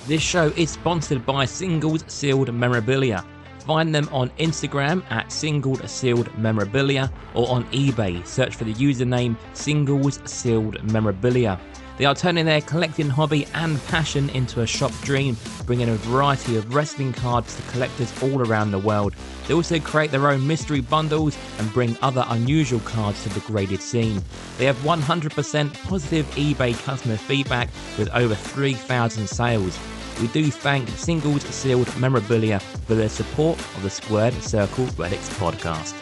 This show is sponsored by Singles Sealed Memorabilia. Find them on Instagram at Singled Sealed Memorabilia or on eBay. Search for the username Singles Sealed Memorabilia. They are turning their collecting hobby and passion into a shop dream, bringing a variety of wrestling cards to collectors all around the world. They also create their own mystery bundles and bring other unusual cards to the graded scene. They have 100% positive eBay customer feedback with over 3,000 sales. We do thank Singles Sealed Memorabilia for their support of the Squared Circle Relics podcast.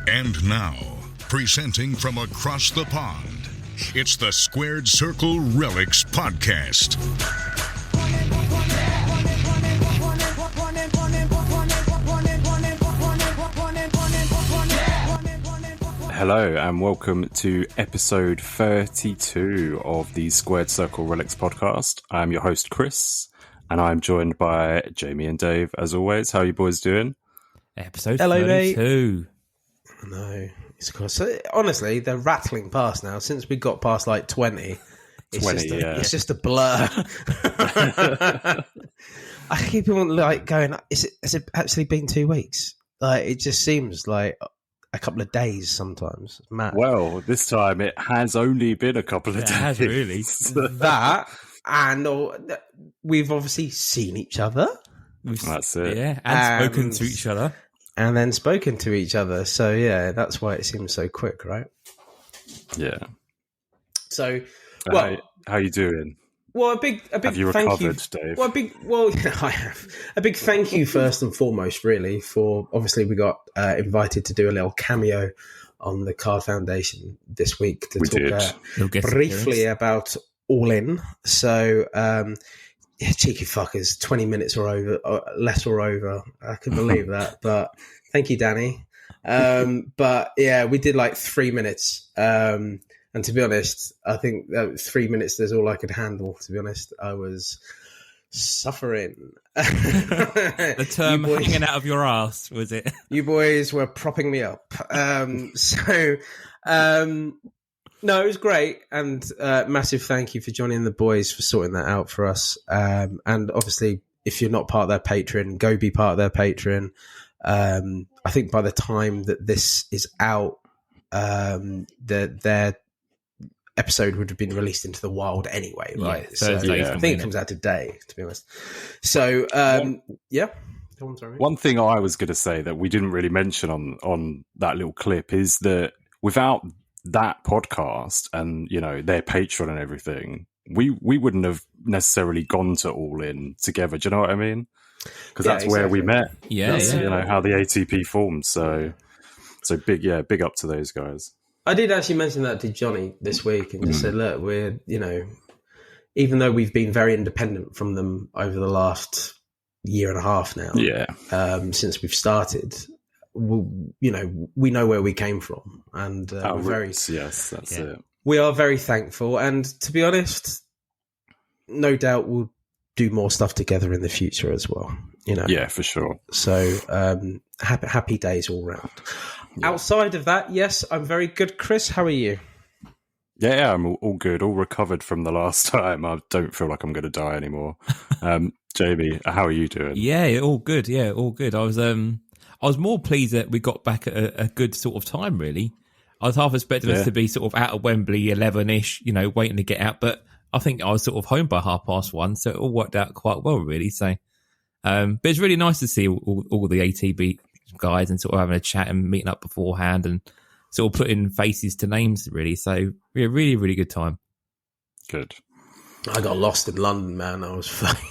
And now, presenting from across the pond, it's the Squared Circle Relics podcast. Hello and welcome to episode 32 of the Squared Circle Relics podcast. I'm your host Chris and I'm joined by Jamie and Dave as always. How are you boys doing? Episode Hello, 32. Mate. No, it's cool. So, honestly, they're rattling past now. Since we got past like 20, it's just a blur. I keep on like going, has it actually been 2 weeks? Like, it just seems like a couple of days sometimes. It's mad. Well, this time it has only been a couple of days. It has really. That, and we've obviously seen each other. That's it. Yeah, and spoken to each other. And then spoken to each other. So, yeah, that's why it seems so quick, right? Yeah. So, well, how you doing? Well, a big have you thank recovered, you, Dave? I have. A big thank you first and foremost, really, for obviously we got invited to do a little cameo on the Card Foundation this week to talk briefly about All In. So, yeah, cheeky fuckers, 20 minutes or over, or less or over. I can believe that, but thank you, Danny. But yeah, we did like 3 minutes. And to be honest, I think 3 minutes is all I could handle, to be honest. I was suffering. The term hanging out of your ass, was it? You boys were propping me up. No, it was great. And massive thank you for joining the boys for sorting that out for us. And obviously, if you're not part of their Patreon, go be part of their Patreon. I think by the time that this is out, their episode would have been released into the wild anyway, right? Yeah, so I think it comes out today, to be honest. So, yeah. One thing I was going to say that we didn't really mention on that little clip is that without that podcast and, you know, their Patreon and everything, we wouldn't have necessarily gone to All In together. Do you know what I mean? Because that's where we met. That's, you know, how the ATP formed. So big up to those guys. I did actually mention that to Johnny this week and just said, look, we're, you know, even though we've been very independent from them over the last year and a half now, since we've started, we know where we came from. And we're very, it. We are very thankful. And to be honest, no doubt we'll do more stuff together in the future as well, you know? Yeah, for sure. So happy days all round. Yeah. Outside of that, yes, I'm very good. Chris, how are you? Yeah, I'm all good, all recovered from the last time. I don't feel like I'm going to die anymore. Jamie, how are you doing? Yeah, all good. Yeah, all good. I was more pleased that we got back at a good sort of time, really. I was half expecting us to be sort of out of Wembley 11-ish, you know, waiting to get out. But I think I was sort of home by 1:30, so it all worked out quite well, really. So, but it's really nice to see all the ATB guys and sort of having a chat and meeting up beforehand and sort of putting faces to names, really. So, yeah, really, really good time. Good. I got lost in London, man. I was fucking...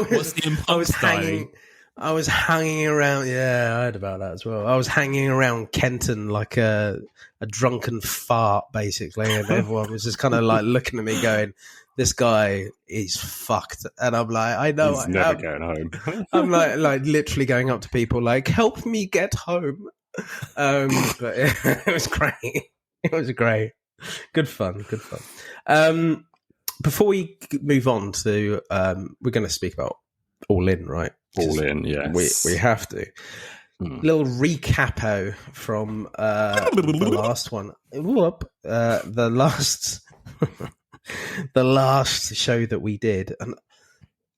What's the impulse diary? I was hanging around. Yeah, I heard about that as well. I was hanging around Kenton like a drunken fart, basically, and everyone was just kind of like looking at me, going, "This guy is fucked." And I'm like, "I know, he's never going home." I'm like literally going up to people, like, "Help me get home." But it was great. It was great. Good fun. Before we move on to, we're going to speak about All In, right? All In, yes. We have to. little recapo from the last one. The last show that we did, and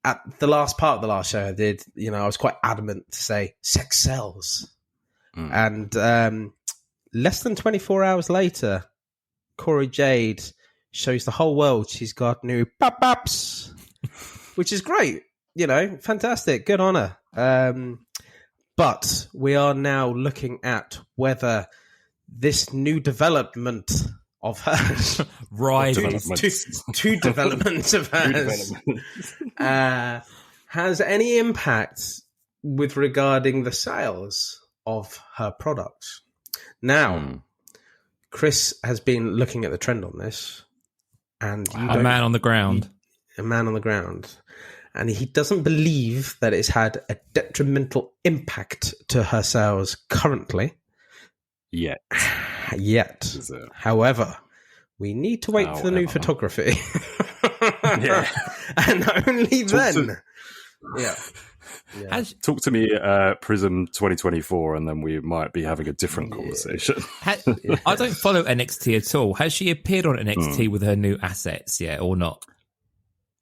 at the last part of the last show I did, I was quite adamant to say sex sells. And less than 24 hours later, Corey Jade shows the whole world she's got new pop-ups, which is great. Fantastic. Good on her. But we are now looking at whether this new development of hers, two developments of hers, has any impact with regarding the sales of her products. Now, Chris has been looking at the trend on this, and a man on the ground. And he doesn't believe that it's had a detrimental impact to her sales currently. Yet. However, we need to wait for the new photography. Yeah. And only then. Yeah. Talk to me Prism 2024 and then we might be having a different conversation. I don't follow NXT at all. Has she appeared on NXT with her new assets yet or not?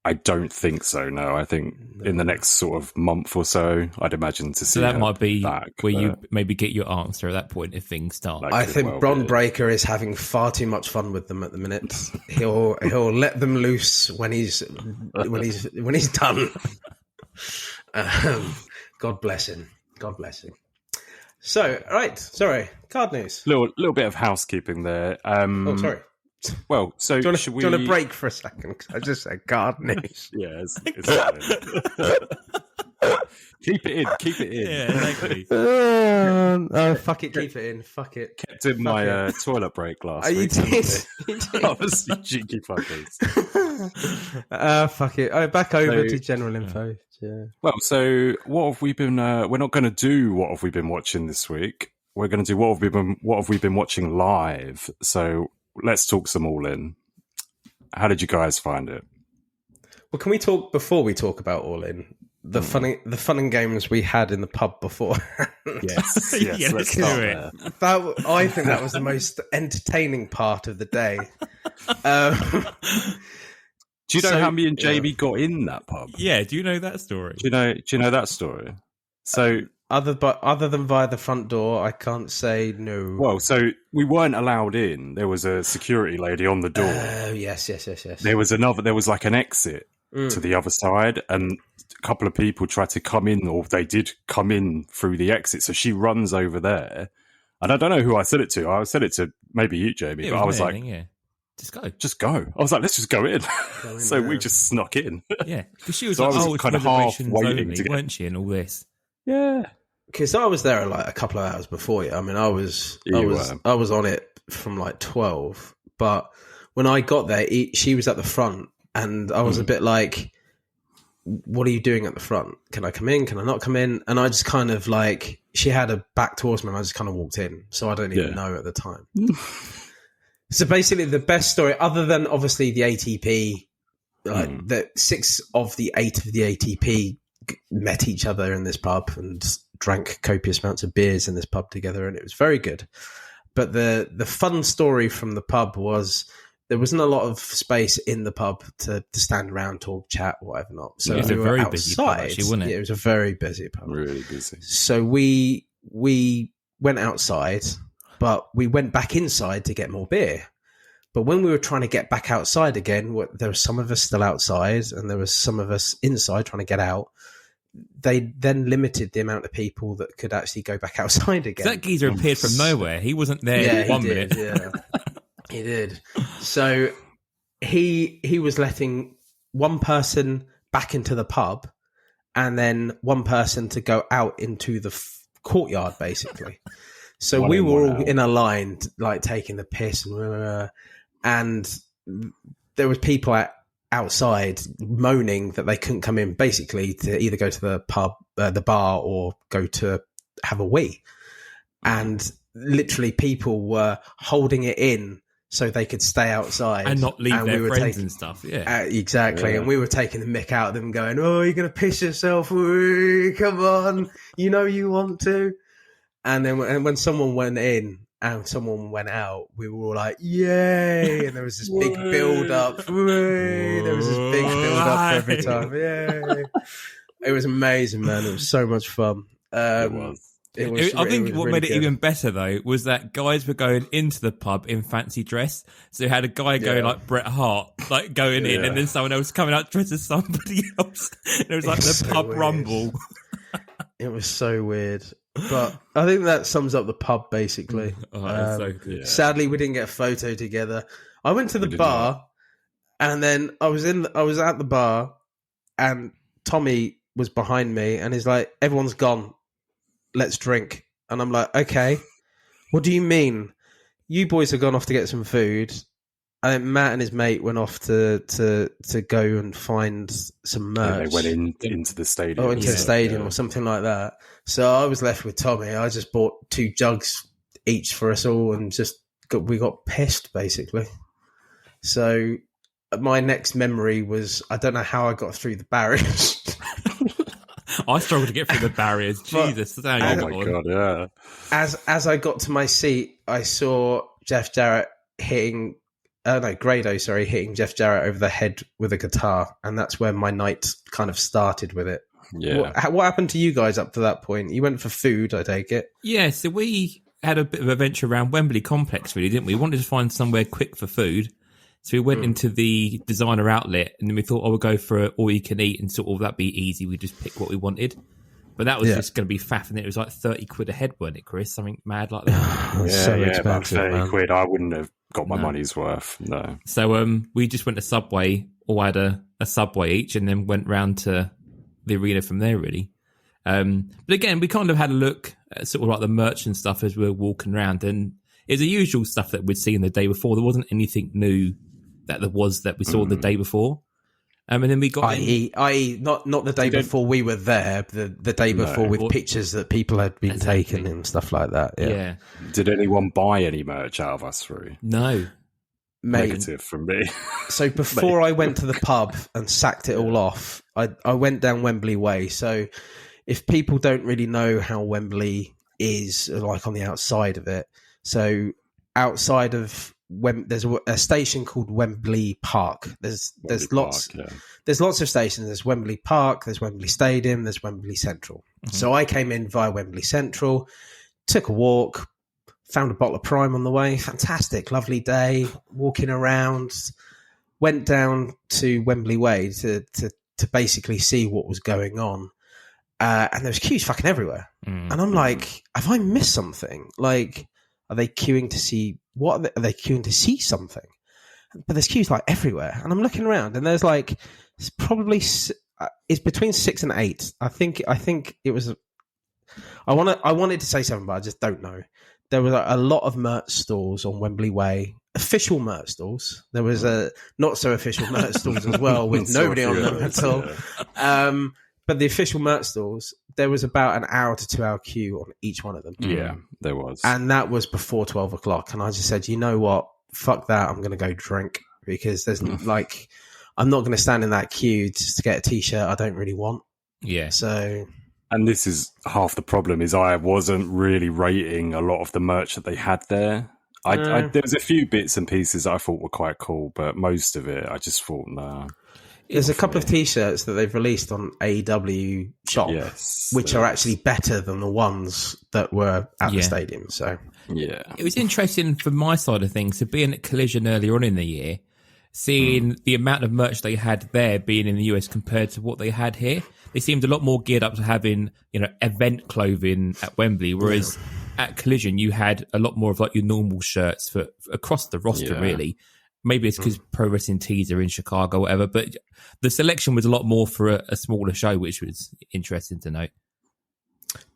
I don't think so, no. I think in the next sort of month or so, I'd imagine to see. So that might be back, where you maybe get your answer at that point if things start. I think Bron Breakker is having far too much fun with them at the minute. He'll let them loose when he's done. God bless him. So, right, sorry, card news. Little bit of housekeeping there. Sorry. Well, so do you want to break for a second? Because I just said card news. Yeah, it's fine. Keep it in. Yeah, exactly. Fuck it, keep it in. Fuck it. Kept in my toilet break last week. You did. Obviously, cheeky fuckers. Fuck it. Back over to general info. Yeah. Well, so what have we been? We're not going to do what have we been watching this week. We're going to do what have we been watching live. So let's talk some All In. How did you guys find it? Well, can we talk before we talk about All In? The fun and games we had in the pub before. Yes, let's start there. I think that was the most entertaining part of the day. Do you know how me and Jamie got in that pub? Yeah, do you know that story? Do you know that story? So other than via the front door, I can't say no. Well, so we weren't allowed in. There was a security lady on the door. Oh, yes. There was like an exit to the other side, and a couple of people tried to come in, or they did come in through the exit. So she runs over there, and I don't know who I said it to. I said it to maybe you, Jamie, but I was like, just go. I was like, let's just go in. So we just snuck in. Yeah, because she was so I was kind of half waiting only, to get, weren't she, and all this. Yeah, because I was there like a couple of hours before you. I mean, I was on it from like 12, but when I got there, she was at the front, and I was a bit like, "What are you doing at the front? Can I come in? Can I not come in?" And I just kind of like, she had her back towards me, and I just kind of walked in, so I don't even know at the time. So basically, the best story, other than obviously the ATP, the 6 of the 8 of the ATP met each other in this pub and drank copious amounts of beers in this pub together, and it was very good. But the fun story from the pub was there wasn't a lot of space in the pub to stand around, talk, chat, whatever not. So it was we a were very outside. busy pub, actually, wasn't it? Yeah, it was a very busy pub. Really busy. So we went outside, but we went back inside to get more beer. But when we were trying to get back outside again, there were some of us still outside and there was some of us inside trying to get out. They then limited the amount of people that could actually go back outside again. That geezer appeared from nowhere. He wasn't there 1 minute. Yeah, he did. So he was letting one person back into the pub and then one person to go out into the courtyard, basically. So we were all in a line, like taking the piss, and there was people outside moaning that they couldn't come in, basically to either go to the pub, the bar, or go to have a wee. And literally, people were holding it in so they could stay outside and not leave their friends and stuff. Yeah, exactly. Yeah. And we were taking the mick out of them, going, "Oh, you're going to piss yourself? Ooh, come on, you know you want to." And then when someone went in and someone went out, we were all like, yay! And there was this big build-up. There was this big build-up every time. Yay! It was amazing, man. It was so much fun. It was. I think what made it even better, though, was that guys were going into the pub in fancy dress. So you had a guy going like Bret Hart, like going in, and then someone else coming out dressed as somebody else. It was like the pub rumble. It was so weird. But I think that sums up the pub, basically. That's so good. Sadly, we didn't get a photo together. I went to the bar, and then I was at the bar, and Tommy was behind me, and he's like, everyone's gone. Let's drink. And I'm like, okay, what do you mean? You boys have gone off to get some food. I think Matt and his mate went off to go and find some merch. They went into the stadium. Into the stadium or something like that. So I was left with Tommy. I just bought 2 jugs each for us all and we got pissed, basically. So my next memory was, I don't know how I got through the barriers. I struggled to get through the barriers. Jesus. Oh my God, yeah. As I got to my seat, I saw Jeff Jarrett hitting Jeff Jarrett over the head with a guitar. And that's where my night kind of started with it. Yeah. What happened to you guys up to that point? You went for food, I take it. Yeah, so we had a bit of a venture around Wembley Complex, really, didn't we? We wanted to find somewhere quick for food. So we went into the designer outlet, and then we thought, we'll go for all you can eat, and sort of that'd be easy. We just pick what we wanted. But that was just going to be faff, and it was like 30 quid a head, wasn't it, Chris? Something mad like that. So expensive, about 30 quid. I wouldn't have got my money's worth, no. So we just went to Subway, all had a Subway each, and then went round to the arena from there, really. But again, we kind of had a look at sort of like the merch and stuff as we were walking around, and it's the usual stuff that we'd seen the day before. There wasn't anything new that we saw the day before. And then we got i.e. not the day before we were there, the day before with pictures that people had been taken and stuff like that. Yeah. Did anyone buy any merch out of us three? No. Negative from me. So before I went to the pub and sacked it all off, I went down Wembley Way. So if people don't really know how Wembley is, like on the outside of it, so outside of there's a station called Wembley Park. There's lots of stations. There's Wembley Park, there's Wembley Stadium, there's Wembley Central. Mm-hmm. So I came in via Wembley Central, took a walk, found a bottle of Prime on the way. Fantastic, lovely day, walking around. Went down to Wembley Way to basically see what was going on. And there was queues fucking everywhere. Mm-hmm. And I'm like, have I missed something? Like, are they queuing to see what? Are they queuing to see something? But there's queues like everywhere. And I'm looking around and there's like, it's probably, it's between 6 and 8. I think it was, I wanted to say something, but I just don't know. There was a lot of merch stalls on Wembley Way, official merch stalls. There was a not so official merch stalls as well with nobody on them at all. Yeah. But the official merch stalls, there was about an hour to 2 hour queue on each one of them. Yeah, there was. And that was before 12 o'clock. And I just said, you know what? Fuck that. I'm going to go drink because there's like, I'm not going to stand in that queue just to get a t-shirt I don't really want. Yeah. So. And this is half the problem is I wasn't really rating a lot of the merch that they had there. There was a few bits and pieces that I thought were quite cool, but most of it I just thought, nah. There's a couple of t-shirts that they've released on AEW shop, which are actually better than the ones that were at the stadium. So it was interesting from my side of things to being at Collision earlier on in the year, seeing the amount of merch they had there being in the US compared to what they had here. They seemed a lot more geared up to having, event clothing at Wembley, whereas at Collision you had a lot more of like your normal shirts for across the roster, really. Maybe it's because Pro Wrestling Tees are in Chicago or whatever, but the selection was a lot more for a smaller show, which was interesting to note.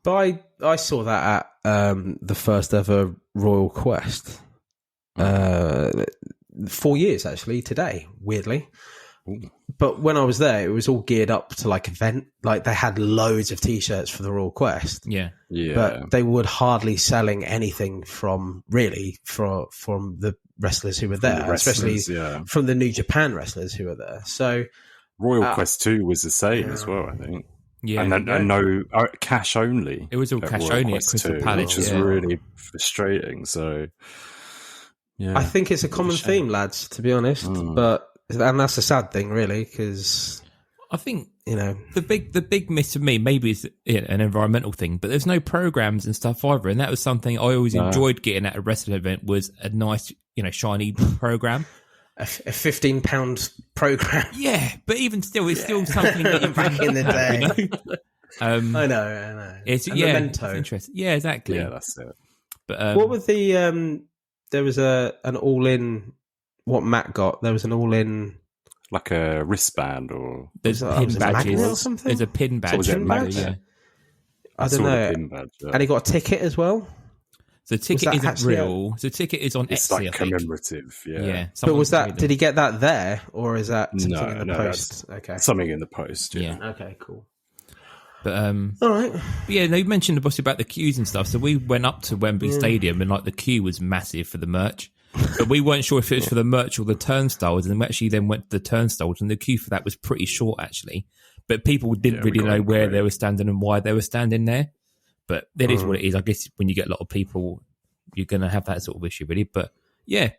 But I saw that at the first ever Royal Quest. 4 years, actually, today, weirdly. Ooh. But when I was there, it was all geared up to like event. Like they had loads of t-shirts for the Royal Quest. Yeah. But they would hardly selling anything from the wrestlers who were there, especially from the New Japan wrestlers who were there. So Royal Quest 2 was the same as well, I think. Yeah, and no cash only. It was all cash only at Crystal Palace, which is really frustrating. So, yeah, I think it's a common theme, lads. To be honest, and that's a sad thing, really, because I think the big miss to me maybe is an environmental thing, but there's no programs and stuff either, and that was something I always enjoyed getting at a wrestling event was a nice shiny program. A £15 program. Yeah, but even still, it's still something that you back in the day. I know. It's memento. It's interesting. Yeah, exactly. Yeah, that's it. But what was the? There was an all-in. What Matt got? There was an all-in. Like a wristband, or there's pin badges or something. There's a pin badge. So was it badge? Yeah. I don't know. Pin badge, yeah. And he got a ticket as well. The ticket isn't real. The ticket is on it's Etsy, like commemorative, yeah. But was that? Did he get that there, or is that something in the post? Okay, something in the post. Yeah. Okay, cool. But all right. Yeah, they mentioned obviously about the queues and stuff. So we went up to Wembley Stadium, and like the queue was massive for the merch, but we weren't sure if it was for the merch or the turnstiles. And we actually then went to the turnstiles, and the queue for that was pretty short actually. But people didn't really know where they were standing and why they were standing there. But that is what it is. I guess when you get a lot of people, you're going to have that sort of issue, really. But yeah,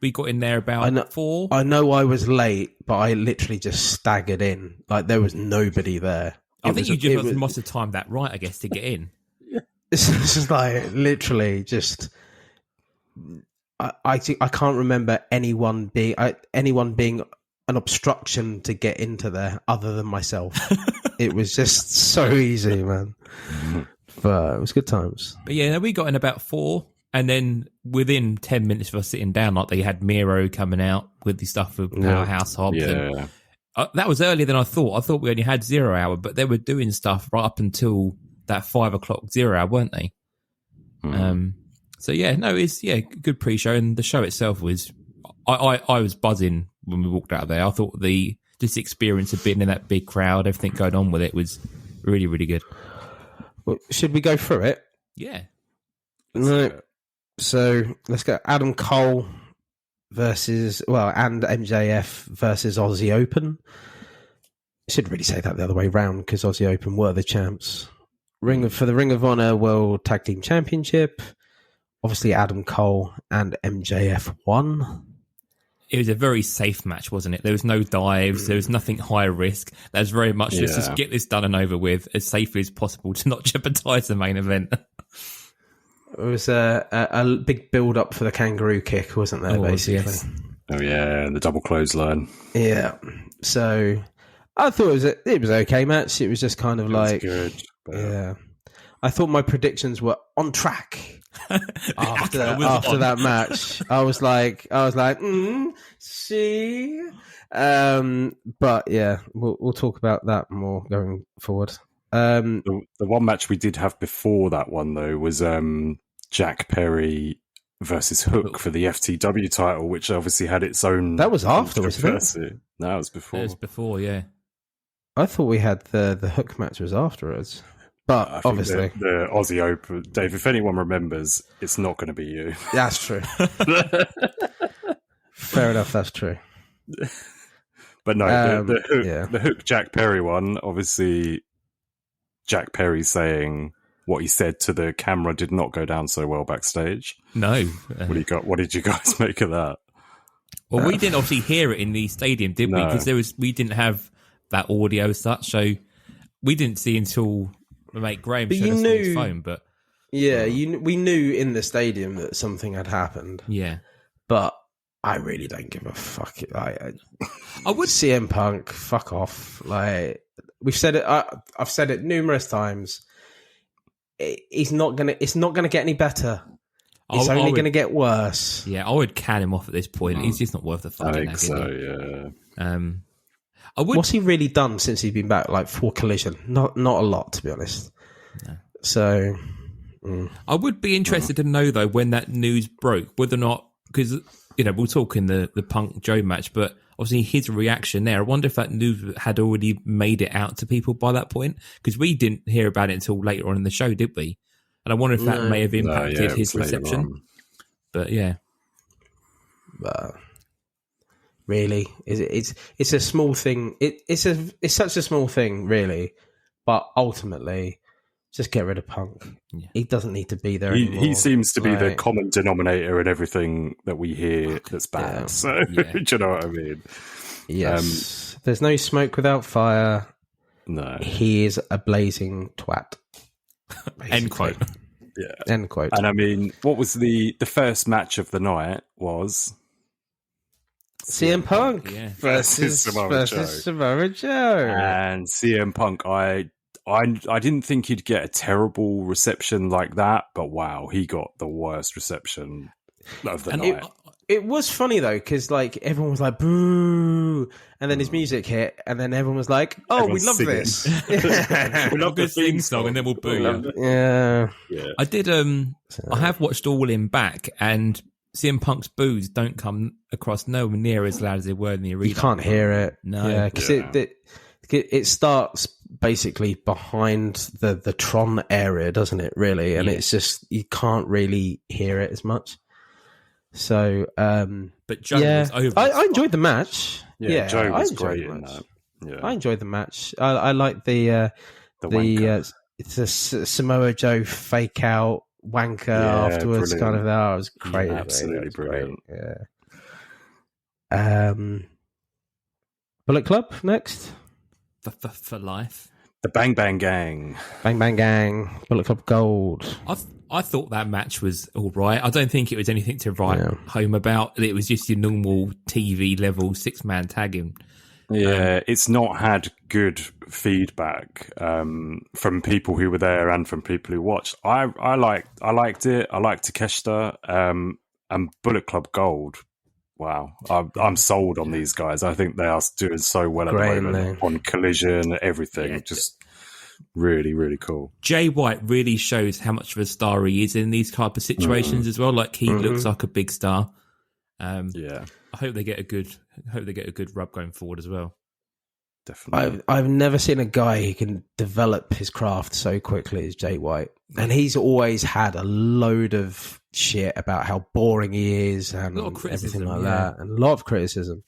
we got in there about 4. I know I was late, but I literally just staggered in. Like, there was nobody there. I think you must have timed that right, I guess, to get in. It's just like, literally just... I can't remember anyone being an obstruction to get into there other than myself. It was just so easy, man. But it was good times. But yeah, we got in about 4, and then within 10 minutes of us sitting down, like they had Miro coming out with the stuff with Powerhouse Hobbs. Yeah. And, that was earlier than I thought. I thought we only had 0 hour, but they were doing stuff right up until that 5 o'clock 0 hour, weren't they? So yeah, no, it's good pre-show, and the show itself was. I was buzzing when we walked out of there. I thought this experience of being in that big crowd, everything going on with it was really, really good. Well, should we go through it? Yeah. No. So let's go. Adam Cole and MJF versus Aussie Open. I should really say that the other way round because Aussie Open were the champs. For the Ring of Honor World Tag Team Championship. Obviously, Adam Cole and MJF won. It was a very safe match, wasn't it? There was no dives. There was nothing high risk. That was very much just get this done and over with as safely as possible to not jeopardise the main event. It was a big build-up for the kangaroo kick, wasn't there, basically? Yes. Oh, yeah, and the double clothesline. Yeah. So I thought it was an okay match. It was just kind of like... good. Yeah. I thought my predictions were on track. After that match, I was like, see, but yeah, we'll talk about that more going forward. The one match we did have before that one though was Jack Perry versus Hook for the FTW title, which obviously had its own. That was after, wasn't it? No, it was before. It was before, yeah. I thought we had the Hook match was afterwards. But obviously, the Aussie Open, Dave. If anyone remembers, it's not going to be you. That's true. Fair enough. That's true. But no, the Hook Jack Perry one. Obviously, Jack Perry saying what he said to the camera did not go down so well backstage. No. What did you guys make of that? Well, we didn't obviously hear it in the stadium, did we? Because we didn't have that audio as such, so we didn't see until. My mate Graham showed us on his phone, but we knew in the stadium that something had happened. Yeah, but I really don't give a fuck. Like, I would CM Punk, fuck off. Like we've said it, I've said it numerous times. It's not gonna get any better. It's only going to get worse. Yeah, I would can him off at this point. He's just not worth the fucking. I think so. Yeah. What's he really done since he's been back? Like for Collision, not a lot, to be honest. No. So, I would be interested to know though when that news broke, whether or not because we'll talk in the Punk Joe match, but obviously his reaction there. I wonder if that news had already made it out to people by that point because we didn't hear about it until later on in the show, did we? And I wonder if that may have impacted his reception. But yeah. Really, it's a small thing. It's such a small thing, really. But ultimately, just get rid of Punk. Yeah. He doesn't need to be there anymore. He seems to be the common denominator in everything that we hear that's bad. Yeah. So, do you know what I mean? Yes. There's no smoke without fire. No. He is a blazing twat. End quote. Yeah. End quote. And I mean, what was the first match of the night was... CM Punk versus Samoa Joe. And CM Punk, I didn't think he'd get a terrible reception like that, but wow, he got the worst reception of the night. It was funny though, because like everyone was like boo, and then his music hit, and then everyone was like, "Oh, we love this. We love this theme song," and then we'll boo you. Yeah. I did. I have watched All In back, and CM Punk's boos don't come across nowhere near as loud as they were in the arena. You can't hear it. No, because it starts basically behind the Tron area, doesn't it? Really, and it's just you can't really hear it as much. So, but Joe was over. I enjoyed the match. Yeah, Joe was great in that. Yeah, I enjoyed the match. I like the it's a Samoa Joe fake out wanker afterwards. Brilliant. Kind of that was great. Absolutely brilliant. Great. Yeah. Bullet Club next for life. The Bang Bang Gang. Bang Bang Gang. Bullet Club Gold. I thought that match was all right. I don't think it was anything to write home about. It was just your normal TV level 6-man tagging. Yeah, it's not had good feedback from people who were there and from people who watched. I liked it. I liked Takeshita and Bullet Club Gold. Wow, I'm sold on these guys. I think they are doing so well at the moment on Collision, everything. Yeah, just really, really cool. Jay White really shows how much of a star he is in these type of situations as well. Like he looks like a big star. I hope they get a good rub going forward as well. Definitely. I've never seen a guy who can develop his craft so quickly as Jay White, and he's always had a load of shit about how boring he is and everything like that, and a lot of criticism.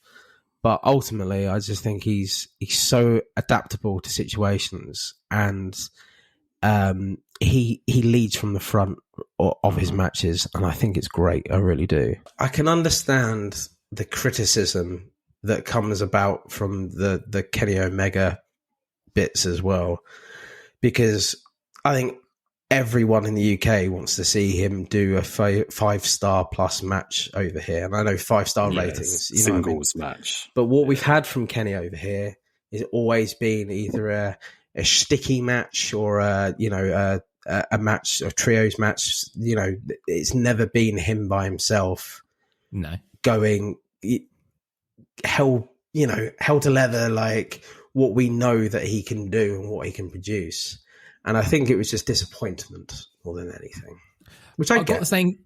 But ultimately, I just think he's so adaptable to situations, and he leads from the front of his matches, and I think it's great. I really do. I can understand the criticism that comes about from the Kenny Omega bits as well, because I think everyone in the UK wants to see him do a 5-star plus match over here. And I know 5-star ratings. You know singles match. But what we've had from Kenny over here is always been either a sticky match or a match, a trios match. You know, it's never been him by himself. No. Going hell to leather, like what we know that he can do and what he can produce. And I think it was just disappointment more than anything, which I got the same.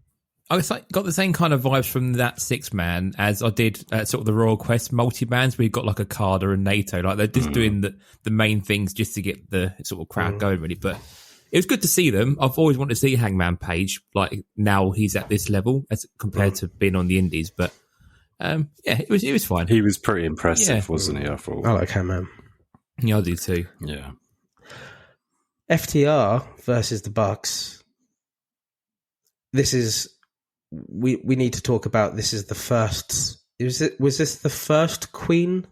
I got the same kind of vibes from that 6-man as I did sort of the Royal Quest multi-bands, where you've got like Okada and Naito. Like they're just doing the main things just to get the sort of crowd going, really. But it was good to see them. I've always wanted to see Hangman Page. Like now he's at this level as compared to being on the indies. But it was fine. He was pretty impressive, wasn't he? I thought. I like Hangman. Yeah, I do too. Yeah. FTR versus the Bucks. This is we need to talk about. This is the first. Was this the first Queen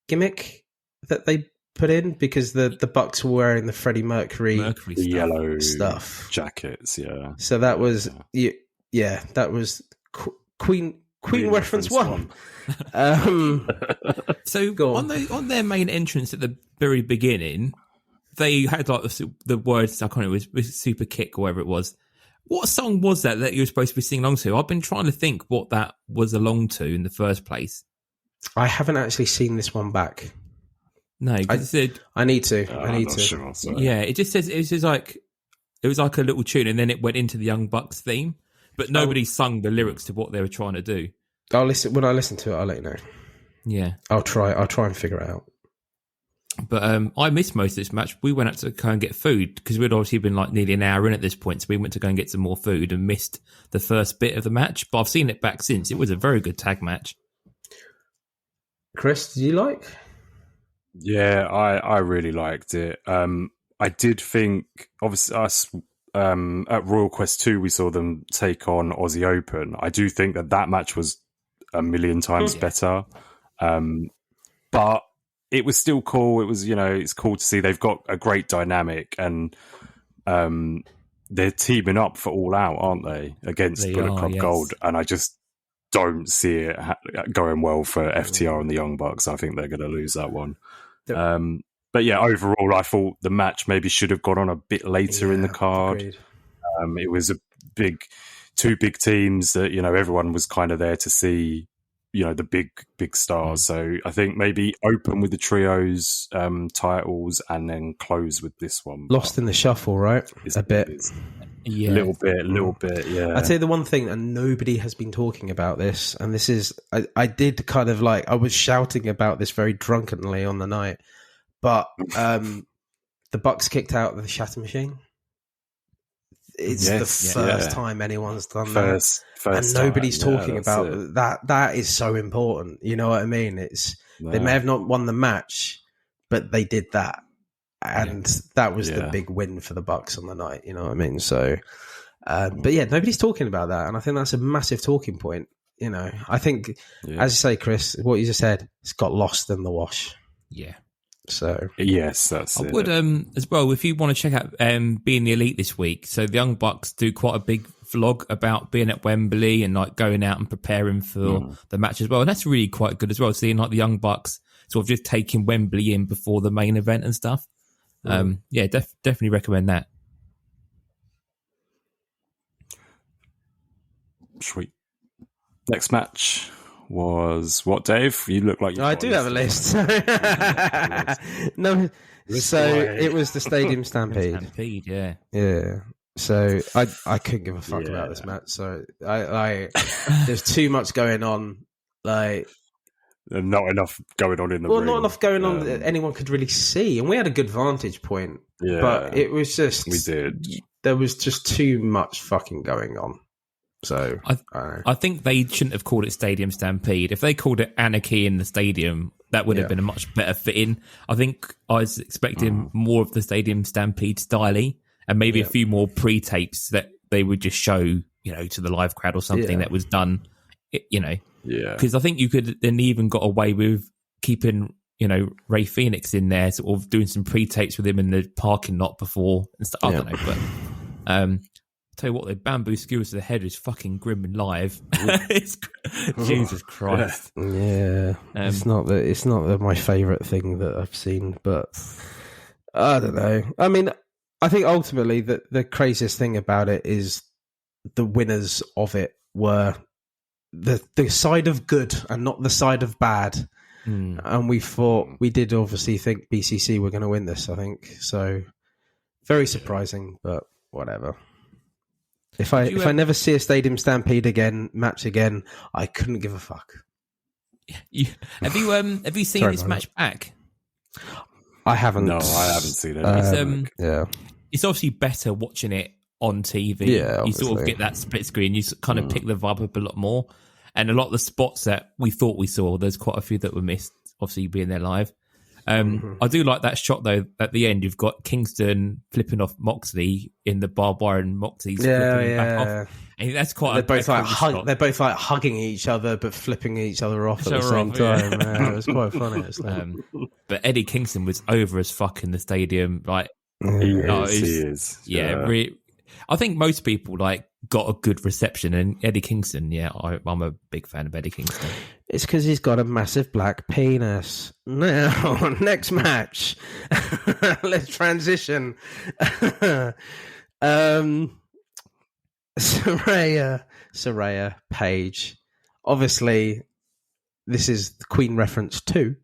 gimmick that they put in? Because the Bucks were wearing the Freddie Mercury the yellow stuff jackets. Yeah. So that was that was Queen reference one. So on their main entrance at the very beginning, they had like the words stuck on it was super kick or whatever it was. What song was that you were supposed to be singing along to? I've been trying to think what that was along to in the first place. I haven't actually seen this one back. No, I need to. I need to. Sure, yeah, it just says it was like a little tune, and then it went into the Young Bucks theme, but nobody sung the lyrics to what they were trying to do. I'll listen when I listen to it. I'll let you know. Yeah, I'll try and figure it out. But I missed most of this match. We went out to go and get food because we'd obviously been like nearly an hour in at this point. So we went to go and get some more food and missed the first bit of the match. But I've seen it back since. It was a very good tag match. Chris, did you like? Yeah, I really liked it. I did think, obviously, us at Royal Quest 2, we saw them take on Aussie Open. I do think that match was a million times better. But it was still cool. It was, it's cool to see they've got a great dynamic, and they're teaming up for All Out, aren't they, against Bullet Club Gold? And I just don't see it going well for FTR and the Young Bucks. I think they're going to lose that one. But yeah, overall, I thought the match maybe should have gone on a bit later in the card. It was two big teams that, everyone was kind of there to see, the big stars. So I think maybe open with the trios titles and then close with this one. Lost in the shuffle, right? A bit. Yeah. A little bit, yeah. I'd say the one thing, and nobody has been talking about this, and this is, I did kind of I was shouting about this very drunkenly on the night, but the Bucks kicked out the Shatter Machine. It's the first time anyone's done that. And nobody's talking about that. That is so important. You know what I mean? They may have not won the match, but they did that. And that was the big win for the Bucks on the night. You know what I mean? So, but yeah, nobody's talking about that. And I think that's a massive talking point. I think, as you say, Chris, what you just said, it's got lost in the wash. Yeah. So yes, that's it. I would as well, if you want to check out Being the Elite this week. So the Young Bucks do quite a big vlog about being at Wembley and going out and preparing for the match as well, and that's really quite good as well. Seeing the Young Bucks sort of just taking Wembley in before the main event and stuff. Definitely recommend that. Sweet. Next match was what, Dave? You look like I do have a list. No, so it was the Stadium Stampede. Stampede, yeah. So I couldn't give a fuck about this match. So I there's too much going on. Not enough going on in the ring. Not enough going on that anyone could really see, and we had a good vantage point. Yeah, but it was just we did. There was just too much fucking going on. So I think they shouldn't have called it Stadium Stampede. If they called it Anarchy in the Stadium, that would have been a much better fit-in. I think I was expecting more of the Stadium Stampede style, and maybe a few more pre-tapes that they would just show, to the live crowd or something that was done, Because I think you could then even got away with keeping, Ray Phoenix in there, sort of doing some pre-tapes with him in the parking lot before and stuff. I don't know, but tell you what, the bamboo skewers to the head is fucking grim and live. Jesus Christ. Yeah, it's not my favourite thing that I've seen, but I don't know. I mean, I think ultimately the craziest thing about it is the winners of it were the side of good and not the side of bad. And we did obviously think BCC were going to win this, I think. So very surprising, but whatever. If I never see a Stadium Stampede match again, I couldn't give a fuck. Have you seen this match back? I haven't. No, I haven't seen it. It's obviously better watching it on TV. Yeah, you sort of get that split screen. You kind of pick the vibe up a lot more. And a lot of the spots that we thought we saw, there's quite a few that were missed, obviously being there live. I do like that shot, though, at the end. You've got Kingston flipping off Moxley in the barbed wire, and Moxley's flipping him back off. And that's quite they're both like hugging each other, but flipping each other off at the same time. Yeah, it was quite funny, actually. But Eddie Kingston was over as fuck in the stadium. He is. Yeah, I think most people got a good reception, and Eddie Kingston, I'm a big fan of Eddie Kingston. It's because he's got a massive black penis. Now, next match. Let's transition. Saraya Page. Obviously, this is the Queen reference too.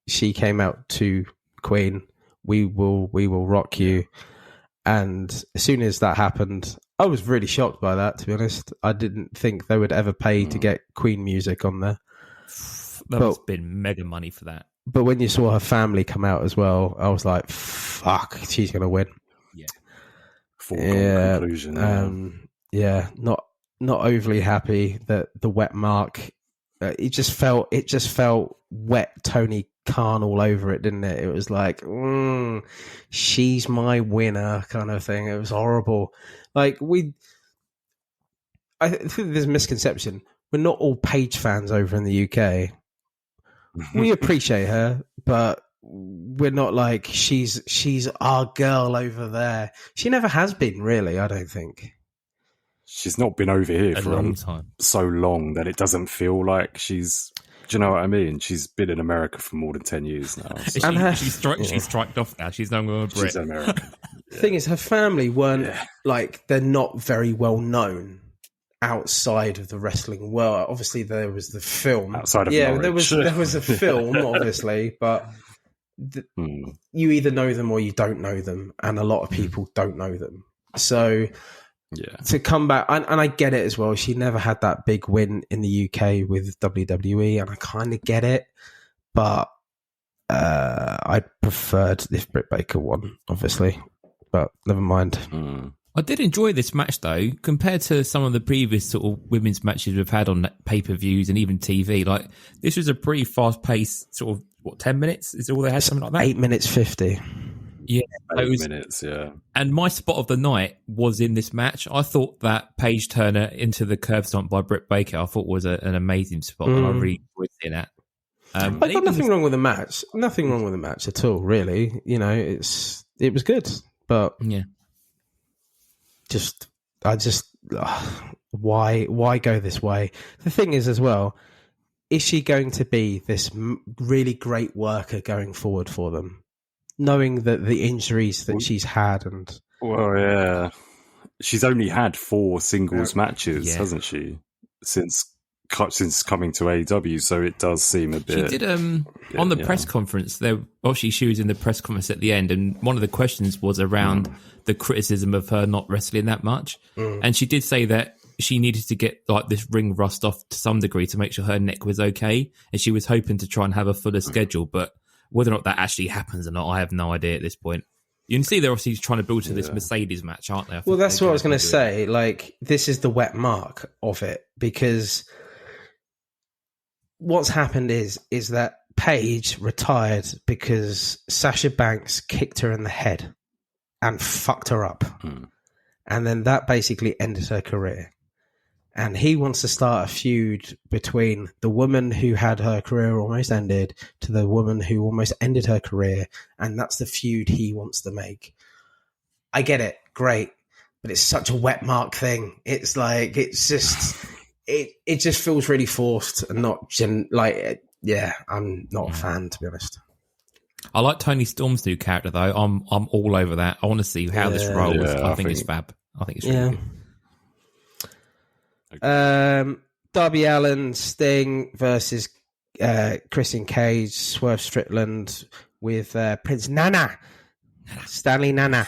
She came out to Queen. We will rock you. And as soon as that happened, I was really shocked by that, to be honest. I didn't think they would ever pay to get Queen music on there. There's been mega money for that. But when you saw her family come out as well, I was like, fuck, she's going to win. Yeah. Foregone conclusion. Not overly happy that the wet mark, it just felt wet Tony Khan all over it, didn't it? It was like, she's my winner kind of thing. It was horrible. Like, I think there's a misconception. We're not all Paige fans over in the UK. We appreciate her, but we're not like, she's our girl over there. She never has been, really, I don't think. She's not been over here for a long time. So long that it doesn't feel like she's... Do you know what I mean? She's been in America for more than 10 years now. So. She's striked off now. She's no longer a Brit. She's American. The thing is, her family weren't like, they're not very well known outside of the wrestling world. Obviously, there was the film. Outside of Norwich. there was a film, obviously, but you either know them or you don't know them, and a lot of people don't know them. So to come back, and I get it as well. She never had that big win in the UK with WWE, and I kind of get it, but I preferred if Britt Baker won, obviously. But never mind. I did enjoy this match, though, compared to some of the previous sort of women's matches we've had on pay-per-views and even TV. Like, this was a pretty fast-paced sort of, 10 minutes? Is all they had, something like that? 8 minutes 50. Yeah. 8 minutes, yeah. And my spot of the night was in this match. I thought that Paige Turner into the curb stomp by Britt Baker, I thought was an amazing spot, and I really enjoyed seeing that. I've got nothing wrong with the match. Nothing wrong with the match at all, really. You know, it was good, but... Yeah. Why go this way? The thing is, as well, is she going to be this really great worker going forward for them, knowing that the injuries that she's had and she's only had 4 singles matches, hasn't she, since coming to AEW? So it does seem a bit. She did on the press conference. She was in the press conference at the end, and one of the questions was around the criticism of her not wrestling that much, and she did say that she needed to get like this ring rust off to some degree to make sure her neck was okay, and she was hoping to try and have a fuller schedule, but whether or not that actually happens or not, I have no idea at this point. You can see they're obviously trying to build to this Mercedes match, aren't they? Well, that's what I was going to say. Like, this is the wet mark of it, because what's happened is that Paige retired because Sasha Banks kicked her in the head and fucked her up. And then that basically ended her career. And he wants to start a feud between the woman who had her career almost ended to the woman who almost ended her career. And that's the feud he wants to make. I get it. Great. But it's such a wet mark thing. It's like, it's just, it just feels really forced and not I'm not a fan, to be honest. I like Tony Storm's new character, though. I'm all over that. I want to see how this rolls. I think it's fab. I think it's really good. Darby Allin, Sting versus Chris and Cage, Swerve Strickland with Prince Nana, Stanley Nana,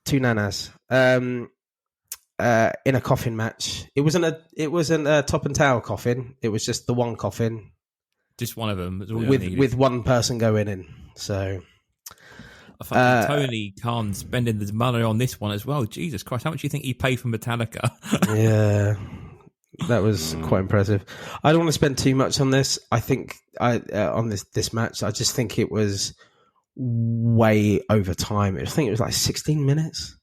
2 nanas, in a coffin match. It wasn't a top and tail coffin. It was just the one coffin. Just one of them. With one person going in. So I think Tony Khan spending the money on this one as well. Jesus Christ, how much do you think he paid for Metallica? Yeah, that was quite impressive. I don't want to spend too much on this. I think on this match, I just think it was way over time. I think it was like 16 minutes.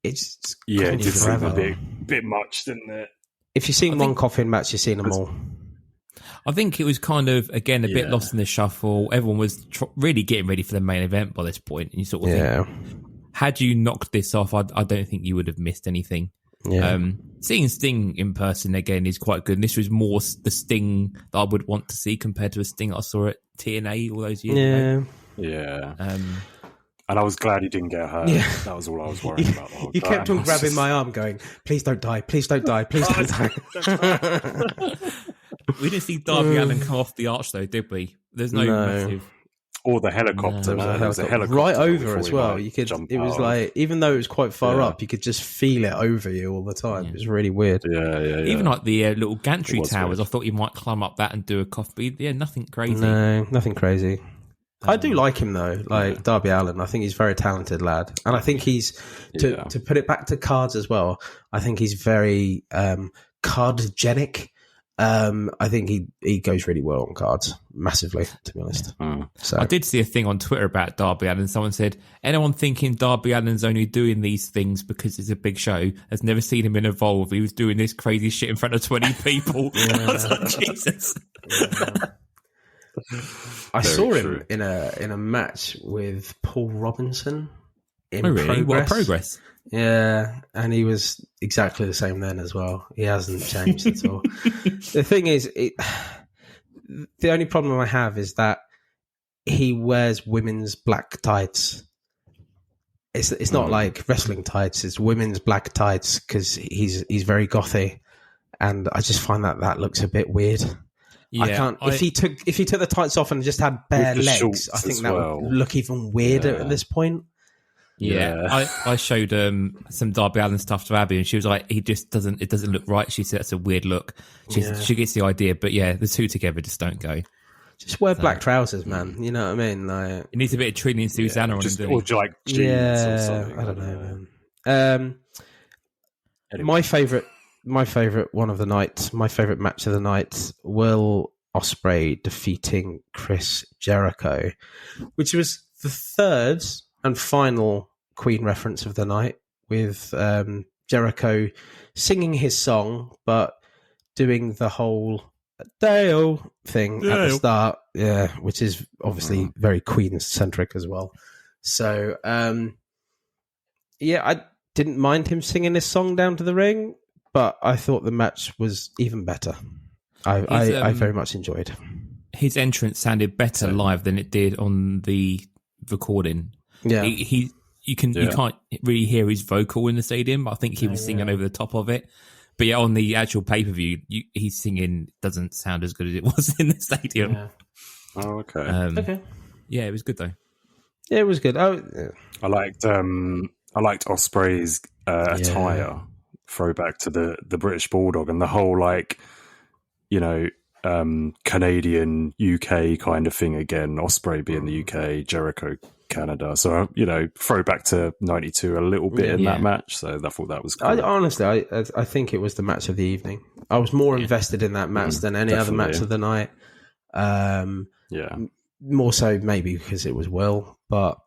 It did seem a bit much, didn't it? If you've seen one coffin match, you've seen them all. I think it was kind of, again, a bit lost in the shuffle. Everyone was really getting ready for the main event by this point. And you sort of think, had you knocked this off, I don't think you would have missed anything. Yeah. Seeing Sting in person, again, is quite good. And this was more the Sting that I would want to see compared to a Sting I saw at TNA all those years ago. Yeah. And I was glad he didn't get hurt. Yeah. That was all I was worried about the whole time. You kept on grabbing my arm going, please don't die, please don't die, please don't die. We didn't see Darby Allin come off the arch, though, did we? There's no massive... Or the helicopter. There was a helicopter right over as well. You could. It was like, even though it was quite far up, you could just feel it over you all the time. It was really weird. Yeah. Even like the little gantry towers, weird. I thought you might climb up that and do a coffee. Yeah, nothing crazy. No, nothing crazy. I do like him though, Darby Allin. I think he's a very talented lad, and I think he's to put it back to cards as well. I think he's very cardgenic, I think he goes really well on cards, massively, to be honest. So I did see a thing on Twitter about Darby Allin. Someone said, anyone thinking Darby Allin's only doing these things because it's a big show has never seen him in Evolve. He was doing this crazy shit in front of 20 people. I was like, Jesus. I saw him in a match with Paul Robinson in Progress. What Progress? Yeah, and he was exactly the same then as well. He hasn't changed at all. The thing is, the only problem I have is that he wears women's black tights. It's not like wrestling tights. It's women's black tights because he's very gothy, and I just find that looks a bit weird. Yeah, I can't. If he took the tights off and just had bare legs, I think that would look even weirder at this point. Yeah. I showed some Darby Allin stuff to Abby, and she was like, it doesn't look right. She said that's a weird look. She gets the idea, but yeah, the two together just don't go. Just wear black trousers, man. You know what I mean? Like, it needs a bit of Trini and Susanna on him. Or like jeans or something. I don't know, man. Anyway. My favourite one of the night, my favourite match of the night, Will Ospreay defeating Chris Jericho, which was the third and final Queen reference of the night, with Jericho singing his song, but doing the whole Dale thing at the start, which is obviously very Queen-centric as well. So, I didn't mind him singing his song down to the ring, but I thought the match was even better. I very much enjoyed. His entrance sounded better live than it did on the recording. Yeah, you can't really hear his vocal in the stadium, but I think he was singing over the top of it. But yeah, on the actual pay-per-view, he's singing doesn't sound as good as it was in the stadium. Yeah. Oh, okay. Okay. Yeah, it was good though. Yeah, it was good. I liked Ospreay's attire, throwback to the British Bulldog, and the whole Canadian UK kind of thing again. Ospreay being the UK, Jericho Canada. So, throwback to 92 a little bit in that match. So I thought that was cool. I think it was the match of the evening. I was more invested in that match than any other match of the night. More so maybe because it was Will, but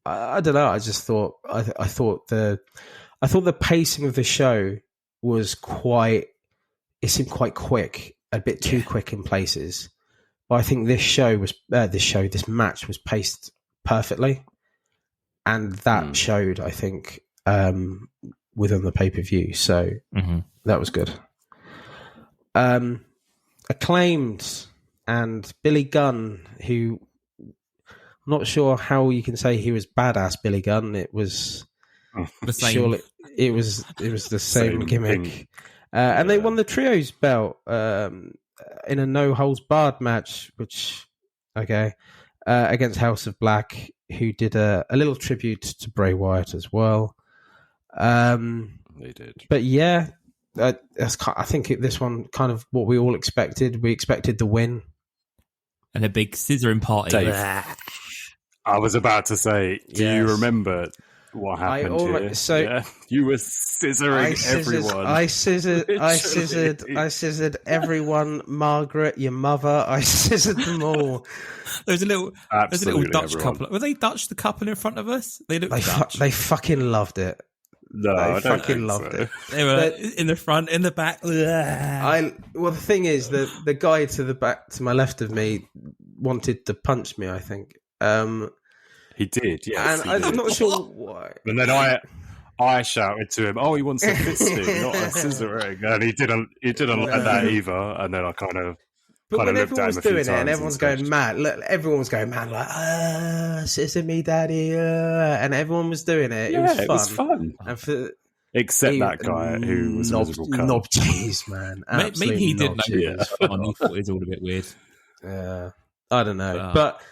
I don't know. I just thought I thought the pacing of the show was it seemed quite quick, a bit too quick in places. But I think this match was paced perfectly, and that showed, I think, within the pay-per-view. So that was good. Acclaimed and Billy Gunn, who I'm not sure how you can say he was badass Billy Gunn. It was the same. Surely it was the same gimmick. And they won the trios belt in a no holds barred match, which against House of Black, who did a little tribute to Bray Wyatt as well. They did, but yeah, I think this one kind of what we all expected. We expected the win and a big scissoring party. Dave, I was about to say, do you remember what happened here? So you were scissoring everyone. I scissored everyone. Margaret, your mother, I scissored them all. There's a little Dutch couple. Were they Dutch? The couple in front of us. They looked Dutch. They fucking loved it. No, I don't fucking loved it. They were in the front, in the back. Well, the thing is, the guy to my left of me wanted to punch me, I think. He did, yes. And I'm not sure why. And then I shouted to him, "Oh, he wants a fisting, not a scissoring," and he didn't like that either. And then I kind of when everyone was doing it, and everyone's going mad. Look, everyone was going mad, like "Scissor me, daddy," and everyone was doing it. Yeah, it was fun. And except that guy who was a miserable cunt. Knob cheese, man. Maybe he didn't know it was fun. He thought it was all a bit weird. Yeah, I don't know, but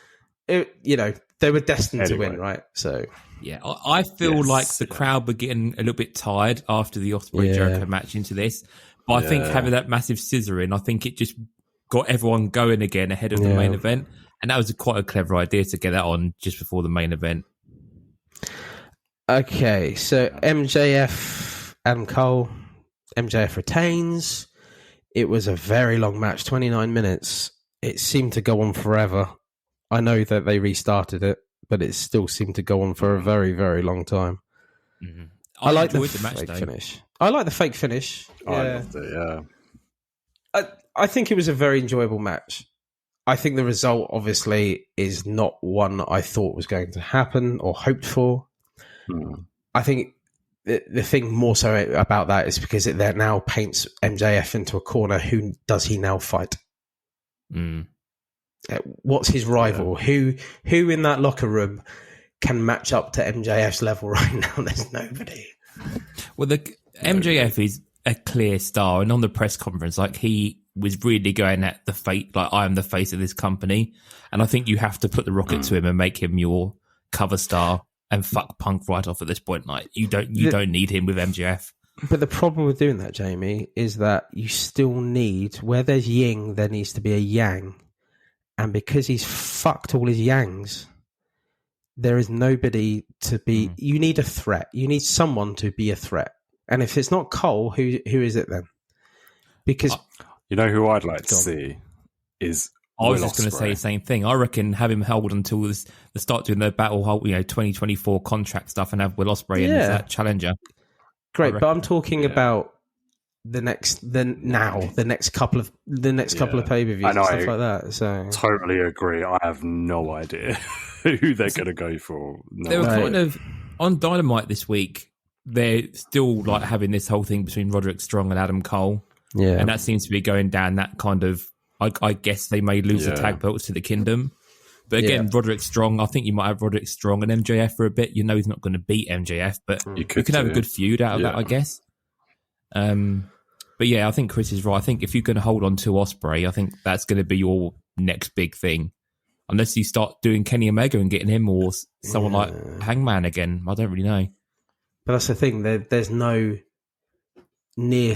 they were destined to win, right? So yeah, I feel like the crowd were getting a little bit tired after the Ospreay Jericho match into this, but I think having that massive scissoring, I think it just got everyone going again ahead of the main event, and that was quite a clever idea to get that on just before the main event. Okay, so MJF, Adam Cole, MJF retains it was a very long match, 29 minutes. It seemed to go on forever. I know that they restarted it, but it still seemed to go on for a very, very long time. Mm-hmm. I like the match fake finish. I like the fake finish. I loved it, yeah. I think it was a very enjoyable match. I think the result, obviously, is not one I thought was going to happen or hoped for. I think the thing more so about that is because it then now paints MJF into a corner. Who does he now fight? What's his rival? Yeah. Who in that locker room can match up to MJF's level right now? There's nobody. Well, MJF is a clear star, and on the press conference, like, he was really going at the fate, like, I am the face of this company, and I think you have to put the rocket to him and make him your cover star and fuck Punk right off at this point. Like, you don't need him with MJF. But the problem with doing that, Jamie, is that you still need, where there's yin, there needs to be a yang, and because he's fucked all his yangs, there is nobody to be. You need a threat. You need someone to be a threat. And if it's not Cole, who is it then? Because you know who I'd like to see is. I was just going to say the same thing. I reckon have him hold until the start doing the battle, 2024 contract stuff, and have Will Ospreay in as that challenger. Great, but I'm talking about the next couple of pay-per-views and stuff like that. So totally agree. I have no idea who they're going to go for. No. They were kind of on Dynamite this week. They're still like having this whole thing between Roderick Strong and Adam Cole, and that seems to be going down that kind of. I guess they may lose the tag belts to the Kingdom, but again, Roderick Strong. I think you might have Roderick Strong and MJF for a bit. You know, he's not going to beat MJF, but you can have a good feud out of that, I guess. But yeah, I think Chris is right. I think if you're going to hold on to Ospreay, I think that's going to be your next big thing. Unless you start doing Kenny Omega and getting him, or someone like Hangman again. I don't really know. But that's the thing. There's no near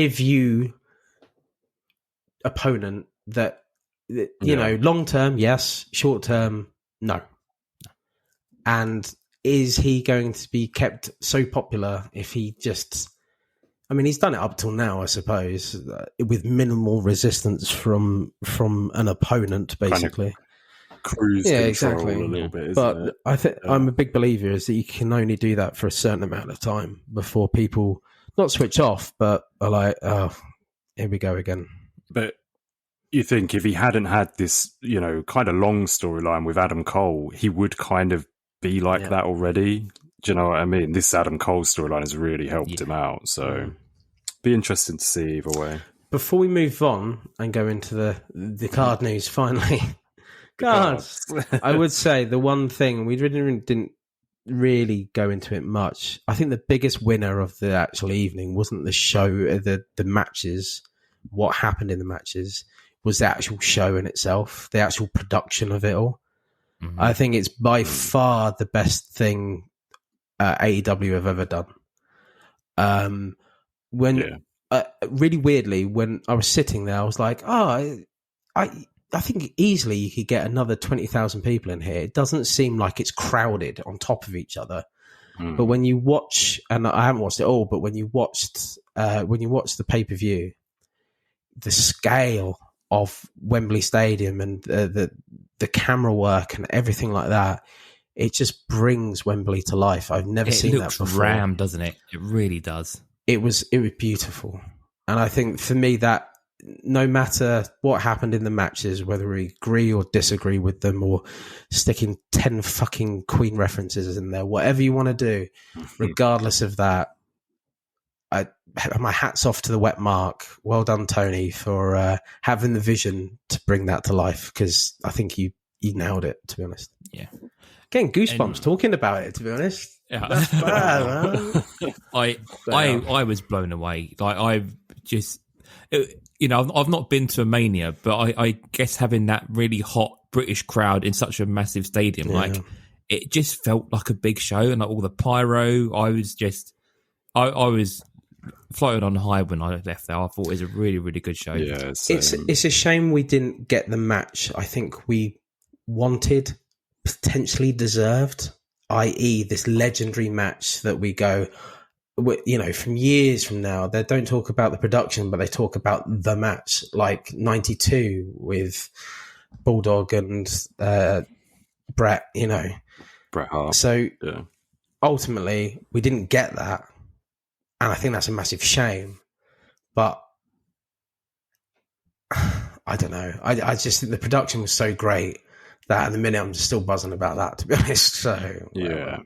view opponent that you know. Long term, yes. Short term, no. And is he going to be kept so popular if he just? I mean, he's done it up till now, I suppose, with minimal resistance from an opponent, basically. Kind of cruise control a little bit, isn't it? I think I'm a big believer is that you can only do that for a certain amount of time before people not switch off, but are like, oh, here we go again. But you think if he hadn't had this, kind of long storyline with Adam Cole, he would kind of be like that already. Do you know what I mean? This Adam Cole storyline has really helped him out. So be interesting to see either way. Before we move on and go into the card news finally, I would say the one thing we didn't really go into it much. I think the biggest winner of the actual evening wasn't the show, the matches, what happened in the matches, was the actual show in itself, the actual production of it all. Mm-hmm. I think it's by far the best thing AEW have ever done. Really weirdly, when I was sitting there, I was like, I think easily you could get another 20,000 people in here. It doesn't seem like it's crowded on top of each other. But when you watch, and I haven't watched it all, but when you watch the pay-per-view, the scale of Wembley Stadium and the camera work and everything like that, it just brings Wembley to life. I've never seen that before. It looks rammed, doesn't it? It really does. It was beautiful. And I think for me that no matter what happened in the matches, whether we agree or disagree with them or sticking 10 fucking Queen references in there, whatever you want to do, regardless of that, my hat's off to the wet mark. Well done, Tony, for having the vision to bring that to life, because I think you nailed it, to be honest. Yeah. Getting goosebumps talking about it, to be honest. Yeah. That's bad, man. I was blown away. Like, I've just, I've not been to a Mania, but I guess having that really hot British crowd in such a massive stadium, like, it just felt like a big show, and like all the pyro, I was floated on high when I left there. I thought it was a really, really good show. Yeah, it's a shame we didn't get the match I think we wanted, potentially deserved, i.e. this legendary match that we go, from years from now, they don't talk about the production, but they talk about the match, like 92 with Bulldog and Bret, Bret Hart. So ultimately, we didn't get that. And I think that's a massive shame. But I don't know. I just think the production was so great that at the minute I'm just still buzzing about that, to be honest. So yeah.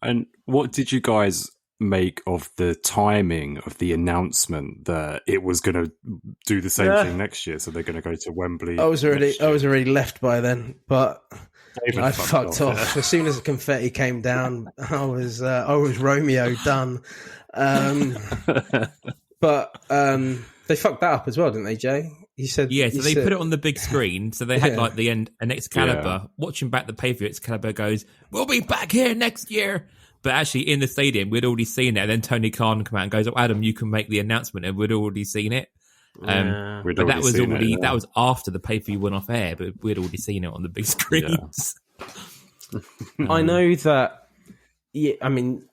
And what did you guys make of the timing of the announcement that it was going to do the same thing next year? So they're going to go to Wembley. I was already left by then, but I fucked off. As soon as the confetti came down, I was Romeo done. But they fucked that up as well, didn't they, Jay? You said so they put it on the big screen. So they had like the end, and Excalibur watching back the pay-per-view. Excalibur goes, "We'll be back here next year." But actually, in the stadium, we'd already seen it. And then Tony Khan come out and goes, "Oh, Adam, you can make the announcement," and we'd already seen it. But that was that was after the pay-per-view went off air, but we'd already seen it on the big screens. Yeah. I know that. Yeah, I mean,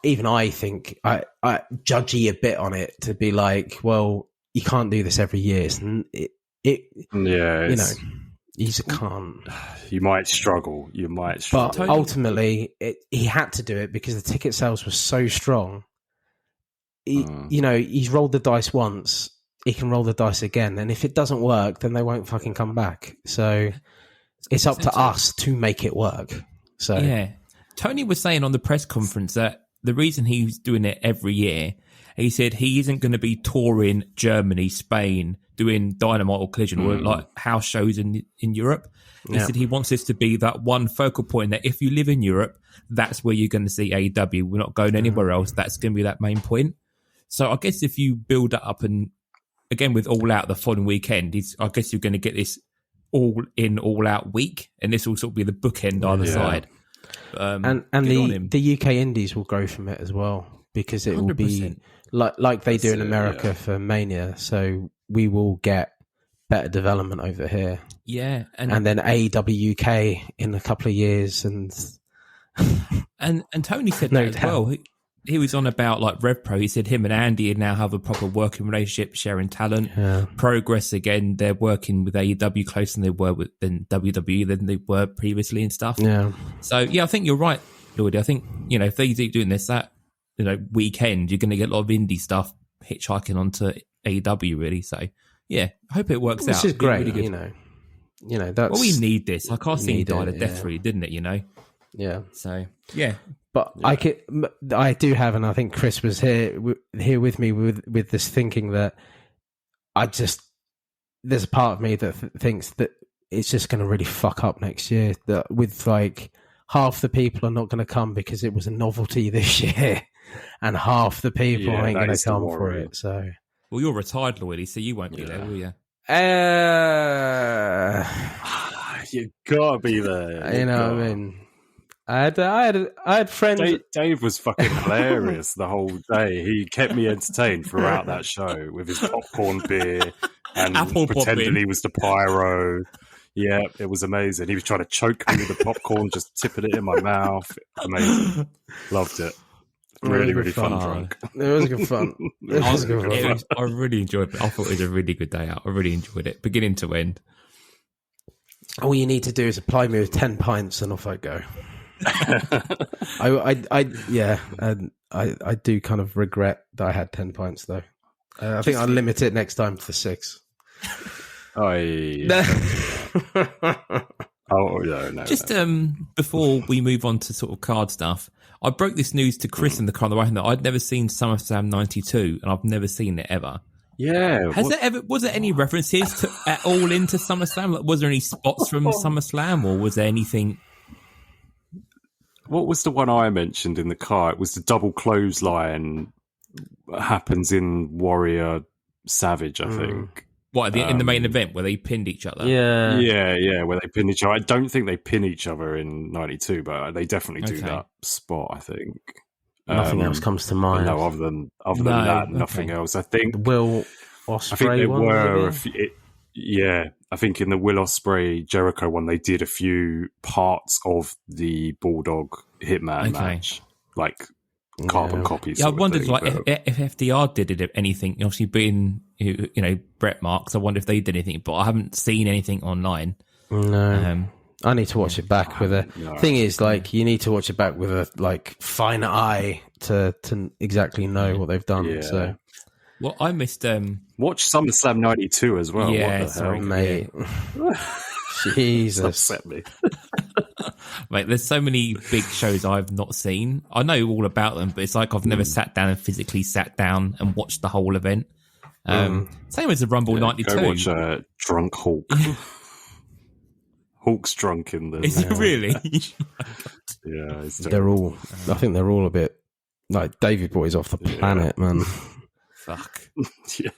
even I think I judgy a bit on it to be like, well, you can't do this every year. You just can't. You might struggle. But ultimately, he had to do it because the ticket sales were so strong. He's rolled the dice once. He can roll the dice again. And if it doesn't work, then they won't fucking come back. So it's up to us to make it work. So yeah. Tony was saying on the press conference that the reason he's doing it every year, he said he isn't going to be touring Germany, Spain, doing Dynamite or Collision or like house shows in Europe. He said he wants this to be that one focal point that if you live in Europe, that's where you're going to see AEW. We're not going anywhere else. That's going to be that main point. So I guess if you build that up and again with All Out the following weekend, I guess you're going to get this all in, all out week, and this will sort of be the bookend either side. And the UK Indies will grow from it as well because it 100%. Will be like they do in America for Mania. So we will get better development over here. Yeah, and then AEW UK in a couple of years, and Tony said that as well. He was on about like RevPro. He said him and Andy now have a proper working relationship, sharing talent, progress. Again, they're working with AEW closer than they were with WWE than they were previously and stuff. Yeah. So yeah, I think you're right, Lloyd. I think if they keep doing this, that weekend, you're going to get a lot of indie stuff hitchhiking onto AEW. Really. So yeah, I hope it works out. This is great. Really good. That's well, we need this. Like our scene died a death for you, didn't it? Yeah. So yeah. But I do have, and I think Chris was here with me with this thinking that there's a part of me that thinks that it's just going to really fuck up next year. That with like half the people are not going to come because it was a novelty this year, and half the people ain't going to come for it. So, well, you're retired, Lloydie, so you won't be there, will you? You gotta be there. What I mean. I had friends. Dave was fucking hilarious the whole day. He kept me entertained throughout that show with his popcorn beer and pretending he was the pyro. Yeah, it was amazing. He was trying to choke me with the popcorn, just tipping it in my mouth. Amazing. Loved it. Really, really fun drunk. It was good fun. I really enjoyed it. I thought it was a really good day out. I really enjoyed it, beginning to end. All you need to do is apply me with 10 pints and off I go. I do kind of regret that I had 10 pints though. I think I'll limit it next time to 6. Oh no. Just before we move on to sort of card stuff, I broke this news to Chris in the car on the way home that I'd never seen SummerSlam 92, and I've never seen it ever. Yeah. Was there any references at all into SummerSlam? Like, was there any spots from SummerSlam, or was there anything? What was the one I mentioned in the car? It was the double clothesline happens in Warrior Savage, I think. What, in the main event where they pinned each other? Yeah, where they pinned each other. I don't think they pin each other in 92, but they definitely do that spot, I think. Nothing else comes to mind. No, other than that, nothing else. I think Will Ospreay. I think there were I think in the Will Ospreay Jericho one, they did a few parts of the Bulldog Hitman match, like carbon copies. Yeah, I wondered if FDR did anything. Obviously, being Brett Marks, I wonder if they did anything, but I haven't seen anything online. No, I need to watch it back with a. Thing is, you need to watch it back with a fine eye to exactly know what they've done. Yeah. So, well, I missed. Watch SummerSlam '92 as well. Yeah, what the sorry, hell? mate. Jesus, upset me. Mate, there's so many big shows I've not seen. I know all about them, but it's like I've never sat down and physically sat down and watched the whole event. Same as the Rumble '92. Go watch Drunk Hulk. Hulk's drunk in the. Is it really? Yeah, they're all. I think they're all a bit like David Boy's off the planet, man. Fuck. Yeah.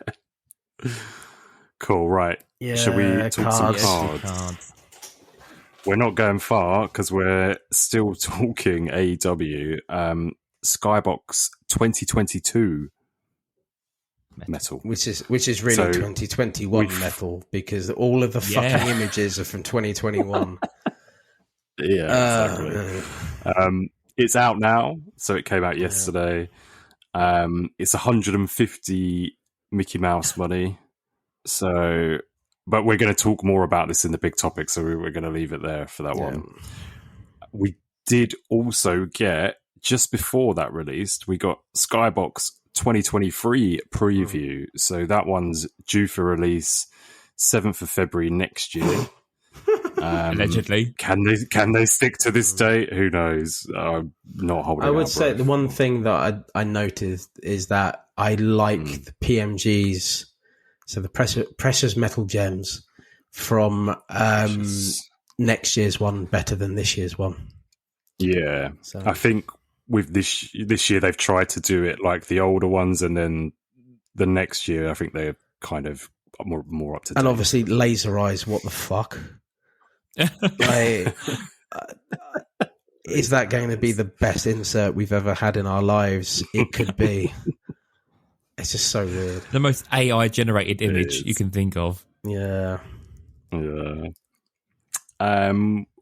Cool. Right. Yeah. Should we talk some cards? Cards. We're not going far because we're still talking AEW. Skybox 2022 metal, which is really 2021 metal, because all of the fucking images are from 2021. Yeah, exactly. It's out now, so it came out yesterday. It's 150 Mickey Mouse money. So, but we're going to talk more about this in the big topic, so we're going to leave it there for that one. We did also get, just before that released, we got Skybox 2023 preview. So that one's due for release 7th of February next year. Allegedly. Can they stick to this date? Who knows? I'm not holding. I would say the one thing that I noticed is that I like the PMGs, so the Precious Metal Gems from next year's one better than this year's one. Yeah, so. I think with this year they've tried to do it like the older ones, and then the next year I think they're kind of more up to date. And obviously Laser Eyes, what the fuck? Is that going to be the best insert we've ever had in our lives? It could be. It's just so weird. The most AI generated image you can think of. Yeah.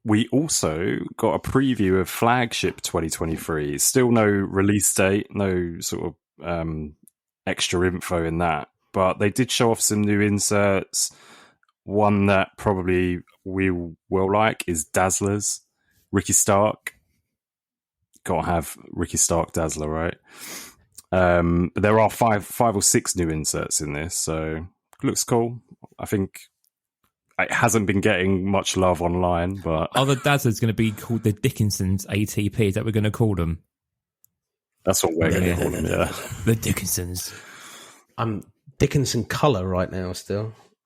We also got a preview of Flagship 2023. Still no release date, no sort of extra info in that, but they did show off some new inserts. One that probably we will like is Dazzler's Ricky Stark. Gotta have Ricky Stark Dazzler, right? But there are five or six new inserts in this, so it looks cool. I think it hasn't been getting much love online, but the Dazzler's going to be called the Dickinson's ATP. Is that what we're going to call them? That's what we're going to call them. Yeah, the Dickinsons. I'm Dickinson colour right now.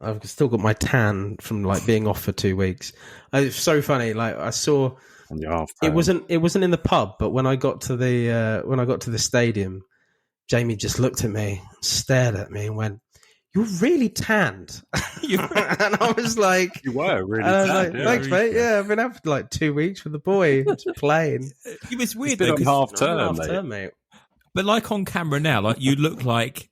I've still got my tan from being off for 2 weeks. It's so funny. I saw it wasn't in the pub, but when I got to the stadium, Jamie just looked at me, stared at me, and went, "You're really tanned." And I was like, "You were really tanned." Thanks, mate. Yeah, I've been out for 2 weeks with the boy, just playing. It was weird. It's been on half term, mate. But on camera now, you look like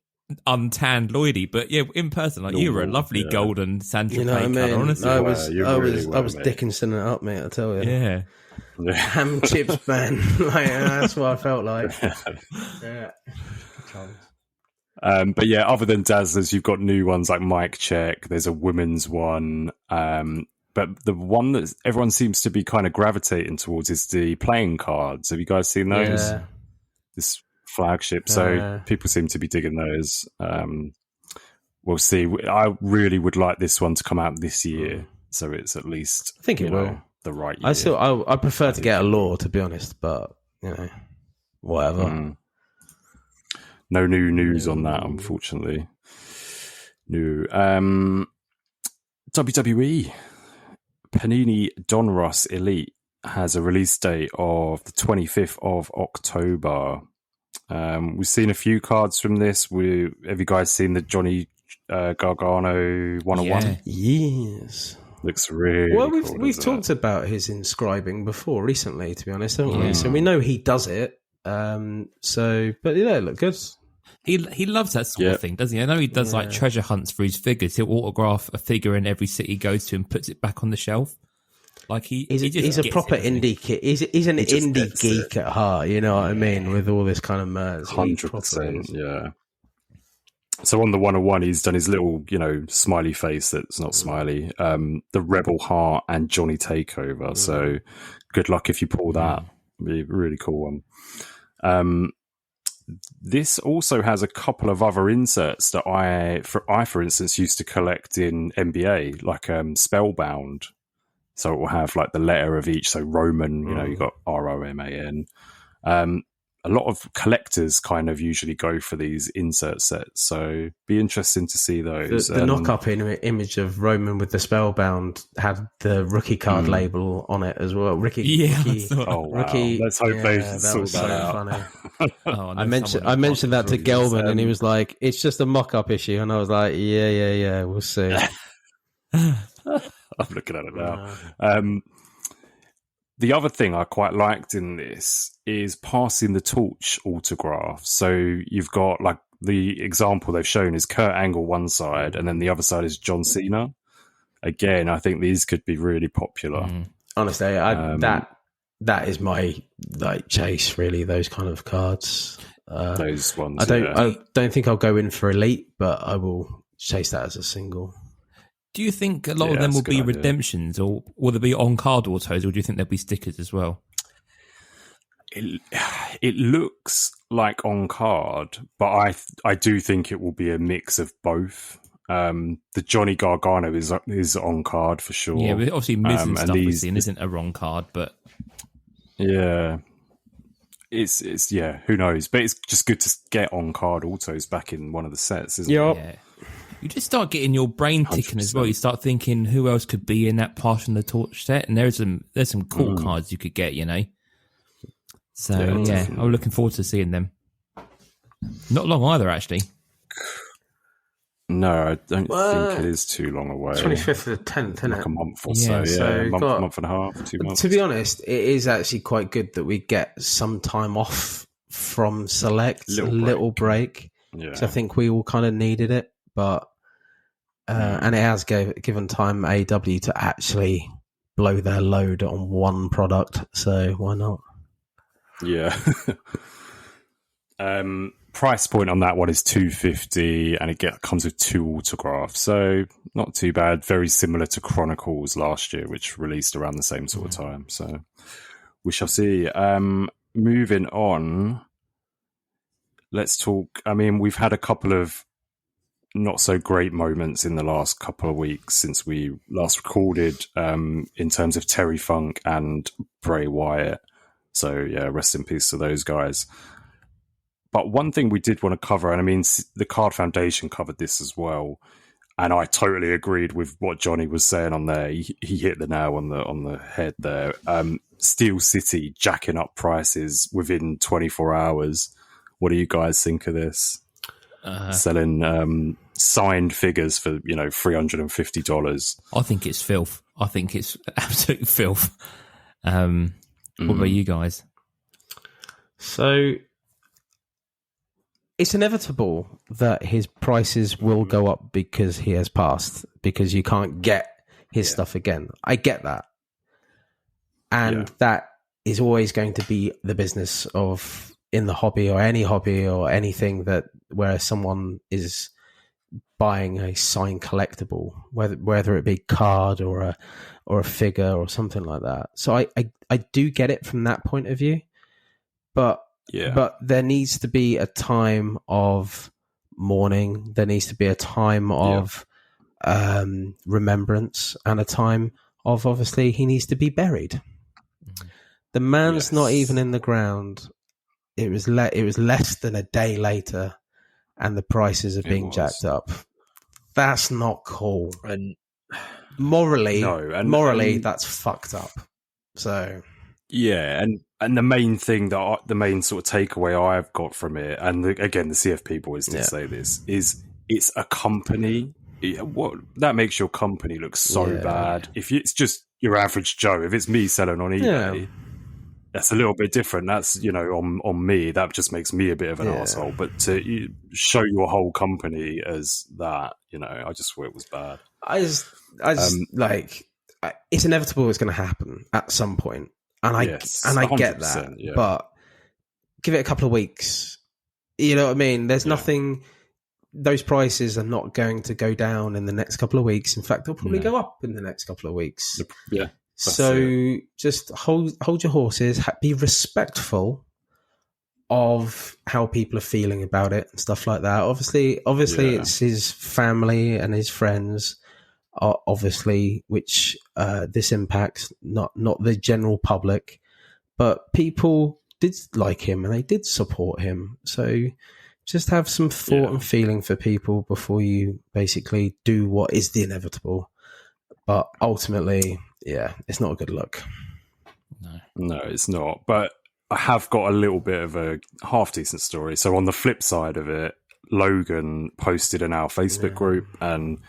untanned Lloydy, but in person, you were a lovely golden Sandra colour. Honestly, I was Dickinson it up, mate. I tell you, yeah. Ham chips, man. That's what I felt like. Yeah. But yeah, other than Dazzlers, you've got new ones like Mic Check. There's a women's one, but the one that everyone seems to be kind of gravitating towards is the playing cards. Have you guys seen those? Yeah. This Flagship, so people seem to be digging those. We'll see. I really would like this one to come out this year, so it's at least I think it will the right year. I prefer to get a law, to be honest, but whatever. No new news on that, unfortunately. New WWE Panini Donruss Elite has a release date of the 25th of October. We've seen a few cards from this. Have you guys seen the Johnny Gargano 101? Yes. Looks really cool. We've talked about his inscribing before recently, to be honest, haven't we? So we know he does it. But it look good. He loves that sort of thing, doesn't he? I know he does treasure hunts for his figures. He'll autograph a figure in every city he goes to and puts it back on the shelf. Like he's a proper indie kid. He's an indie geek at heart. You know what I mean? With all this kind of merch, 100%. Yeah. So on the 101, he's done his little, smiley face that's not smiley. The Rebel Heart and Johnny Takeover. So good luck if you pull that. It'd be a really cool one. This also has a couple of other inserts that I, for instance, used to collect in NBA, like Spellbound. So it will have like the letter of each. So Roman, you got ROMAN. A lot of collectors kind of usually go for these insert sets. So be interesting to see those. The knock-up image of Roman with the Spellbound had the rookie card label on it as well. Rookie. Oh, wow. Let's hope they sort that out. Funny. I mentioned that to Gelman, and he was like, "It's just a mock-up issue," and I was like, "Yeah, we'll see." I'm looking at it now. The other thing I quite liked in this is passing the torch autograph. So you've got like the example they've shown is Kurt Angle one side, and then the other side is John Cena. Again, I think these could be really popular. Honestly, that is my chase. Really, those kind of cards. Those ones. I don't think I'll go in for Elite, but I will chase that as a single. Do you think a lot of them will be redemptions, or will there be on-card autos, or do you think there'll be stickers as well? It looks like on-card, but I do think it will be a mix of both. The Johnny Gargano is on-card for sure. Yeah, but obviously Miz and stuff we've seen isn't a wrong card, but... Yeah. It's who knows? But it's just good to get on-card autos back in one of the sets, isn't it? Yeah. You just start getting your brain ticking 100%. As well. You start thinking who else could be in that Passing the Torch set, and there's some cool cards you could get, So I'm looking forward to seeing them. Not long either, actually. No, I don't think it is too long away. 25th of the 10th, isn't like it? A month or so. A month and a half, 2 months. To be honest, it is actually quite good that we get some time off from Select, a little break. Yeah. So I think we all kind of needed it, but. And it has given time AEW to actually blow their load on one product, so why not? Yeah. Price point on that one is $250, and it comes with 2 autographs, so not too bad. Very similar to Chronicles last year, which released around the same sort of time. So we shall see. Moving on, let's talk. I mean, we've had a couple of not so great moments in the last couple of weeks since we last recorded, in terms of Terry Funk and Bray Wyatt. So yeah, rest in peace to those guys. But one thing we did want to cover, and I mean, the Card Foundation covered this as well, and I totally agreed with what Johnny was saying on there. He hit the nail on the head there. Steel City jacking up prices within 24 hours. What do you guys think of this? Selling signed figures for $350. I think it's filth. I think it's absolute filth. What about you guys? So it's inevitable that his prices will go up because he has passed, because you can't get his stuff again. I get that. And that is always going to be the business of in the hobby or anything that where someone is buying a signed collectible, whether it be card or a figure or something like that. So I do get it from that point of view, but there needs to be a time of mourning. There needs to be a time of remembrance, and a time of, obviously, he needs to be buried. The man's not even in the ground. It was less than a day later, and the prices are being jacked up. That's not cool. And morally, that's fucked up. So yeah, and the main thing the main sort of takeaway I've got from it, and again the CFP boys did say this, is it's a company. What that makes your company look so bad. If it's just your average Joe, if it's me selling on eBay. That's a little bit different. That's, on me, that just makes me a bit of an arsehole. But to show your whole company as that, I just thought it was bad. I just it's inevitable it's going to happen at some point. And I get that. Yeah. But give it a couple of weeks. You know what I mean? There's nothing... Those prices are not going to go down in the next couple of weeks. In fact, they'll probably go up in the next couple of weeks. Yeah. So just hold your horses. Be respectful of how people are feeling about it and stuff like that. Obviously, it's his family and his friends, obviously, which this impacts, not the general public. But people did like him and they did support him. So just have some thought and feeling for people before you basically do what is the inevitable. But ultimately, it's not a good look. No, it's not. But I have got a little bit of a half-decent story. So on the flip side of it, Logan posted in our Facebook group and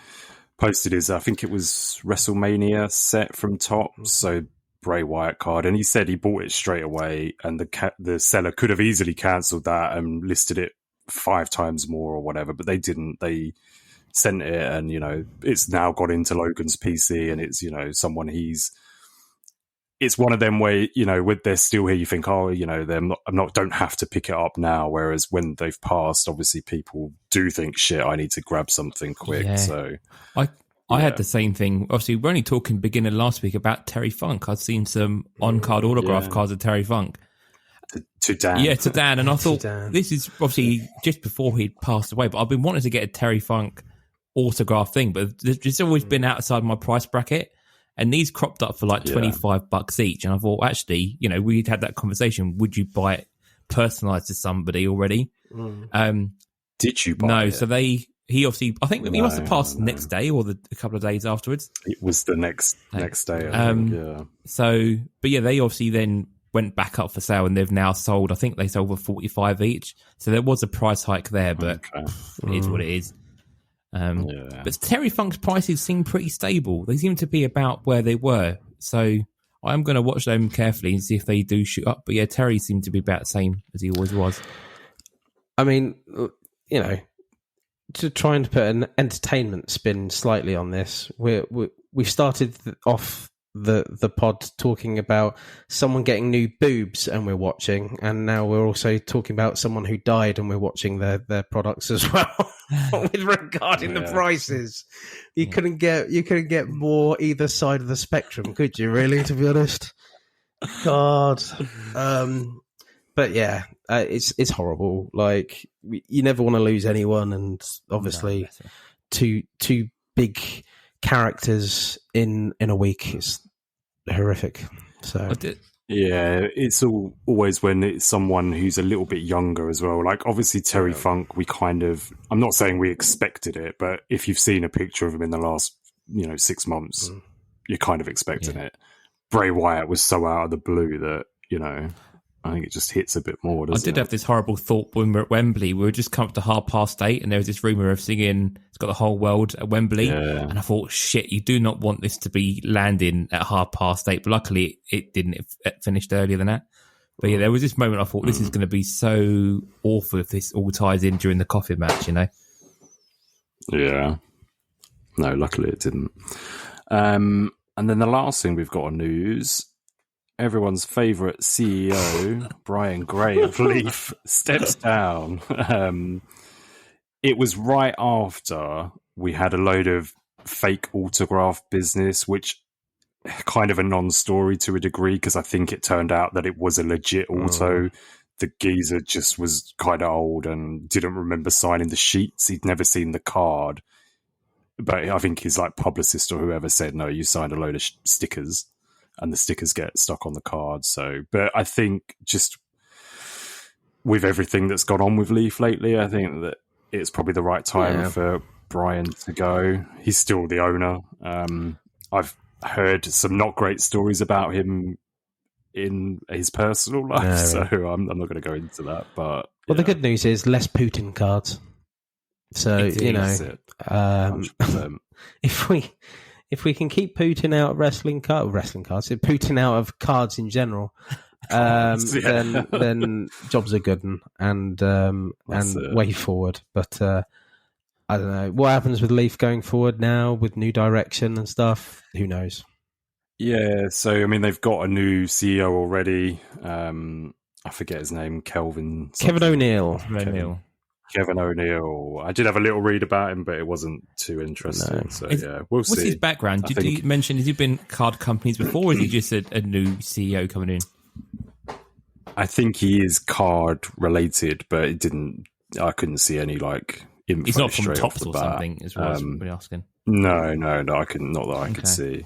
posted his, I think it was WrestleMania set from Topps, so Bray Wyatt card, and he said he bought it straight away, and the seller could have easily cancelled that and listed it 5 times more or whatever, but they didn't. They sent it, and it's now got into Logan's PC, and it's someone it's one of them where with they're still here, you think, don't have to pick it up now, whereas when they've passed, obviously people do think, shit, I need to grab something quick. So I had the same thing. Obviously, we're only talking beginning last week about Terry Funk. I'd seen some on-card autograph cards of Terry Funk. To Dan. Yeah, to Dan. And I thought, this is obviously just before he'd passed away, but I've been wanting to get a Terry Funk autograph thing, but it's always been outside my price bracket. And these cropped up for like $25 each. And I thought, actually, we'd had that conversation. Would you buy it personalised to somebody already? Did you buy it? No, so he obviously, I think he must have passed the next day or a couple of days afterwards. It was the next day. So, but they obviously then went back up for sale and they've now sold, I think they sold for 45 each. So there was a price hike there, but it is what it is. But Terry Funk's prices seem pretty stable. They seem to be about where they were. So I'm going to watch them carefully and see if they do shoot up. But Terry seemed to be about the same as he always was. I mean, to try and put an entertainment spin slightly on this, we've started off the pod talking about someone getting new boobs and we're watching, and now we're also talking about someone who died and we're watching their products as well. With regarding the prices, you couldn't get more either side of the spectrum, could you? Really, to be honest, God. But it's horrible. Like, you never want to lose anyone, and obviously, two big characters in a week is horrific. So it's always when it's someone who's a little bit younger as well. Like, obviously Terry Funk, I'm not saying we expected it, but if you've seen a picture of him in the last 6 months, you're kind of expecting it. Bray Wyatt was so out of the blue that I think it just hits a bit more, doesn't it? I did have this horrible thought when we were at Wembley. We were just come up to 8:30 and there was this rumour of singing It's Got the Whole World at Wembley. Yeah. And I thought, shit, you do not want this to be landing at 8:30. But luckily it didn't. It finished earlier than that. But there was this moment I thought, this is going to be so awful if this all ties in during the coffin match, Yeah. No, luckily it didn't. And then the last thing we've got on news... Everyone's favourite CEO, Brian Gray of Leaf, steps down. It was right after we had a load of fake autograph business, which kind of a non-story to a degree, because I think it turned out that it was a legit auto. The geezer just was kind of old and didn't remember signing the sheets. He'd never seen the card. But I think his publicist or whoever said, no, you signed a load of stickers. And the stickers get stuck on the card. So, but I think just with everything that's gone on with Leaf lately, I think that it's probably the right time for Brian to go. He's still the owner. I've heard some not great stories about him in his personal life, so I'm not going to go into that. But the good news is less Putin cards. So if we can keep Putin out of wrestling cards, Putin out of cards in general, then jobs are good and way forward. But I don't know what happens with Leaf going forward now with new direction and stuff. Who knows? Yeah, so I mean, they've got a new CEO already. I forget his name, Kevin O'Neill. Kevin O'Neill. I did have a little read about him, but it wasn't too interesting. No. So we'll see. What's his background? Did you mention, has he been card companies before, or is he just a new CEO coming in? I think he is card related, but I couldn't see any like info. He's not from Tops or something, is what I was really asking. No, I couldn't. Not that I could see.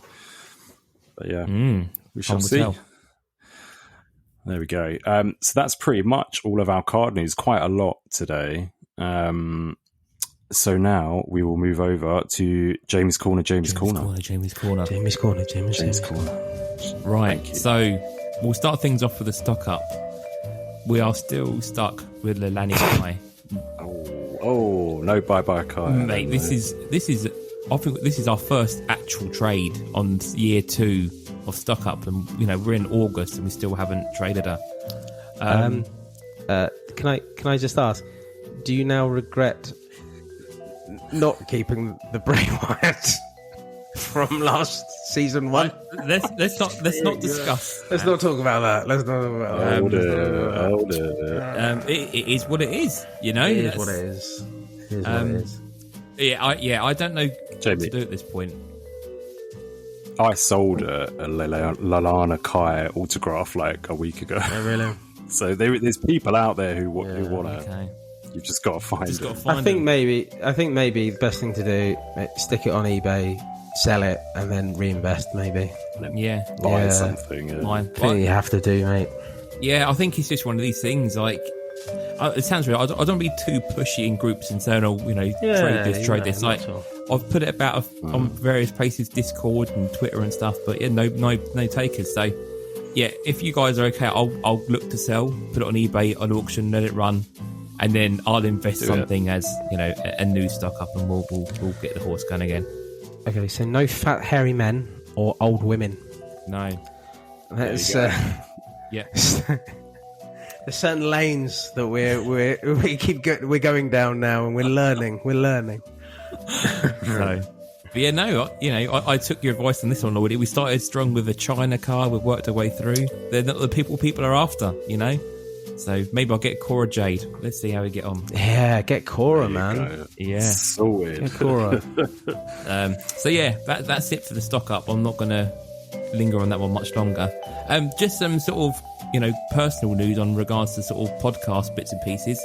But yeah, we shall see. There we go. So that's pretty much all of our card news. Quite a lot today. So now we will move over to Jamie's Corner. Jamie's Corner. Right. So we'll start things off with a stock up. We are still stuck with Lelani Kai. Oh, no bye Kai. Mate, this is I think this is our first actual trade on year 2 of stock up, and we're in August and we still haven't traded her. Can I just ask, do you now regret not keeping the Bray Wyatt from last season 1? Let's not discuss. Let's not talk about that. Let's not talk about that. Hold it. It is what it is. It is what it is. It is what it is. I don't know Jamie, what to do at this point. I sold a Lelani Kai autograph like a week ago. Oh, really? So there's people out there who want to. Okay. You've just got to find it. I think maybe the best thing to do, stick it on eBay, sell it, and then reinvest. Maybe. Buy something. I think you have to do, mate. Yeah, I think it's just one of these things. Like, it sounds real. I don't want to be too pushy in groups and saying, trade this. Like, I've put it about on various places, Discord and Twitter and stuff, but no takers. So, yeah, if you guys are okay, I'll look to sell, put it on eBay, on auction, let it run, and then I'll invest something as a new stock up, and we'll get the horse going again. Okay, so no fat hairy men or old women. No, that's there's certain lanes that we're going down now, and we're learning. So, but yeah, no, I took your advice on this one already. We started strong with a China car. We've worked our way through. They're not the people are after, So maybe I'll get Cora Jade. Let's see how we get on. Yeah, get Cora, man. Go. Yeah, so weird. Get Cora. So yeah, that's it for the stock up. I'm not gonna linger on that one much longer. Just some sort of personal news on regards to sort of podcast bits and pieces.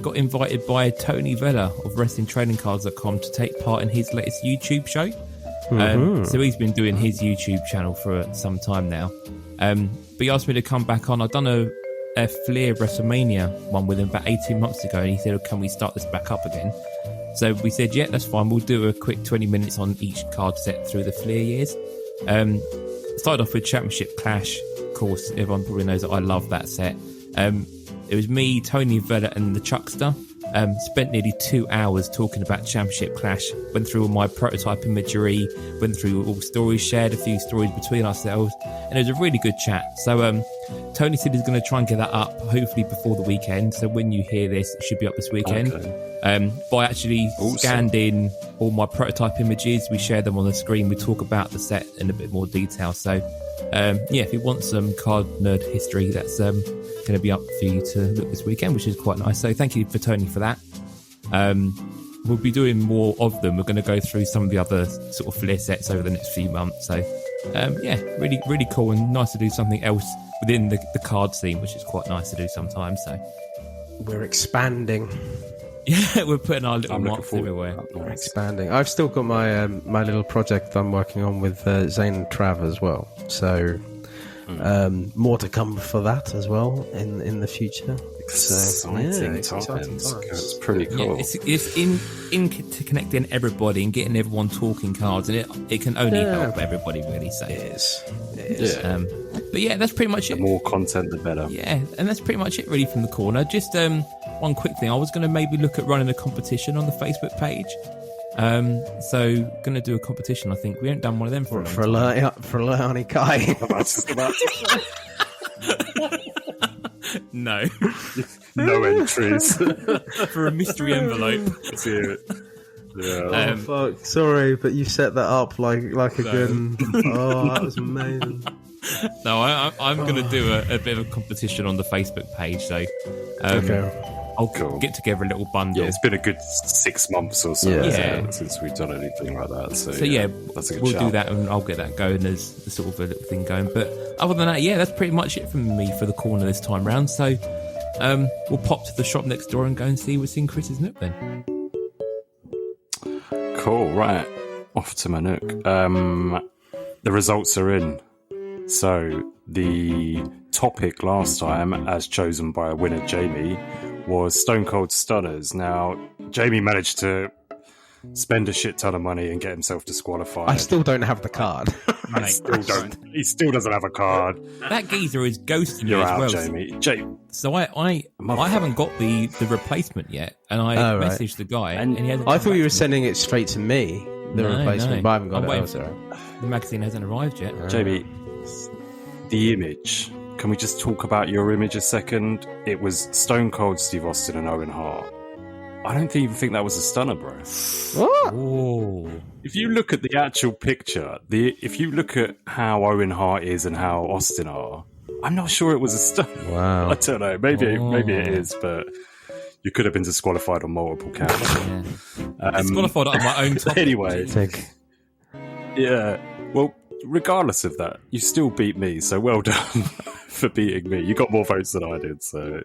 Got invited by Tony Vella of WrestlingTradingCards.com to take part in his latest YouTube show. So he's been doing his YouTube channel for some time now. But he asked me to come back on. I've done a Flair WrestleMania one with him about 18 months ago, and he said, can we start this back up again? So we said, yeah, that's fine. We'll do a quick 20 minutes on each card set through the Flair years. Started off with Championship Clash. Of course, everyone probably knows that I love that set. It was me, Tony Vella, and the Chuckster. Spent nearly 2 hours talking about Championship Clash. Went through all my prototype imagery, went through all stories, shared a few stories between ourselves, and it was a really good chat. So Tony said he's going to try and get that up, hopefully before the weekend. So when you hear this, it should be up this weekend. Okay. But I actually scanned in all my prototype images. We share them on the screen. We talk about the set in a bit more detail. So if you want some card nerd history, that's going to be up for you to look this weekend, which is quite nice. So thank you for Tony for that. We'll be doing more of them. We're going to go through some of the other sort of Flair sets over the next few months. So really, really cool and nice to do something else within the card scene, which is quite nice to do sometimes. So we're expanding. Yeah, we're putting our little marks everywhere. We're expanding. I've still got my my little project I'm working on with Zane and Trav as well. So more to come for that as well in the future. Exciting times. It's pretty cool. Yeah, it's interconnecting everybody and getting everyone talking cards, and it can only help everybody really. So it is. Yeah. But yeah, that's pretty much it. The more content, the better. Yeah, and that's pretty much it really from the corner. Just one quick thing. I was going to maybe look at running a competition on the Facebook page. So going to do a competition. I think we haven't done one of them for Lelani Kai. No entries for a mystery envelope. Let's hear it. Yeah. Fuck. Sorry, but you set that up like a good. Oh, that was amazing. No, I'm going to do a bit of a competition on the Facebook page, so I'll get together a little bundle. Yeah, it's been a good 6 months or so since we've done anything like that. So that's a good we'll do that, and I'll get that going as the sort of a little thing going. But other than that, that's pretty much it from me for the corner this time round. So we'll pop to the shop next door and go and see what's in Chris's nook then. Cool, right. Off to my nook. The results are in. So the topic last time, as chosen by a winner, Jamie, was Stone Cold Stunners. Now, Jamie managed to spend a shit ton of money and get himself disqualified. I still don't have the card. He still doesn't have a card. That geezer is ghosting You're me out, as well. Jamie. So I haven't got the replacement yet, and I messaged the guy, and he hasn't. I thought you were sending it straight to me, the replacement, but I haven't got it. The magazine hasn't arrived yet. Jamie, the image. Can we just talk about your image a second? It was Stone Cold Steve Austin and Owen Hart. I don't even think that was a stunner, bro. What? Oh. If you look at the actual picture, if you look at how Owen Hart is and how Austin are, I'm not sure it was a stunner. Wow. I don't know. Maybe it is, but you could have been disqualified on multiple counts. Disqualified on my own topic. Anyway. Yeah. Well, regardless of that, you still beat me, so well done for beating me. You got more votes than I did, so.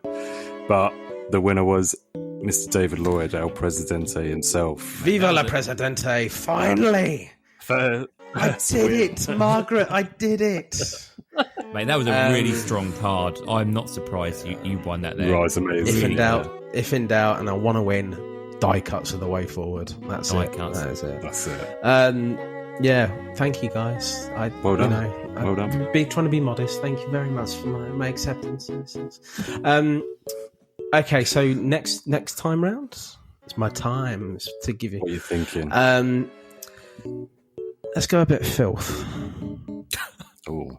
But the winner was Mr. David Lloyd, El Presidente himself. Viva la Presidente! Finally, I did it, Margaret. I did it. Mate, that was a really strong card. I'm not surprised you won that there. Right, it's amazing. If in doubt, and I want to win, die cuts are the way forward. That's it. That's it. Yeah, thank you guys. Well done. Well done. Trying to be modest. Thank you very much for my acceptance. Okay, so next time round, it's my time to give you. What are you thinking? Let's go a bit filth. Oh,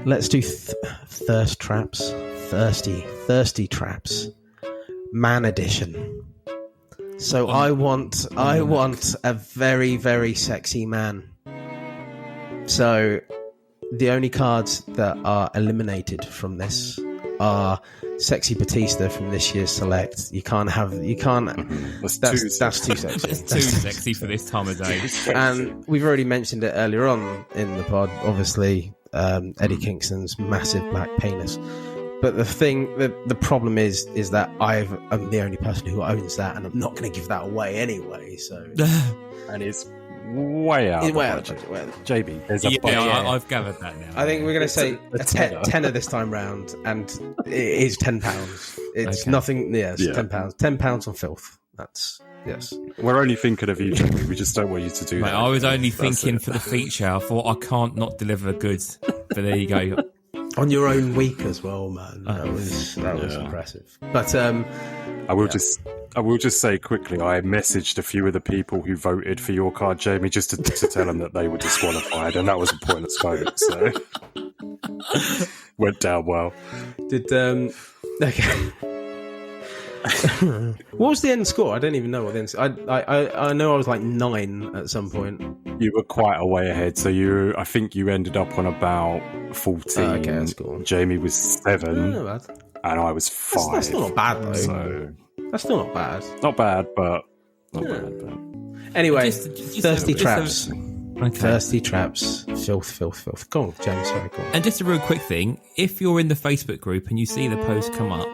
let's do thirst traps, thirsty traps, man edition. So I want a very, very sexy man. So the only cards that are eliminated from this are Sexy Batista from this year's select. You can't. That's too sexy. It's too sexy for this time of day. And we've already mentioned it earlier on in the pod. Obviously, Eddie Kingston's massive black penis. But the problem is that I'm the only person who owns that, and I'm not going to give that away anyway. So, and it's way out. Way out of budget. JB, there's a budget. I've gathered that now. I think we're going to say a tenner this time round, and it is £10. It's nothing. Yeah, it's £10. £10 on filth. That's yes. We're only thinking of you, JB. We just don't want you to do that. I was only thinking for the feature. I thought I can't not deliver goods. But there you go. On your own week as well, man. That was impressive. But I will just say quickly, I messaged a few of the people who voted for your card, Jamie, just to tell them that they were disqualified, and that was a pointless vote. So went down well. Okay. What was the end score? I don't even know what the end score. I know I was like 9 at some point. You were quite a way ahead, so I think you ended up on about 14. Okay, that's cool. Jamie was 7, and I was 5. That's still not bad though. So that's still not bad. Not bad, but not bad. But... Anyway, thirsty traps. Okay. Thirsty traps. Filth. Go on, James. Sorry, go on. And just a real quick thing: if you're in the Facebook group and you see the post come up,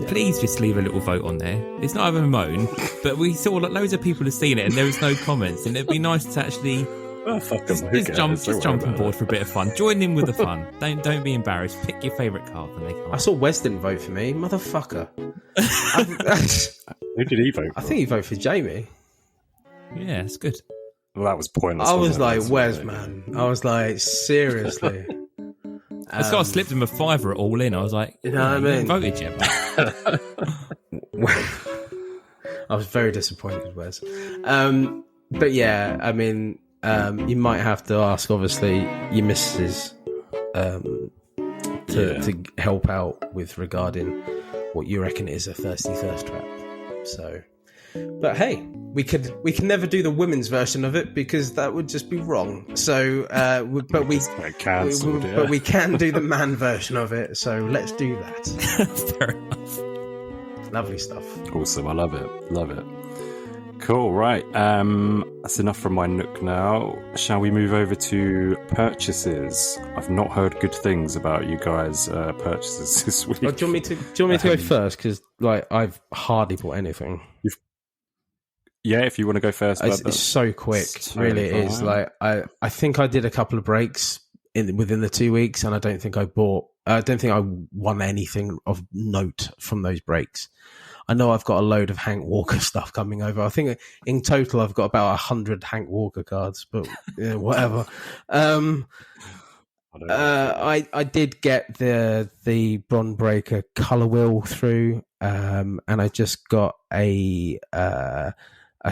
please just leave a little vote on there. It's not even a moan, but we saw loads of people have seen it and there was no comments, and it'd be nice to actually just jump on board for a bit of fun. Join in with the fun. Don't be embarrassed. Pick your favourite card when they come up. I saw Wes didn't vote for me, motherfucker. Who did he vote for? I think he voted for Jamie. Yeah, it's good. Well, that was pointless. I was like, Wes, man. I was like, seriously. This guy slipped him a $5 at All In. I was like, you know what I mean? Voted yet? I was very disappointed, Wes. But yeah, I mean, you might have to ask, obviously, your missus to help out with regarding what you reckon is a thirsty thirst trap. So, But hey, we can never do the women's version of it because that would just be wrong. So, but we can do the man version of it. So let's do that. Fair enough. Lovely stuff. Awesome. I love it. Love it. Cool. Right. That's enough from my nook now. Shall we move over to purchases? I've not heard good things about you guys' purchases this week. Do you want me to go first? Because I've hardly bought anything. Yeah, if you want to go first. It's so quick. Really, it is. I think I did a couple of breaks within the 2 weeks, and I don't think I won anything of note from those breaks. I know I've got a load of Hank Walker stuff coming over. I think in total I've got about 100 Hank Walker cards, but whatever. I did get the Bron Breaker color wheel through, and I just got a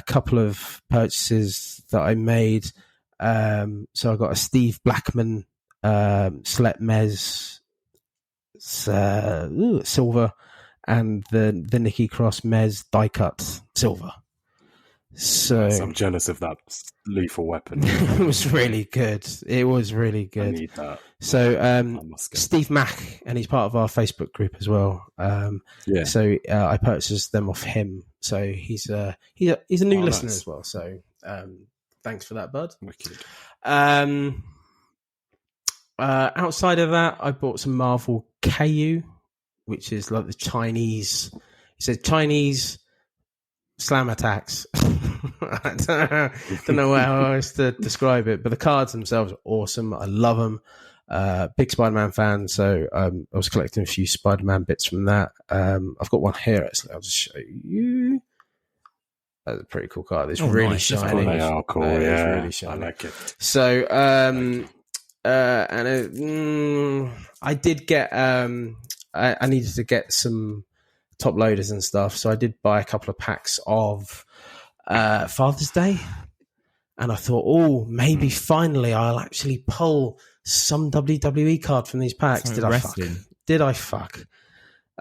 couple of purchases that I made. So I got a Steve Blackman Select Mez silver, and the Nikki Cross Mez die cut silver. So I'm jealous of that lethal weapon. It was really good. It was really good. I need that. So Steve Mack, and he's part of our Facebook group as well. So I purchased them off him. So he's a new listener as well. So thanks for that, bud. Wicked. Outside of that, I bought some Marvel KU, which is like the Chinese. It says Chinese slam attacks. I don't know how else to describe it, but the cards themselves are awesome. I love them. Big Spider-Man fan, so I was collecting a few Spider-Man bits from that. I've got one here, actually. I'll just show you. That's a pretty cool card. It's really nice. Shiny. Cool. They are cool. Yeah, it's really shiny. I like it. So, I did get. I needed to get some top loaders and stuff, so I did buy a couple of packs of Father's Day, and I thought, maybe finally I'll actually pull some WWE card from these packs. Did I fuck?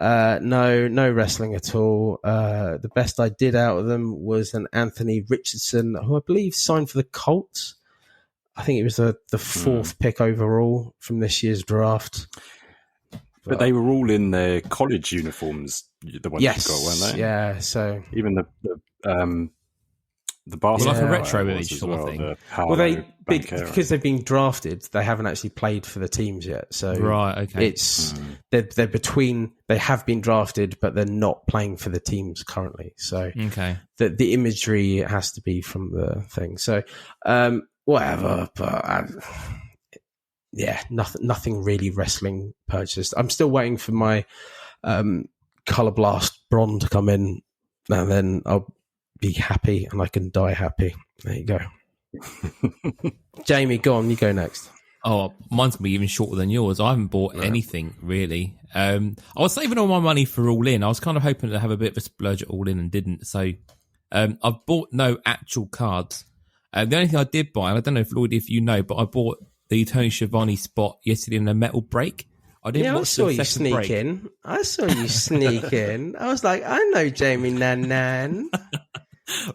No wrestling at all. The best I did out of them was an Anthony Richardson, who I believe signed for the Colts. I think it was the fourth pick overall from this year's draft. But they were all in their college uniforms, the ones you got, weren't they? Yeah, so even the basketball, like a retro image sort of thing. Because they've been drafted, they haven't actually played for the teams yet. So right, okay, it's they're between. They have been drafted, but they're not playing for the teams currently. So okay, the imagery has to be from the thing. So whatever, but. Nothing really wrestling purchased. I'm still waiting for my Color Blast Bron to come in, and then I'll be happy and I can die happy. There you go. Jamie, go on. You go next. Oh, mine's going to be even shorter than yours. I haven't bought anything, really. I was saving all my money for All In. I was kind of hoping to have a bit of a splurge at All In and didn't. So I've bought no actual cards. The only thing I did buy, and I don't know if Lloyd, if you know, but I bought the Tony Schiavone spot yesterday in a metal break. I didn't watch I saw you sneak break. in. I saw you sneak in. I was like, I know Jamie Nan.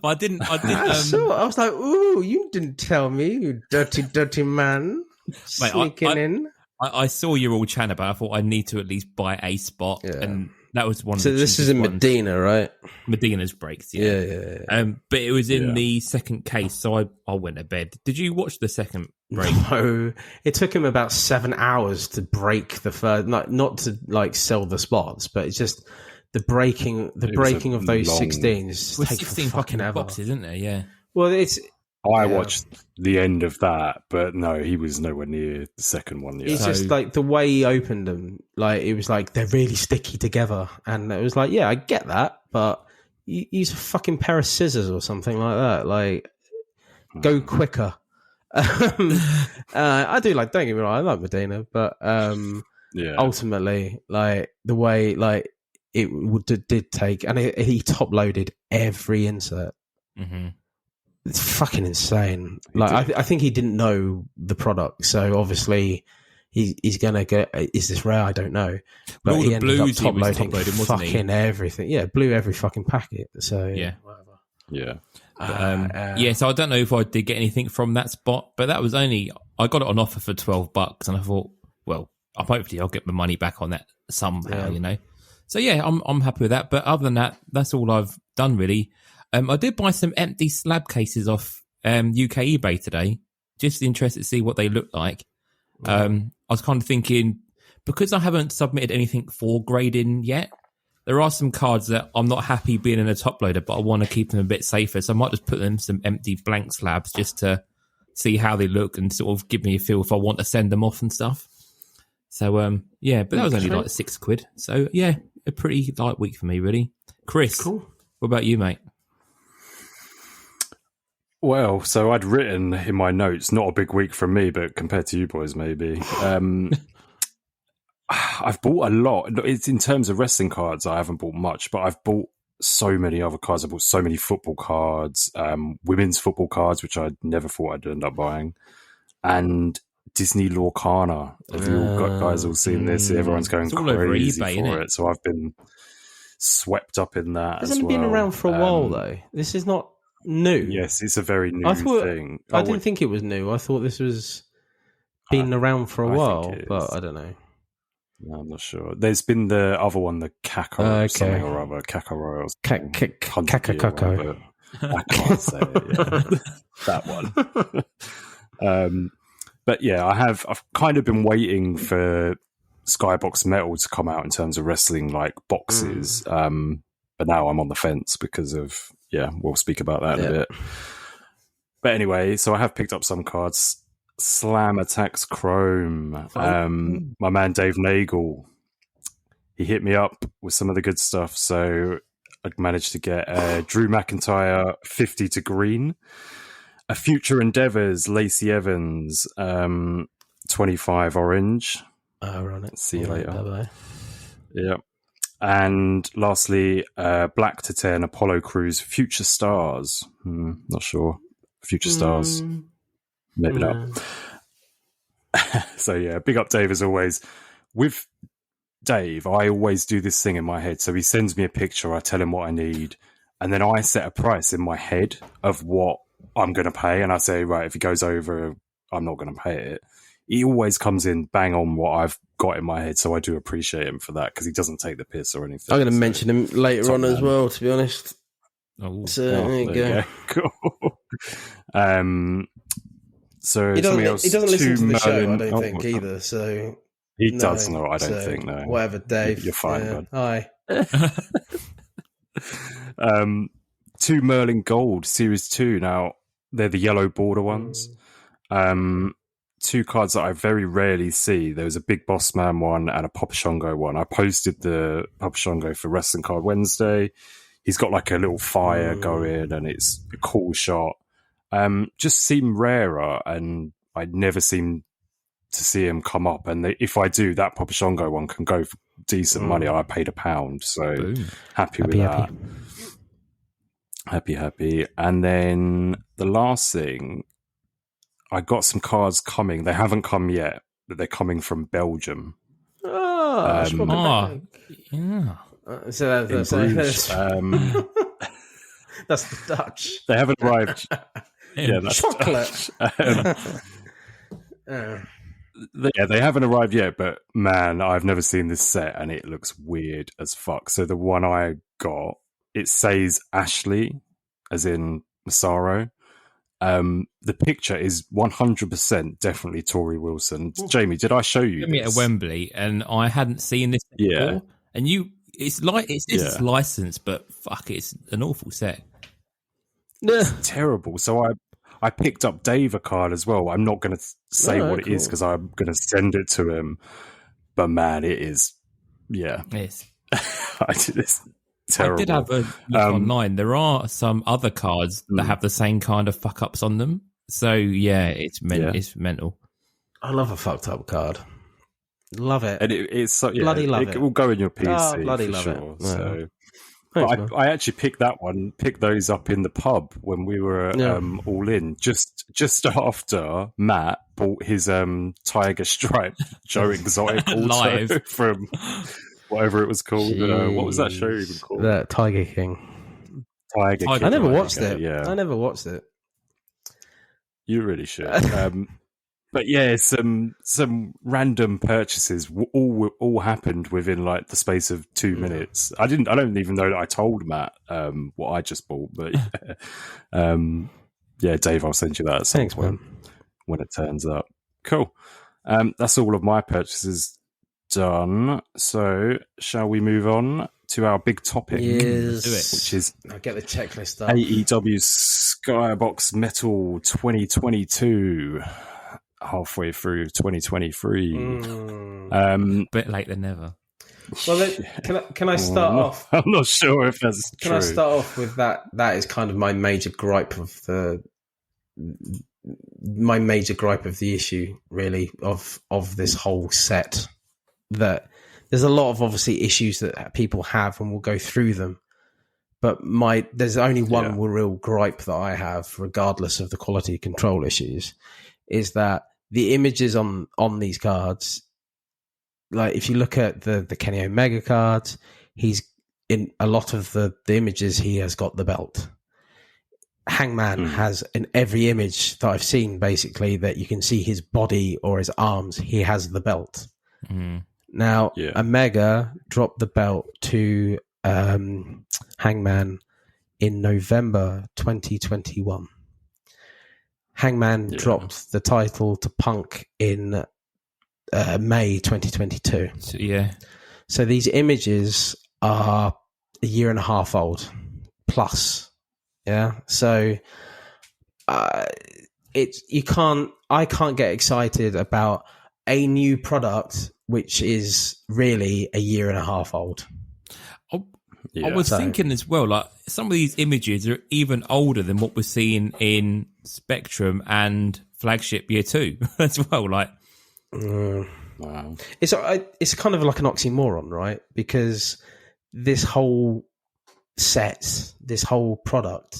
I didn't. I was like, ooh, you didn't tell me, you dirty man. Mate, sneaking in. I saw you all chatting about it. I thought I need to at least buy a spot, and that was one. So this is in Medina, right? Medina's breaks, yeah. But it was in the second case, so I went to bed. Did you watch the second break? No, it took him about 7 hours to break the first. Not to like sell the spots, but it's just the breaking of those 16s. Take 16 fucking boxes, isn't there? Yeah. Well, it's. I watched the end of that, but no, he was nowhere near the second one yet. It's just like the way he opened them, like it was like they're really sticky together, and it was like, yeah, I get that, but use a fucking pair of scissors or something like that. Like, go quicker. I do like. Don't get me wrong, I like Medina, but ultimately, like the way like it did take, and he top loaded every insert. Mm-hmm. It's fucking insane. Like I think he didn't know the product, so obviously he's gonna get. Is this rare? I don't know. But he ended up top loading fucking everything. Yeah, blew every fucking packet. So yeah, whatever. Yeah. So I don't know if I did get anything from that spot, but that was only, I got it on offer for $12 and I thought, well, hopefully I'll get my money back on that somehow, you know. So yeah, I'm happy with that. But other than that, that's all I've done really. I did buy some empty slab cases off UK eBay today. Just interested to see what they look like. I was kind of thinking, because I haven't submitted anything for grading yet, there are some cards that I'm not happy being in a top loader, but I want to keep them a bit safer. So I might just put them some empty blank slabs just to see how they look and sort of give me a feel if I want to send them off and stuff. So, but that was only like £6. So, yeah, a pretty light week for me, really. Chris, cool. What about you, mate? Well, so I'd written in my notes, not a big week from me, but compared to you boys, maybe. I've bought a lot. It's in terms of wrestling cards, I haven't bought much, but I've bought so many other cards. I've bought so many football cards, women's football cards, which I never thought I'd end up buying, and Disney Lorcana. Have you guys all seen this? Everyone's going crazy eBay, for it. So I've been swept up in that. Hasn't been around for a while, though. This is not new. Yes, it's a very new thing. I didn't think it was new. I thought this was been around for a while, but I don't know. No, I'm not sure. There's been the other one, the Kako something or other, Kako Royals. Kako. I can't say it. That one. But yeah, I've kind of been waiting for Skybox Metal to come out in terms of wrestling like boxes. But now I'm on the fence because of, we'll speak about that in a bit. But anyway, so I have picked up some cards. Slam Attacks Chrome. My man Dave Nagel, he hit me up with some of the good stuff. So I managed to get Drew McIntyre 50 to green, a Future Endeavours Lacey Evans 25 orange. Run it. See you later. Bye-bye. Yep. And lastly, Black to 10 Apollo Crews Future Stars. Not sure. Future Stars. Maybe not. So yeah, big up Dave as always. With Dave, I always do this thing in my head. So he sends me a picture, I tell him what I need, and then I set a price in my head of what I'm going to pay. And I say, right, if it goes over, I'm not going to pay it. He always comes in bang on what I've got in my head. So I do appreciate him for that because he doesn't take the piss or anything. I'm going to mention him later on as well, to be honest. So there you go. Cool. So he doesn't listen to the show, I don't think, either. So he does not, I don't think, no. Whatever, Dave. You're fine, bud. Hi. 2 Merlin Gold, Series 2. Now, they're the yellow border ones. 2 cards that I very rarely see. There was a Big Boss Man one and a Papa Shango one. I posted the Papa Shango for Wrestling Card Wednesday. He's got like a little fire going and it's a cool shot. Just seem rarer, and I never seem to see him come up. And if I do, that Papa Shango one can go for decent money. I paid £1, so happy with that. Happy. And then the last thing, I got some cards coming. They haven't come yet, but they're coming from Belgium. Yeah. So that's the Dutch. They haven't arrived. Yeah, that's chocolate. They haven't arrived yet, but man, I've never seen this set and it looks weird as fuck. So the one I got, it says Ashley, as in Massaro. The picture is 100% definitely Tori Wilson. Jamie, did I show you this? At Wembley, and I hadn't seen this before. And it's licensed, but fuck, it's an awful set. It's terrible. So I picked up Dave a card as well. I'm not going to say what it is because I'm going to send it to him. But man, it is, Yes. It's terrible. I did have a look online. There are some other cards that have the same kind of fuck ups on them. So it's mental. I love a fucked up card. Love it. And it's so, bloody love it. It will go in your PC. Bloody for love sure. it. So. Thanks, I actually picked those up in the pub when we were all in, just after Matt bought his Tiger Stripe Joe Exotic live from whatever it was called. What was that show even called? The Tiger King. Tiger Kid. I never watched it. Yeah, I never watched it. You really should. But yeah, some random purchases all happened within like the space of 2 minutes. I don't even know that I told Matt what I just bought, but yeah, Dave, I'll send you that at some point when it turns up. Cool. That's all of my purchases done. So shall we move on to our big topic? Yes. Do it. Which is, I'll get the checklist up. AEW Skybox Metal 2022. Halfway through 2023. Bit late than never. Well, can I start off? I'm not sure if that's true. Can I start off with that? That is kind of my major gripe of the issue, really, of this whole set. That there's a lot of obviously issues that people have, and we'll go through them. But there's only one real gripe that I have, regardless of the quality control issues, is that the images on these cards, like if you look at the Kenny Omega cards, he's in a lot of the images, he has got the belt. Hangman has in every image that I've seen, basically, that you can see his body or his arms, he has the belt. Now, Omega dropped the belt to Hangman in November 2021. Hangman dropped the title to Punk in May 2022. So these images are a year and a half old plus. Yeah. So I can't get excited about a new product which is really a year and a half old. I was thinking as well, like some of these images are even older than what we're seeing in Spectrum and Flagship Year 2 as well. Like, wow, it's kind of like an oxymoron, right? Because this whole set, this whole product,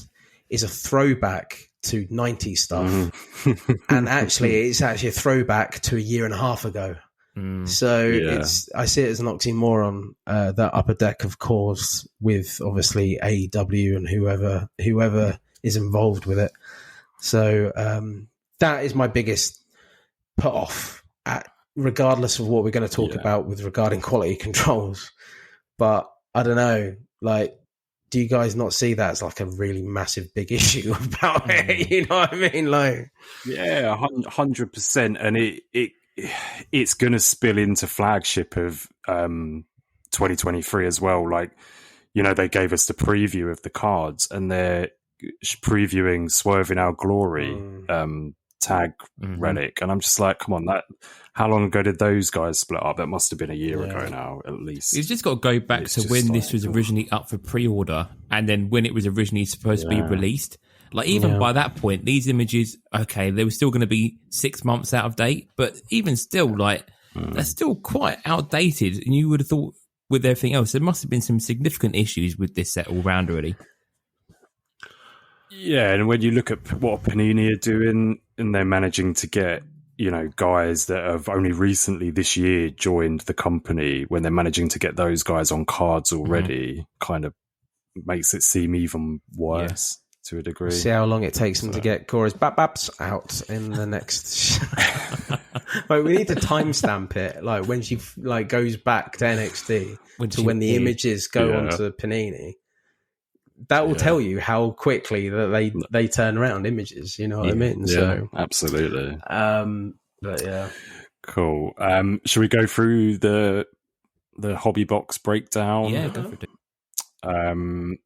is a throwback to 90s stuff, and actually, it's actually a throwback to a year and a half ago. So I see it as an oxymoron, that Upper Deck, of course, with obviously AEW and whoever is involved with it. So that is my biggest put off, regardless of what we're going to talk about with regarding quality controls. But I don't know, like, do you guys not see that as like a really massive big issue about it? You know what I mean? Like, yeah, 100%, and it's going to spill into Flagship of 2023 as well. Like, you know, they gave us the preview of the cards, and they're previewing Swerve in Our Glory tag relic, and I'm just like, come on, how long ago did those guys split up? That must have been a year ago now, at least. It's just got to go back to when this was originally up for pre-order, and then when it was originally supposed to be released. Like, even by that point, these images, okay, they were still going to be 6 months out of date, but even still, like, they're still quite outdated. And you would have thought with everything else, there must have been some significant issues with this set all round already. Yeah, and when you look at what Panini are doing, and they're managing to get, you know, guys that have only recently this year joined the company, when they're managing to get those guys on cards already, kind of makes it seem even worse. To a degree. See how long it takes them to get Cora's Baps out in the next. Like, we need to timestamp it, like when she goes back to NXT when the images go onto Panini. That will tell you how quickly that they turn around images. You know what I mean? Yeah, so absolutely. But yeah, cool. Should we go through the hobby box breakdown? Yeah, go for it.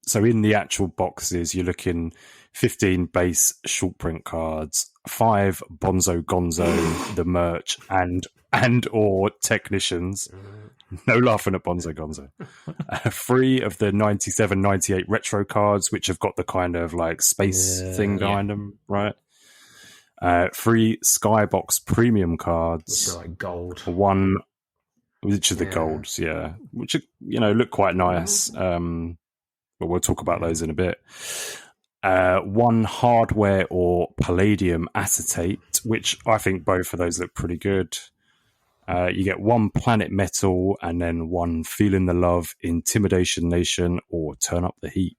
So in the actual boxes, you're looking 15 base short print cards, 5 Bonzo Gonzo, the merch, and or technicians. No laughing at Bonzo Gonzo. 3 of the 97-98 retro cards, which have got the kind of like space thing behind them, right? 3 Skybox premium cards. Which are like gold. 1... Which are the golds, which, you know, look quite nice. But we'll talk about those in a bit. 1 hardware or palladium acetate, which I think both of those look pretty good. You get 1 Planet Metal, and then 1 Feeling the Love, Intimidation Nation, or Turn Up the Heat.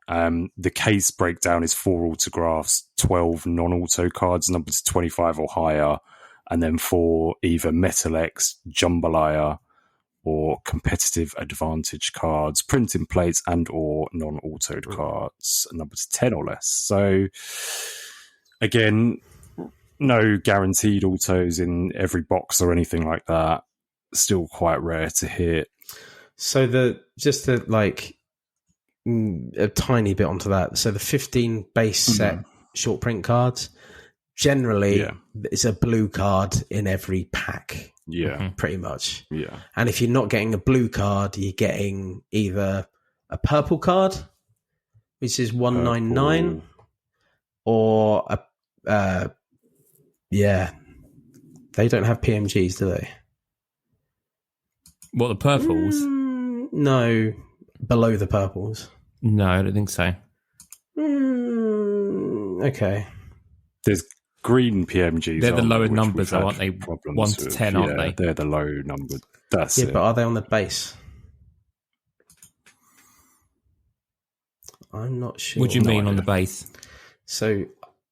The case breakdown is 4 autographs, 12 non-auto cards numbered to 25 or higher, and then 4 either Metal X, Jambalaya, or competitive advantage cards, printing plates and or non-autoed cards numbered to 10 or less. So again, no guaranteed autos in every box or anything like that. Still quite rare to hit. So a tiny bit onto that. So the 15 base set short print cards, generally it's a blue card in every pack. Yeah. Pretty much. Yeah. And if you're not getting a blue card, you're getting either a purple card, which is 199, or they don't have PMGs, do they? What, the purples? No, below the purples. No, I don't think so. Okay. There's green PMGs. They're the lower numbers, aren't they? 1 to 10, aren't they? They're the low numbered. That's it. But are they on the base? I'm not sure. What do you mean on the base? So,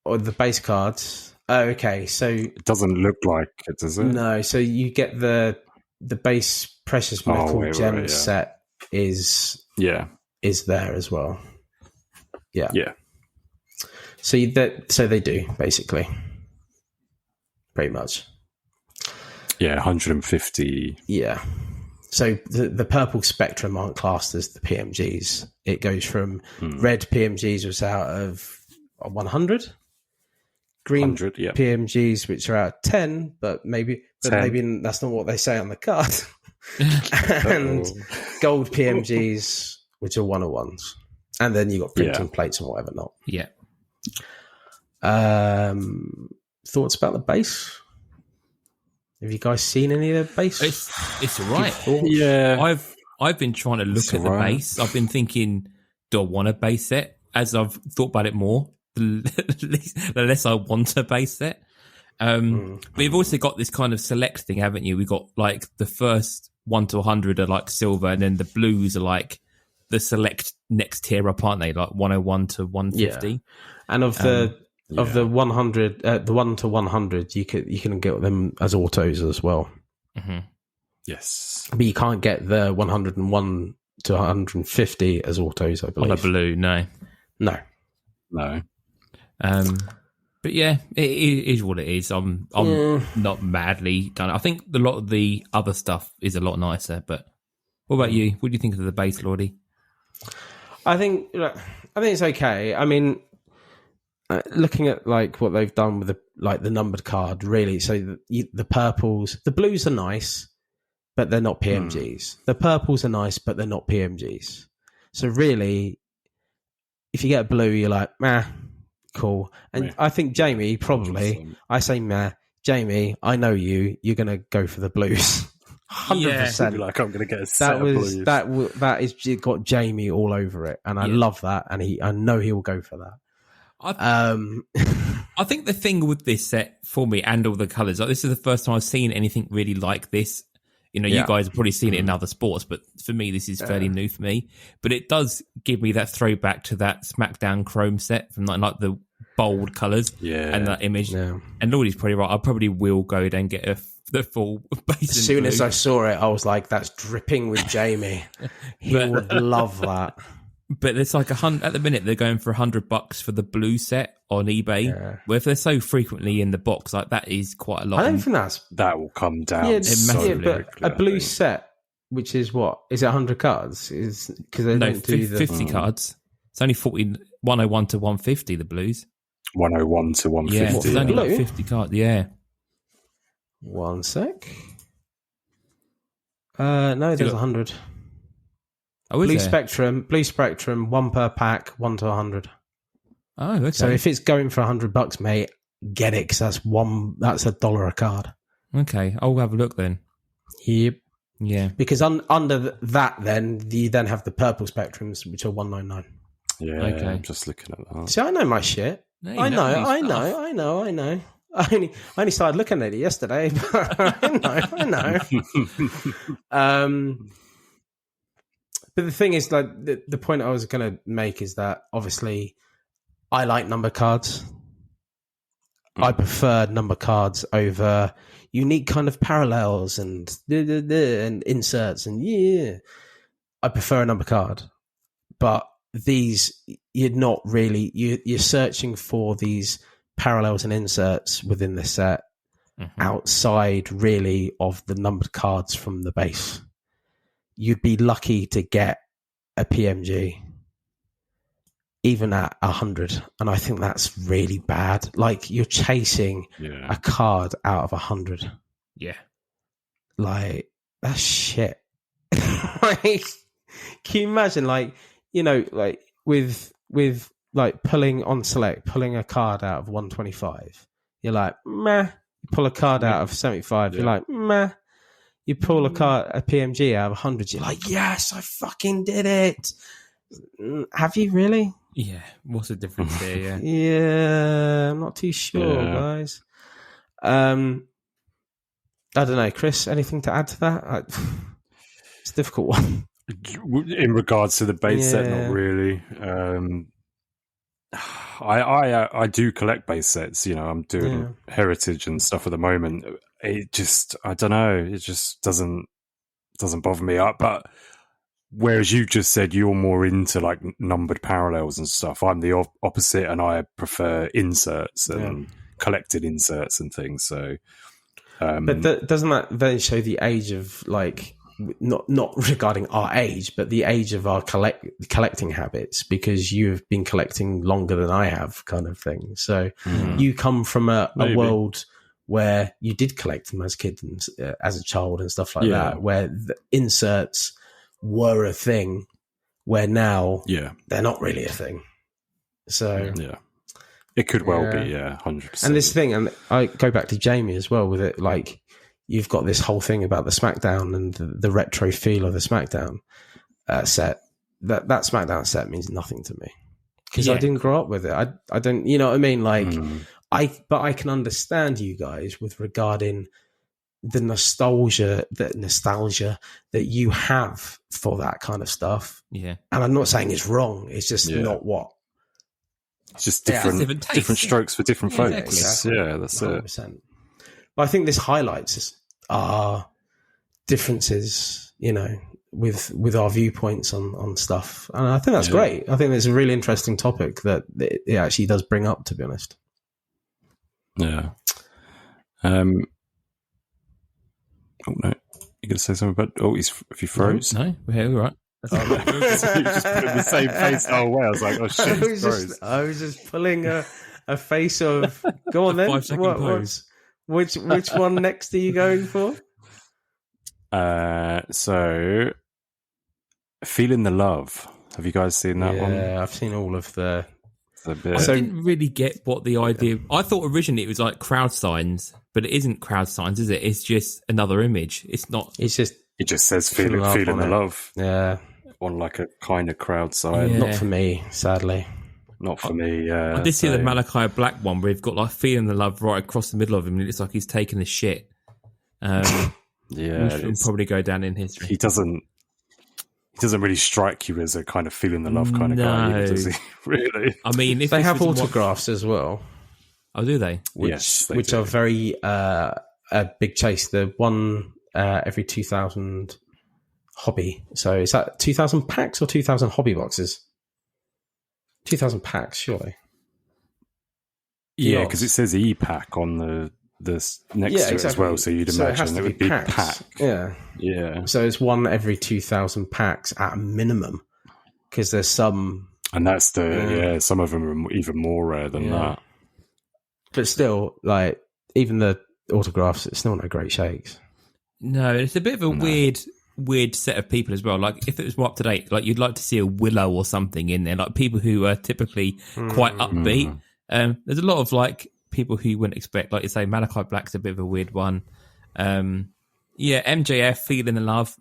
the base cards. Oh, okay. So it doesn't look like it, does it? No. So you get the base precious metal gem set is there as well. Yeah. Yeah. So they do, basically. Pretty much. Yeah, 150. Yeah. So the purple spectrum aren't classed as the PMGs. It goes from red PMGs, which are out of 100. Green PMGs, which are out of 10, but maybe that's not what they say on the card. And gold PMGs, which are 101s. And then you got printing plates and whatever not. Yeah. Thoughts about the base? Have you guys seen any of the base? It's all right. Yeah. I've been trying to look at the base. I've been thinking, do I want a base set? As I've thought about it more, the less I want a base set. But you've also got this kind of select thing, haven't you? We've got like the first 1 to 100 are like silver, and then the blues are like the select next tier up, aren't they? Like 101 to 150. Yeah. And of the 100, the 1 to 100, you can get them as autos as well. Mm-hmm. Yes, but you can't get the 101 to 150 as autos, I believe. On a blue, no. But yeah, it is what it is. I'm not madly done. I think a lot of the other stuff is a lot nicer. But what about you? What do you think of the base, Lloydy? I think it's okay. I mean, looking at like what they've done with the numbered card, really. So the purples, the blues are nice, but they're not PMGs. The purples are nice, but they're not PMGs. So really, if you get a blue, you're like, meh. Cool. And I think Jamie probably, I say meh, Jamie, I know you're going to go for the blues. 100%. Like, I'm going to get a set of blues. That is got Jamie all over it. And I love that. And I know he will go for that. I think the thing with this set for me and all the colours, like, this is the first time I've seen anything really like this. You know, you guys have probably seen it in other sports, but for me, this is fairly new for me. But it does give me that throwback to that SmackDown Chrome set from like the bold colours and that image. Yeah. And Lloydy's probably right. I probably will go and get the full base. As soon as I saw it, I was like, that's dripping with Jamie. He would love that. But it's like at the minute they're going for $100 for the blue set on eBay. Yeah. Where if they're so frequently in the box, like that is quite a lot. I don't think that will come down. But a blue set, which is what is it? 100 cards? Is because they don't do 50 cards. It's only 101 to 150. The blues. 101 to 150. Yeah, it's only like 50 cards. Yeah. One sec. No, there's 100. Oh, is Blue Spectrum, 1 per pack, 1 to 100. Oh, okay. So if it's going for $100, mate, get it, because that's $1 a card. Okay, I'll have a look then. Yep. Yeah. Because under that, then you then have the purple Spectrums, which are 199. Yeah. Okay. I'm just looking at that. See, I know my shit. No, I know. I only started looking at it yesterday. But I know. But the thing is, like, the point I was going to make is that obviously I like number cards. I prefer number cards over unique kind of parallels and inserts and I prefer a number card. But these, you're not really, you're searching for these parallels and inserts within the set outside really of the numbered cards from the base. You'd be lucky to get a PMG even at 100, and I think that's really bad. Like, you're chasing a card out of 100. Yeah, like, that's shit. Like, can you imagine, like, you know, like with like pulling on select, pulling a card out of 125, you're like, meh. You pull a card out of 75, you're like, meh. You pull a PMG out of 100, you're like, yes, I fucking did it. Have you really? Yeah, what's the difference there? Yeah, yeah, I'm not too sure, guys. I don't know, Chris. Anything to add to that? It's a difficult one. In regards to the base set, not really. I do collect base sets. You know, I'm doing Heritage and stuff at the moment. It just, I don't know. It just doesn't bother me up, but. Whereas you just said you're more into like numbered parallels and stuff, I'm the opposite, and I prefer inserts and collected inserts and things. So, but doesn't that then show the age of, like, not regarding our age, but the age of our collecting habits? Because you've been collecting longer than I have, kind of thing. So you come from a world where you did collect them as kids and as a child and stuff like that, where the inserts were a thing, where now they're not really a thing. So it could well be 100%. And this thing, and I go back to Jamie as well with it, like, you've got this whole thing about the SmackDown and the retro feel of the SmackDown set. That SmackDown set means nothing to me because I didn't grow up with it. I don't, you know what I mean? Like, but I can understand you guys with regarding the nostalgia that you have for that kind of stuff. Yeah. And I'm not saying it's wrong. It's just not what. It's just different strokes for different folks. Exactly. Yeah, that's 100%. It. But I think this highlights our differences, you know, with our viewpoints on stuff. And I think that's great. I think it's a really interesting topic that it actually does bring up, to be honest. Yeah. Oh no! You going to say something about? Oh, if he froze. No, we're all right. He was just putting the same face the whole way. I was like, oh shit! I was just pulling a face of. Go on then. 5-second pose. Which one next are you going for? So, Feeling the Love. Have you guys seen that one? Yeah, I've seen all of the. I didn't really get what the idea. I thought originally it was like crowd signs, but it isn't crowd signs, is it? It's just another image. It's not. It's just. It just says feeling the love. Yeah. On like a kind of crowd sign. Yeah. Not for me, sadly. Not for me. Yeah. I did see the Malachi Black one where we've got like feeling the love right across the middle of him, and it's like he's taking the shit. Yeah, he'll probably go down in history. He doesn't really strike you as a kind of feeling the love kind of guy, does he? Really? I mean, if they have autographs as well. Oh, do they? Which are very a big chase. The one every 2,000 hobby. So is that 2,000 packs or 2,000 hobby boxes? 2,000 packs, surely. Yeah, because it says E-pack on the next to it as well, so you'd imagine it would be pack. Yeah. So it's one every 2,000 packs at a minimum, because there's some, and that's some of them are even more rare than that. But still, like, even the autographs, it's still no great shakes. No, it's a bit of a weird set of people as well. Like, if it was more up to date, like, you'd like to see a Willow or something in there, like people who are typically quite upbeat. There's a lot of like people who you wouldn't expect, like you say, Malachi Black's a bit of a weird one. MJF, Feeling the Love.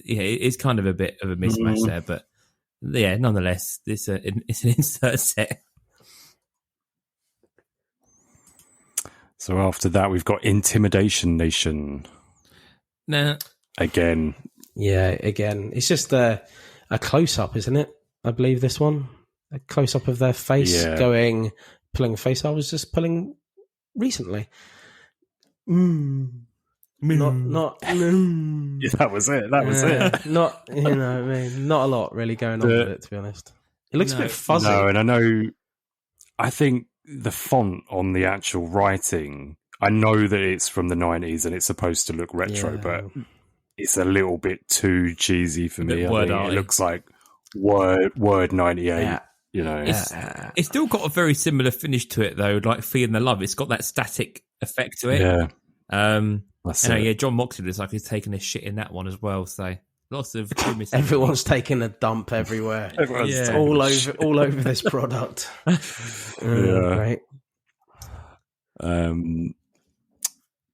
Yeah, it's kind of a bit of a mismatch there, but yeah, nonetheless, it's an insert set. So after that, we've got Intimidation Nation. Nah. Again. Yeah, again. It's just I a close-up, isn't it? I believe this one. A close-up of their face pulling a face I was just pulling recently. Not. Yeah, that was it. That was it. Not, not a lot really going on with it, to be honest. It looks a bit fuzzy. No, and I think the font on the actual writing, I know that it's from the 90s and it's supposed to look retro, but it's a little bit too cheesy for me. I think it looks like Word 98. Yeah. It's still got a very similar finish to it, though, like Feeling the Love. It's got that static effect to it. Yeah. John Moxley looks like he's taking a shit in that one as well. So lots of everyone's taking a dump everywhere. All over this product. Right.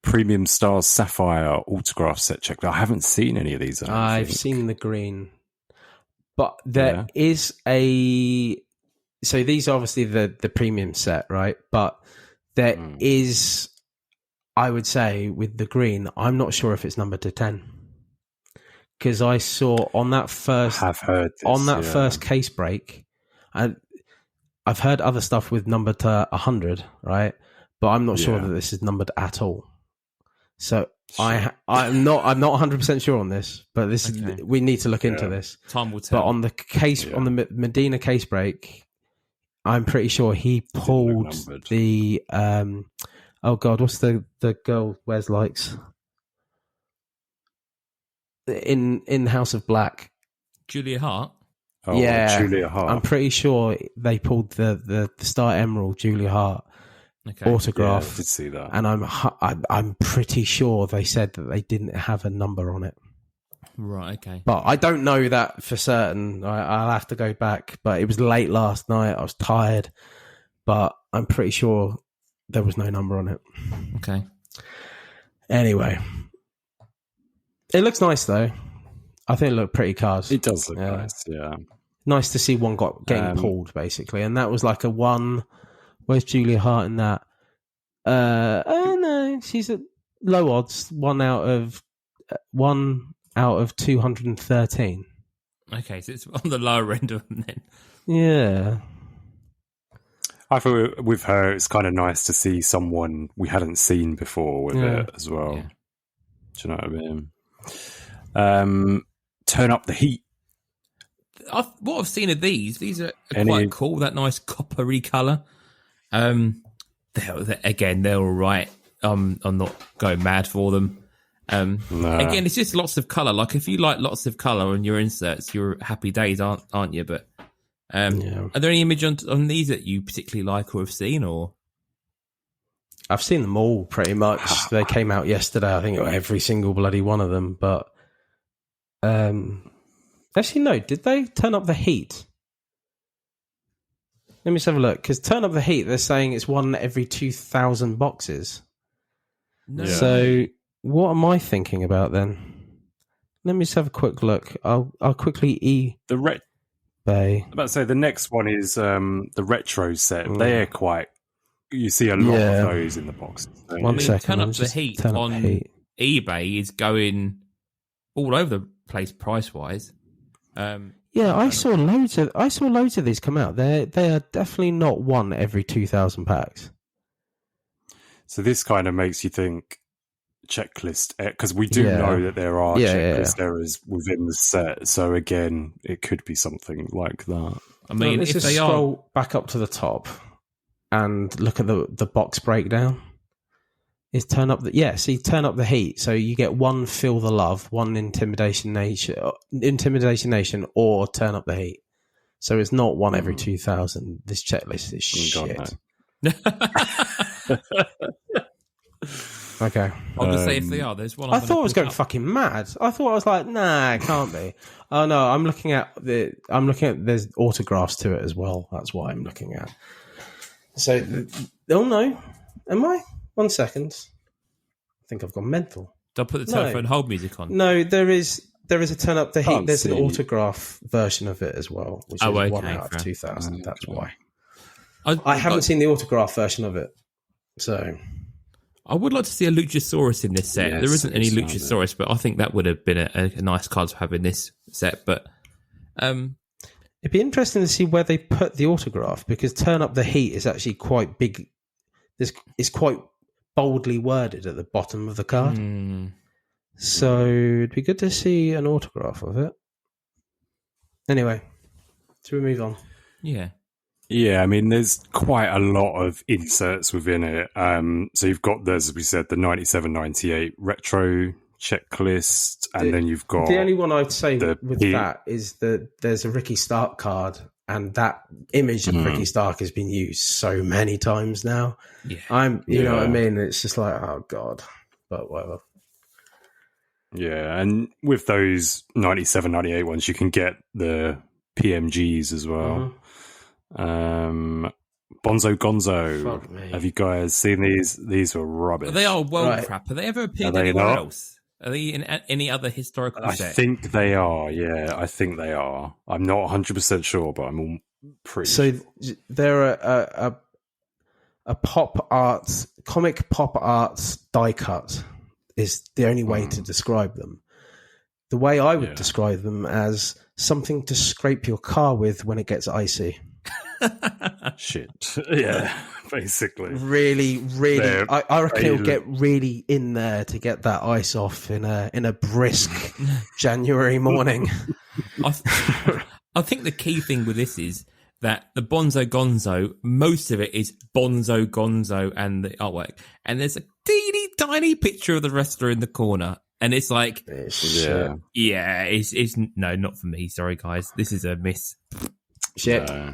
Premium Stars Sapphire autograph set check. I haven't seen any of these. I've seen the green, but there is a. So these are obviously the premium set, right? But there is. I would say with the green, I'm not sure if it's numbered to 10 because I saw on that first first case break, and I've heard other stuff with number to 100, right? But I'm not sure that this is numbered at all. So I'm not 100% sure on this, but this is we need to look into this. Time will tell. But on the case on the Medina case break, I'm pretty sure he pulled the. Oh God, what's the girl Wes likes in House of Black? Julia Hart. Oh, yeah, Julia Hart. I'm pretty sure they pulled the Star Emerald Julia Hart autograph. Yeah, I did see that, and I'm pretty sure they said that they didn't have a number on it. Right. Okay. But I don't know that for certain. I'll have to go back. But it was late last night. I was tired, but I'm pretty sure. There was no number on it. Okay. Anyway. It looks nice, though. I think it looked pretty cards. It does look nice, yeah. Nice to see one getting pulled, basically. And that was like a one. Where's Julia Hart in that? No, she's at low odds. One out of 213. Okay, so it's on the lower end of them then. Yeah. I thought with her, it's kind of nice to see someone we hadn't seen before with it as well. Yeah. Do you know what I mean? Turn Up the Heat. What I've seen of these are quite cool. That nice coppery colour. They're all right. I'm not going mad for them. Again, it's just lots of colour. Like if you like lots of colour on your inserts, you're happy days, aren't you? But. Are there any image on these that you particularly like or have seen, or? I've seen them all pretty much. They came out yesterday. I think every single bloody one of them. But actually, no. Did they turn up the heat? Let me just have a look. Because turn up the heat, they're saying it's one every 2,000 boxes. No. So what am I thinking about then? Let me just have a quick look. I'll quickly I'm about to say the next one is the retro set. They're quite. You see a lot of those in the boxes. One second. Turn Up the Heat on eBay is going all over the place price wise. I saw loads of these come out. They are definitely not one every 2,000 packs. So this kind of makes you think checklist, because we do know that there are checklist errors within the set. So again, it could be something like that. I mean, let's just scroll back up to the top and look at the box breakdown. Is turn up the heat. So you get one Feel the Love, one Intimidation Nation, or Turn Up the Heat. So it's not one every 2,000. This checklist is shit. Okay. I'm going to say if they are, there's one. I thought I was going fucking mad. I thought I was like, nah, it can't be. Oh no, I'm looking at there's autographs to it as well. That's what I'm looking at. So, oh no, am I? 1 second. I think I've gone mental. Do I put the telephone hold music on? No, there is a Turn Up the Heat. There's an autograph version of it as well, which is 1 out of 2,000. That's why. I haven't seen the autograph version of it, so. I would like to see a Luchasaurus in this set. Yes, there isn't any Luchasaurus, but I think that would have been a nice card to have in this set. But It'd be interesting to see where they put the autograph, because Turn Up the Heat is actually quite big. It's quite boldly worded at the bottom of the card. So it'd be good to see an autograph of it. Anyway, should we move on? Yeah. Yeah, I mean, there's quite a lot of inserts within it. So you've got, as we said, the 97-98 retro checklist, and then you've got... The only one I'd say with that is that there's a Ricky Stark card, and that image of Ricky Stark has been used so many times now. Yeah. You know what I mean? It's just like, oh, God. But whatever. Yeah, and with those 97-98 ones, you can get the PMGs as well. Bonzo Gonzo. Have you guys seen these? These were rubbish. They are crap. Have they ever appeared anywhere else? Are they in any other historical set? I think they are, yeah. I think they are. I'm not 100% sure, but I'm pretty sure. They're a pop art, comic pop art die cut is the only way to describe them. The way I would describe them as something to scrape your car with when it gets icy. Shit. Yeah, basically. Really, I reckon it'll get really in there to get that ice off in a brisk January morning. I think the key thing with this is that the Bonzo Gonzo, most of it is Bonzo Gonzo and the artwork, and there's a teeny tiny picture of the wrestler in the corner, and it's like, it's no, not for me. Sorry, guys, this is a miss. Shit. Yeah.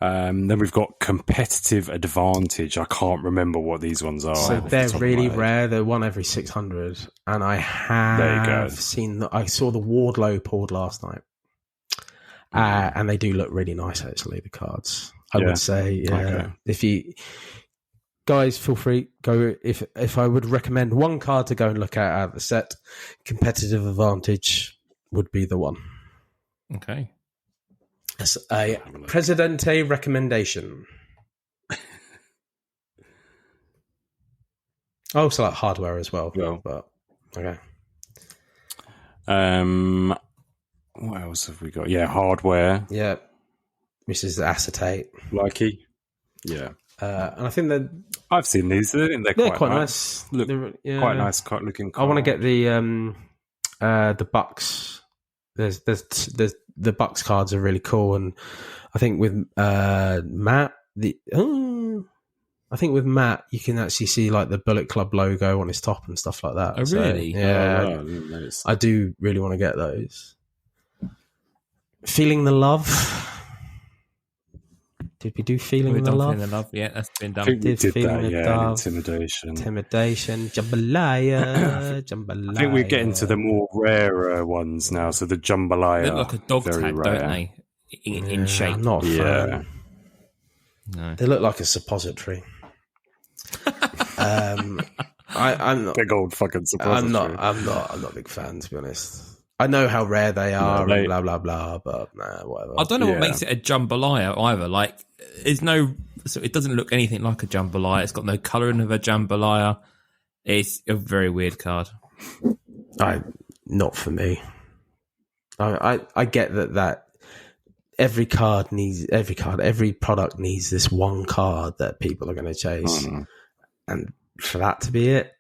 Then we've got Competitive Advantage. I can't remember what these ones are. So they're really rare. They're one every 600, and I have seen. I saw the Wardlow poured last night, and they do look really nice. Actually, the cards. I would say, if you guys feel free go. If I would recommend one card to go and look at out of the set, Competitive Advantage would be the one. Okay. As a Presidente recommendation. I also like hardware as well. But okay. What else have we got? Yeah, hardware. Yeah. Which is the acetate. Likey. Yeah. And I think that I've seen these. They're quite nice. Look, quite nice looking card. I want to get the Bucks. There's the Bucks cards are really cool, and I think with Matt, you can actually see like the Bullet Club logo on his top and stuff like that. Oh, really? Yeah, I do really want to get those. Feeling the Love. Did we do Feeling the Love? Feeling the Love, yeah, that's been done. I think we did that, Intimidation, Jambalaya. I think we're getting to the more rarer ones now. So the Jambalaya, they look like a dog tag, rare. don't they? In shape. I'm not a fan. No. They look like a suppository. I'm not big old fucking suppository. I'm not a big fan, to be honest. I know how rare they are, and blah blah blah, but whatever. I don't know what makes it a jambalaya either. Like, it doesn't look anything like a jambalaya. It's got no colouring of a jambalaya. It's a very weird card. Not for me. I get that every product needs this one card that people are going to chase, and for that to be it,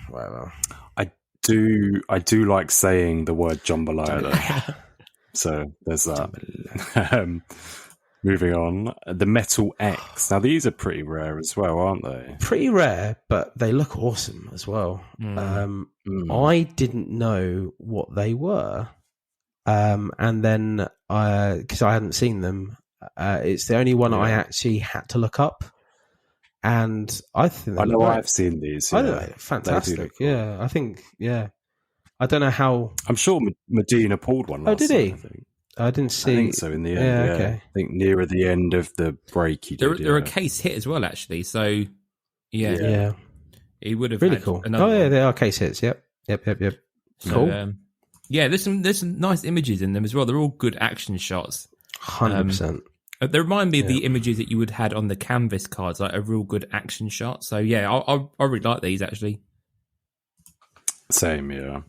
whatever. I do like saying the word jambalaya though. So there's that. Moving on, the Metal X. Now these are pretty rare as well, aren't they? Pretty rare, but they look awesome as well. I didn't know what they were, and then because I hadn't seen them, it's the only one I actually had to look up. And I think I've seen these. Yeah. I know, fantastic. Yeah, I think. Yeah, I don't know how. I'm sure Medina pulled one. Did he? Time, I didn't see. I think so. In the end, yeah. Okay. I think nearer the end of the break, he did. They're a case hit as well, actually. So, yeah, he would have really cool. They are case hits. Yep. Cool. So, there's some nice images in them as well. They're all good action shots. 100%. They remind me of the images that you would had on the canvas cards, like a real good action shot. So I really like these actually. Same, yeah.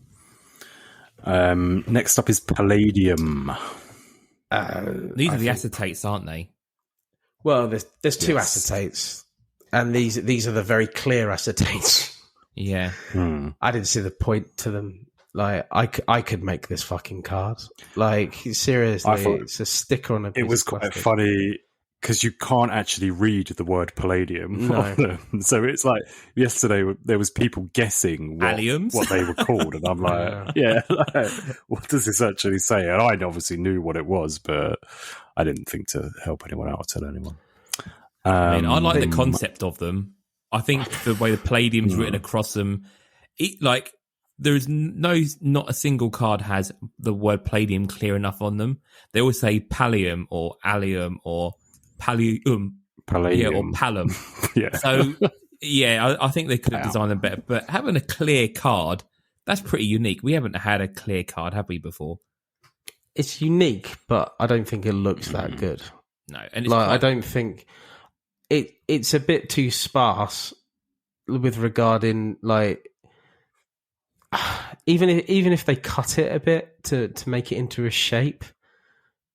Next up is Palladium. These are the acetates, aren't they? Well, there's two acetates, and these are the very clear acetates. Yeah. I didn't see the point to them. Like, I could make this fucking card. Like, seriously, it's a sticker on a piece It was of quite plastic. funny because you can't actually read the word palladium. No. So it's like yesterday there was people guessing what they were called, and I'm like, what does this actually say? And I obviously knew what it was, but I didn't think to help anyone out or tell anyone. I mean, I like the concept of them. I think the way the palladium's written across them, there's not a single card has the word palladium clear enough on them. They always say pallium or allium or palladium. Yeah, or palum. Yeah. So, I think they could have designed them better. But having a clear card, that's pretty unique. We haven't had a clear card, have we, before? It's unique, but I don't think it looks that good. No, and I don't think it's a bit too sparse with regarding even if they cut it a bit to make it into a shape,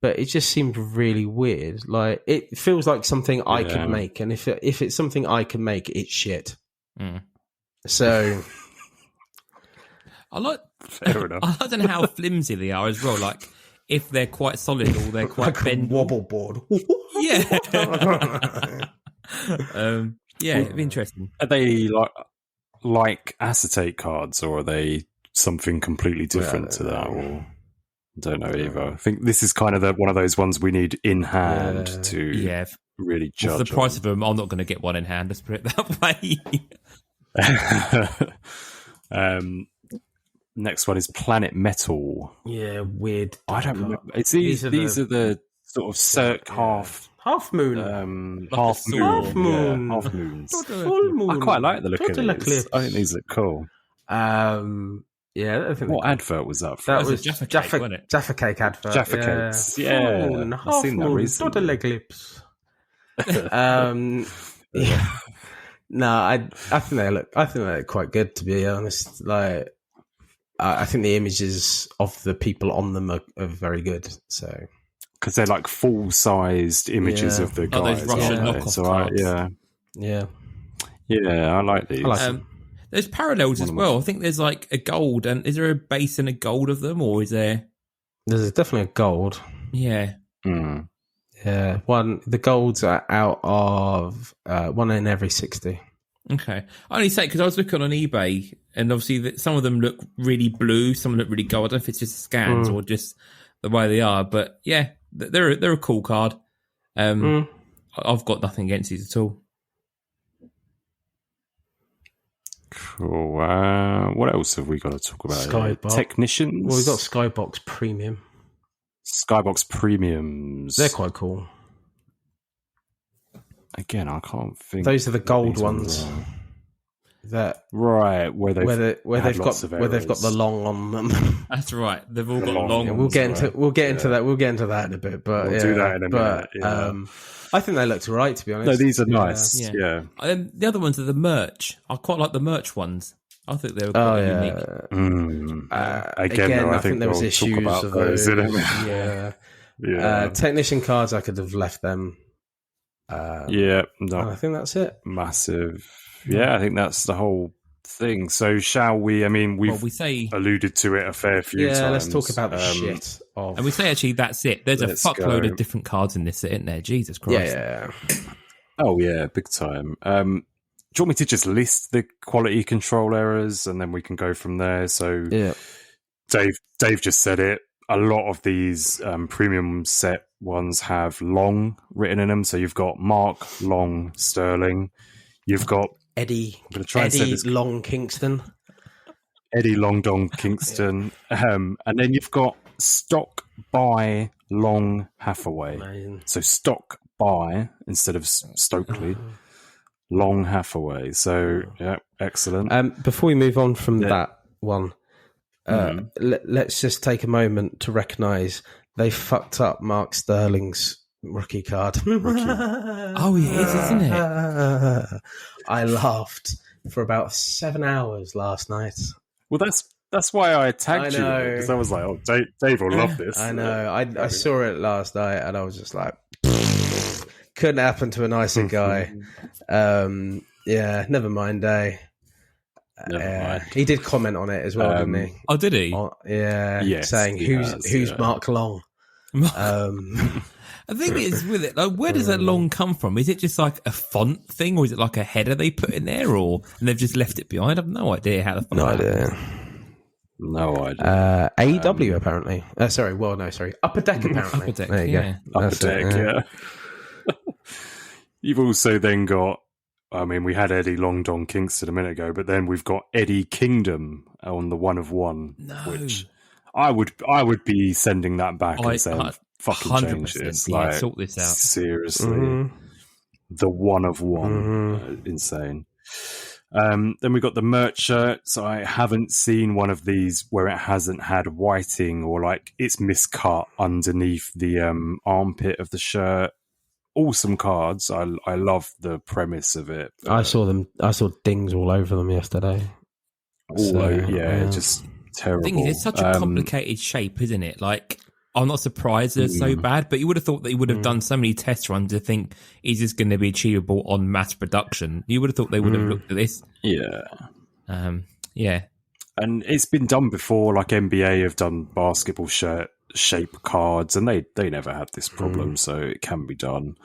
but it just seemed really weird. Like, it feels like something I could make, and if it's something I can make, it's shit. So Fair enough. I don't know how flimsy they are as well. Like, if they're quite solid or they're quite like a wobble board. Yeah. It'd be interesting. Are they like acetate cards, or are they something completely different to that? Or I don't know either. I think this is kind of one of those ones we need in hand to really judge. For the price of them, I'm not going to get one in hand. Let's put it that way. Next one is Planet Metal. Yeah, weird. I don't remember. It's these are the sort of half moon. Half moon. Half moons. Full moon. I quite like the look of Total these. I think these look cool. I think what advert was that for? That was Jaffa Cake, wasn't it? Jaffa Cake advert. Jaffa Cakes. Yeah. Full moon, I've half seen that moon, recently. total eclipse. No, I think they look quite good, to be honest. Like, I think the images of the people on them are very good. So, because they're like full-sized images of the guys. Those Russian knockoff cards. I like these. I like them. There's parallels as well. I think there's like a gold, and is there a base and a gold of them, or is there? There's definitely a gold. Yeah. Yeah, the golds are out of 1 in every 60. Okay, I only say because I was looking on eBay, and obviously some of them look really blue, some look really gold. I don't know if it's just scans or just the way they are, but yeah, they're a cool card. I've got nothing against these at all. Cool. What else have we got to talk about? Skybox. Technicians. Well, we've got Skybox Premium. Skybox Premiums. They're quite cool. Again, I can't think. Those are the gold ones. That right where they've got the long on them. That's right. They've all got long. Yeah, we'll get into that. We'll get into that in a bit. But we'll do that in a minute. Yeah. I think they looked right, to be honest. No, these are nice. Yeah. The other ones are the merch. I quite like the merch ones. I think they were quite unique. Again, I think there was issues of those. Yeah. Technician cards, I could have left them. No, I think that's it. Massive. Yeah, I think that's the whole thing. So shall we? I mean, we alluded to it a fair few times. Yeah, let's talk about the shit. And we say actually that's it. There's a fuckload of different cards in this, isn't there? Jesus Christ. Yeah. Oh yeah, big time. Do you want me to just list the quality control errors and then we can go from there? So Dave just said it. A lot of these premium set ones have long written in them. So you've got Mark Long Sterling. You've got Eddie Long Kingston. Eddie Long Dong Kingston. And then you've got Stock by Long Hathaway. Amazing. So Stock by instead of Stokely. Long Hathaway. So, yeah, excellent. Before we move on from that one, let's just take a moment to recognise they fucked up Mark Sterling's rookie card. Oh, it is, isn't it? I laughed for about 7 hours last night. Well, that's That's why I tagged you, because I was like, "Oh, Dave will love this." I know. I saw it last night, and I was just like, couldn't happen to a nicer guy. Yeah, never mind, Dave. Never mind. He did comment on it as well, didn't he? Oh, did he? Yes, saying who's Mark Long. The thing is with it, like, where does that long come from? Is it just like a font thing, or is it like a header they put in there, and they've just left it behind? I have no idea how the fuck. No idea. AEW apparently. Sorry. Upper Deck apparently. Upper Deck. There you go. Upper Deck. Yeah. You've also then got. I mean, we had Eddie Long Don Kingston a minute ago, but then we've got Eddie Kingdom on the 1 of 1, which I would be sending that back and saying, "Fucking change this, like, sort this out." Seriously, the 1 of 1, insane. Then we got the merch shirts. I haven't seen one of these where it hasn't had whiting or like it's miscut underneath the armpit of the shirt. Awesome cards. I love the premise of it. I saw them. I saw dings all over them yesterday. Just terrible. The thing is, it's such a complicated shape, isn't it? Like, I'm not surprised they're so bad, but you would have thought that he would have done so many test runs to think, is this going to be achievable on mass production? You would have thought they would have looked at this. Yeah. Yeah. And it's been done before, like NBA have done basketball shirt shape cards, and they never had this problem, so it can be done.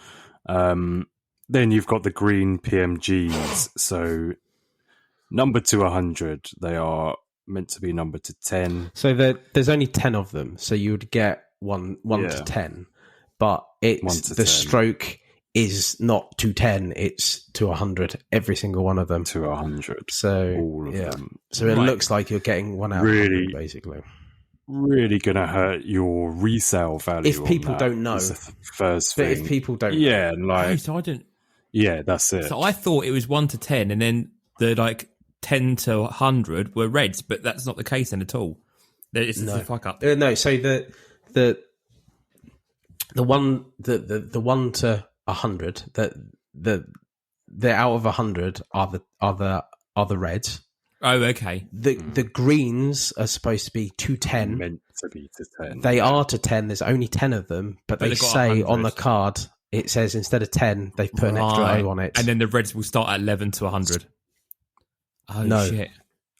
Then you've got the green PMGs, so number to 100, they are meant to be number to 10. So there's only 10 of them, so you would get one to 10, but it's the 10. Stroke is not to 10, it's to 100, every single one of them. To 100. So all of them. So it looks like you're getting one out of 100, basically. Really going to hurt your resale value if people don't know. First thing. But if people don't know. Yeah, like... so I don't... Yeah, that's it. So I thought it was 1 to 10, and then the, like, 10 to 100 were reds, but that's not the case then at all. It's a fuck up. No, so the 1 to 100, the out of 100 are the reds. Oh, okay. The greens are supposed to be to 10. Meant to be to 10. They are to 10. There's only 10 of them, but they say 100. On the card, it says instead of 10, they've put an extra O on it. And then the reds will start at 11 to 100. Oh, no. Shit.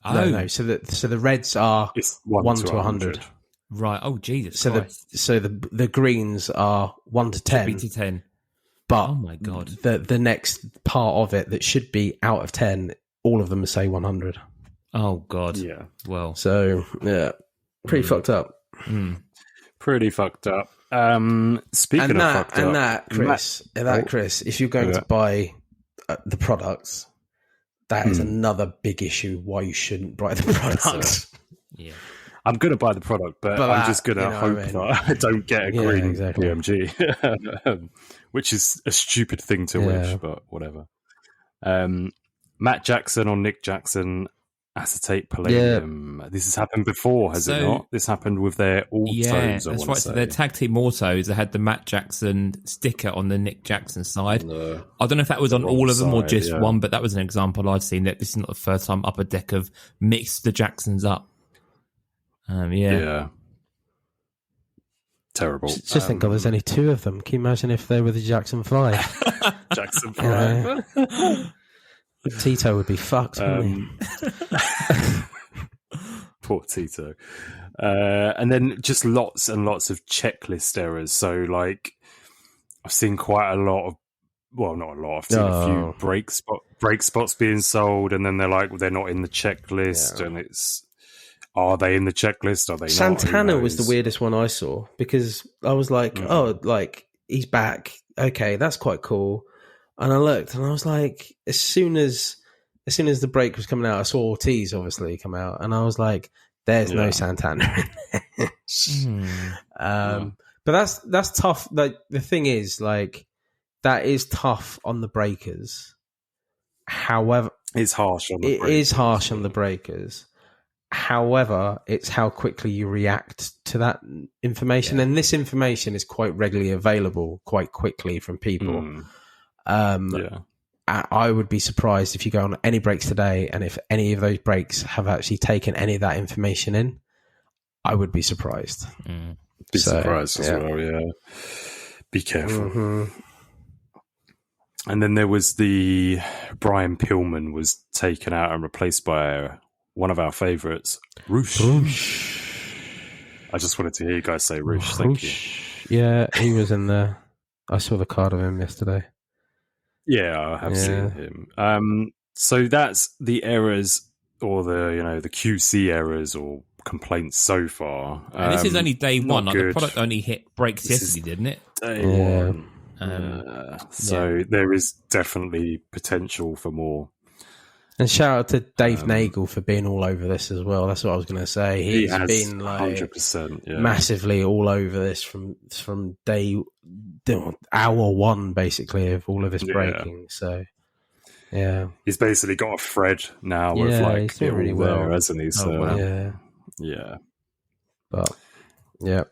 No. So the reds are 1 to 100. Right. Oh, Jesus Christ. So the greens are 1 to 10. Should be to 10. But oh my God. The next part of it that should be out of 10, all of them say 100. Oh God. Yeah. Well. So yeah, pretty fucked up. Pretty fucked up. Speaking of fucked up, Chris, if you're going to buy the products, that is another big issue why you shouldn't buy the product. Yeah. I'm going to buy the product, but I'm just going to hope that I don't get a green PMG, which is a stupid thing to wish, but whatever. Matt Jackson on Nick Jackson, acetate palladium. This has happened before, has it not? This happened with their autos. Yeah, that's right. So their tag team autos, they had the Matt Jackson sticker on the Nick Jackson side. I don't know if that was on all of them or just one, but that was an example I've seen. That this is not the first time Upper Deck have mixed the Jacksons up. Terrible. Just think, there's only 2 of them. Can you imagine if they were the Jackson 5? Jackson 5. Tito would be fucked, wouldn't he? Poor Tito. And then just lots and lots of checklist errors. So, like, I've seen quite a lot of, well, not a lot. I've seen a few break spots being sold, and then they're like, well, they're not in the checklist, and it's, are they in the checklist? Are they not? Santana was the weirdest one I saw, because I was like, like, he's back. Okay, that's quite cool. And I looked, and I was like, as soon as the break was coming out, I saw Ortiz obviously come out, and I was like, "There's no Santana in this." But that's tough. Like, the thing is, like, that is tough on the breakers. However, it's harsh on the breakers. It is harsh on the breakers. However, it's how quickly you react to that information, and this information is quite regularly available quite quickly from people. I would be surprised if you go on any breaks today, and if any of those breaks have actually taken any of that information in. I would be surprised. Be surprised as well, yeah. Be careful. Mm-hmm. And then there was the Brian Pillman was taken out and replaced by one of our favourites, Roosh. I just wanted to hear you guys say Roosh. Thank you. Yeah, he was in there. I saw the card of him yesterday. Yeah, I have seen him. So that's the errors, or the QC errors or complaints so far. And this is only day one. Like, the product only hit breaks yesterday, didn't it? Day one. So there is definitely potential for more. And shout out to Dave Nagel for being all over this as well. That's what I was going to say. He's been like 100%, massively all over this from hour one, basically, of all of this breaking. So, yeah. He's basically got a thread now of like he's really well, hasn't he? So, yeah. But, yeah.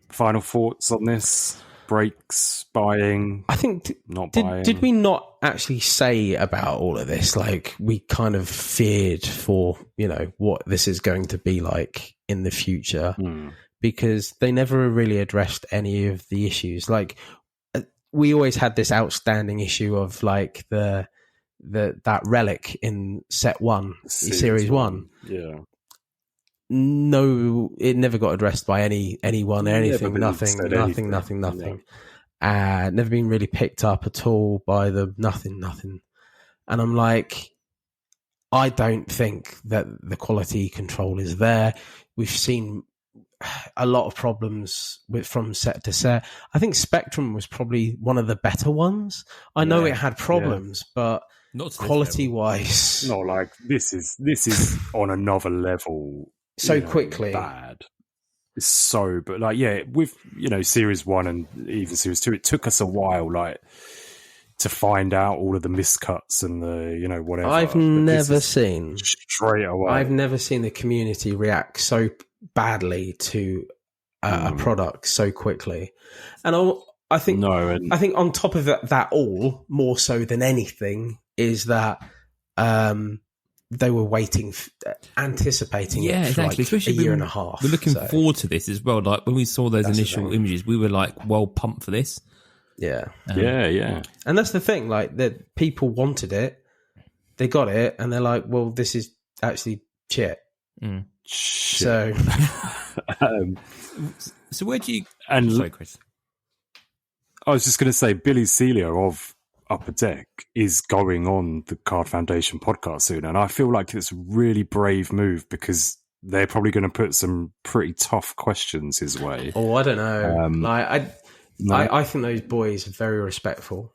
Final thoughts on this? Breaks, buying, I think not buying. Did we not actually say about all of this? Like, we kind of feared for, what this is going to be like in the future, because they never really addressed any of the issues. Like, we always had this outstanding issue of like that relic in set one, series one. Yeah. No, it never got addressed by anyone, anything, nothing. Never been really picked up at all by the nothing. And I'm like, I don't think that the quality control is there. We've seen a lot of problems from set to set. I think Spectrum was probably one of the better ones. I know it had problems, but not quality wise, not like this is on another level. So quickly bad. It's so, but like, with series one and even series two, it took us a while, like, to find out all of the miscuts and the whatever. I've never seen straight away. I've never seen the community react so badly to a product so quickly, and I think on top of that all, more so than anything, is that they were waiting, anticipating it for exactly. Especially a year and a half. We're looking forward to this as well. Like, when we saw those initial images, we were like, well pumped for this. Yeah. Yeah. And that's the thing, like, that people wanted it, they got it, and they're like, well, this is actually shit. So, so where do you... Sorry, Chris. I was just going to say, Billy Celia of Upper Deck is going on the Card Foundation podcast soon, and I feel like it's a really brave move, because they're probably going to put some pretty tough questions his way. Oh, I don't know. I think those boys are very respectful,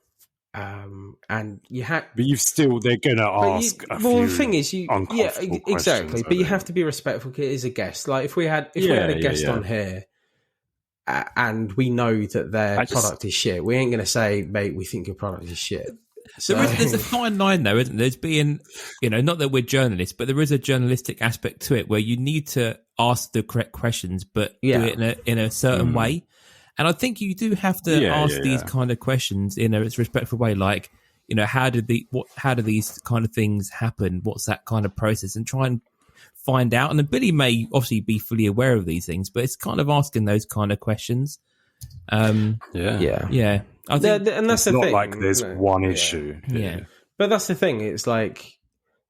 and you have. But they're going to ask. The thing is, exactly. But you have to be respectful. It is a guest. Like, if we had a guest on here, and we know that their product is shit, we ain't going to say, mate, we think your product is shit. So there's a fine line, though, isn't there? There's being, not that we're journalists, but there is a journalistic aspect to it where you need to ask the correct questions, but do it in a certain way. And I think you do have to ask these kind of questions in a respectful way, like, how do these kind of things happen? What's that kind of process? And try and find out. And then Billy may obviously be fully aware of these things, but it's kind of asking those kind of questions. Yeah. I think, and that's the thing. Not like there's one issue. Yeah. But that's the thing. It's like,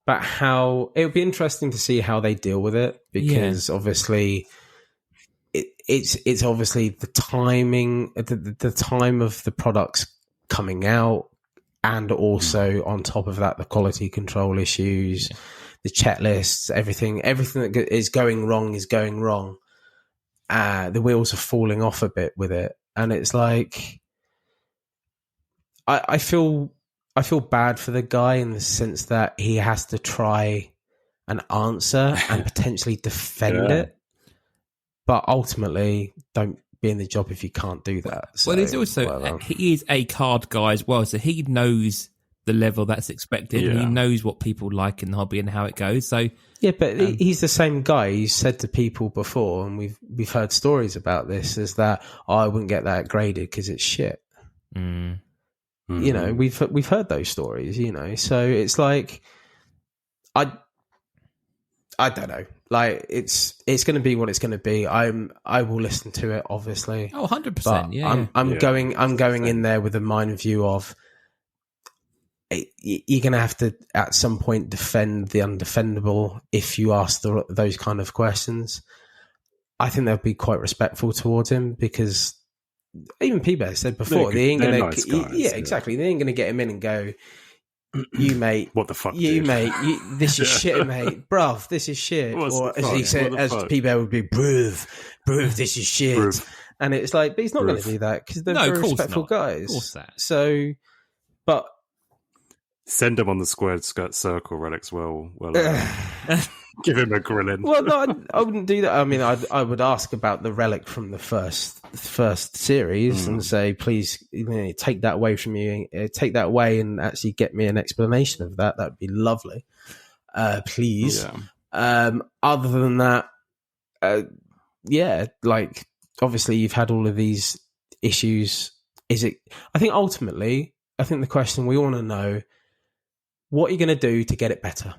but how it would be interesting to see how they deal with it, because obviously it's obviously the timing, the time of the products coming out, and also on top of that, the quality control issues, the checklists, everything that is going wrong is going wrong. The wheels are falling off a bit with it, and it's like, I feel bad for the guy in the sense that he has to try and answer and potentially defend it, but ultimately, don't be in the job if you can't do that. So, well, there's also he is a card guy as well, so he knows the level that's expected, and he knows what people like in the hobby and how it goes. So but he's the same guy. He's said to people before, and we've heard stories about this, is that I wouldn't get that graded because it's shit. You know, we've heard those stories. You know, so it's like I don't know. Like it's going to be what it's going to be. I will listen to it, obviously. Oh, 100%. Yeah. I'm going in there with a mind view of you're going to have to at some point defend the undefendable if you ask those kind of questions. I think they'll be quite respectful towards him because even P-Bear said before they ain't going to. Yeah, exactly. They ain't going to get him in and go, "You mate, what the fuck? You mate, this is shit, mate, bruv. This is shit." Or as he said, as P-Bear would be, "Bruv, this is shit." Bruv. And it's like, but he's not going to do that because they're very respectful guys. Of course that. So, but. Send him on the squared circle relics. Well, give him a grilling. Well, no, I wouldn't do that. I mean, I would ask about the relic from the first series and say, please, take that away from you. Take that away and actually get me an explanation of that. That'd be lovely. Please. Yeah. Other than that, like obviously you've had all of these issues. I think ultimately, the question we want to know. What are you going to do to get it better?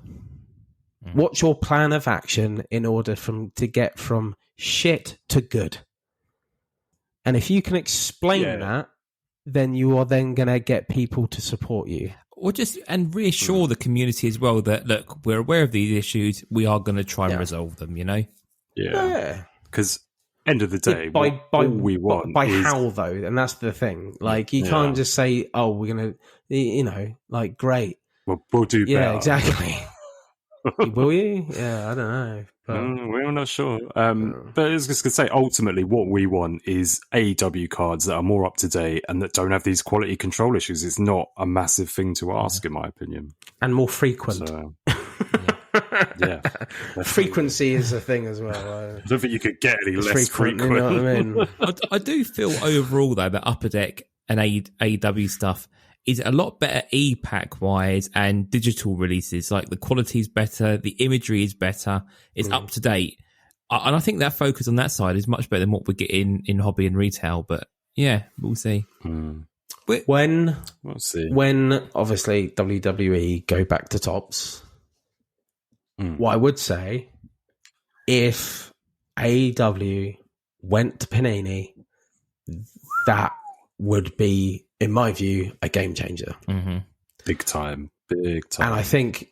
What's your plan of action in order to get from shit to good? And if you can explain that, then you are then going to get people to support you. Or and reassure the community as well that, look, we're aware of these issues. We are going to try and resolve them, you know? Yeah. Because end of the day, all we want is... how, though? And that's the thing. Like, you can't just say, oh, we're going to, like, great. We'll do better. Yeah, exactly. Will you? Yeah, I don't know. But... we're not sure. But I was just going to say, ultimately, what we want is AEW cards that are more up to date and that don't have these quality control issues. It's not a massive thing to ask, in my opinion. And more frequent. So, frequency is a thing as well. I don't think you could get any less frequent. You know what I mean? I do feel overall, though, that Upper Deck and AEW stuff is a lot better e-pack wise and digital releases. Like the quality is better, the imagery is better, it's up to date. And I think that focus on that side is much better than what we get in hobby and retail. But yeah, we'll see. When obviously WWE go back to tops, what I would say, if AEW went to Panini, that would be, in my view, a game changer. Big time. And I think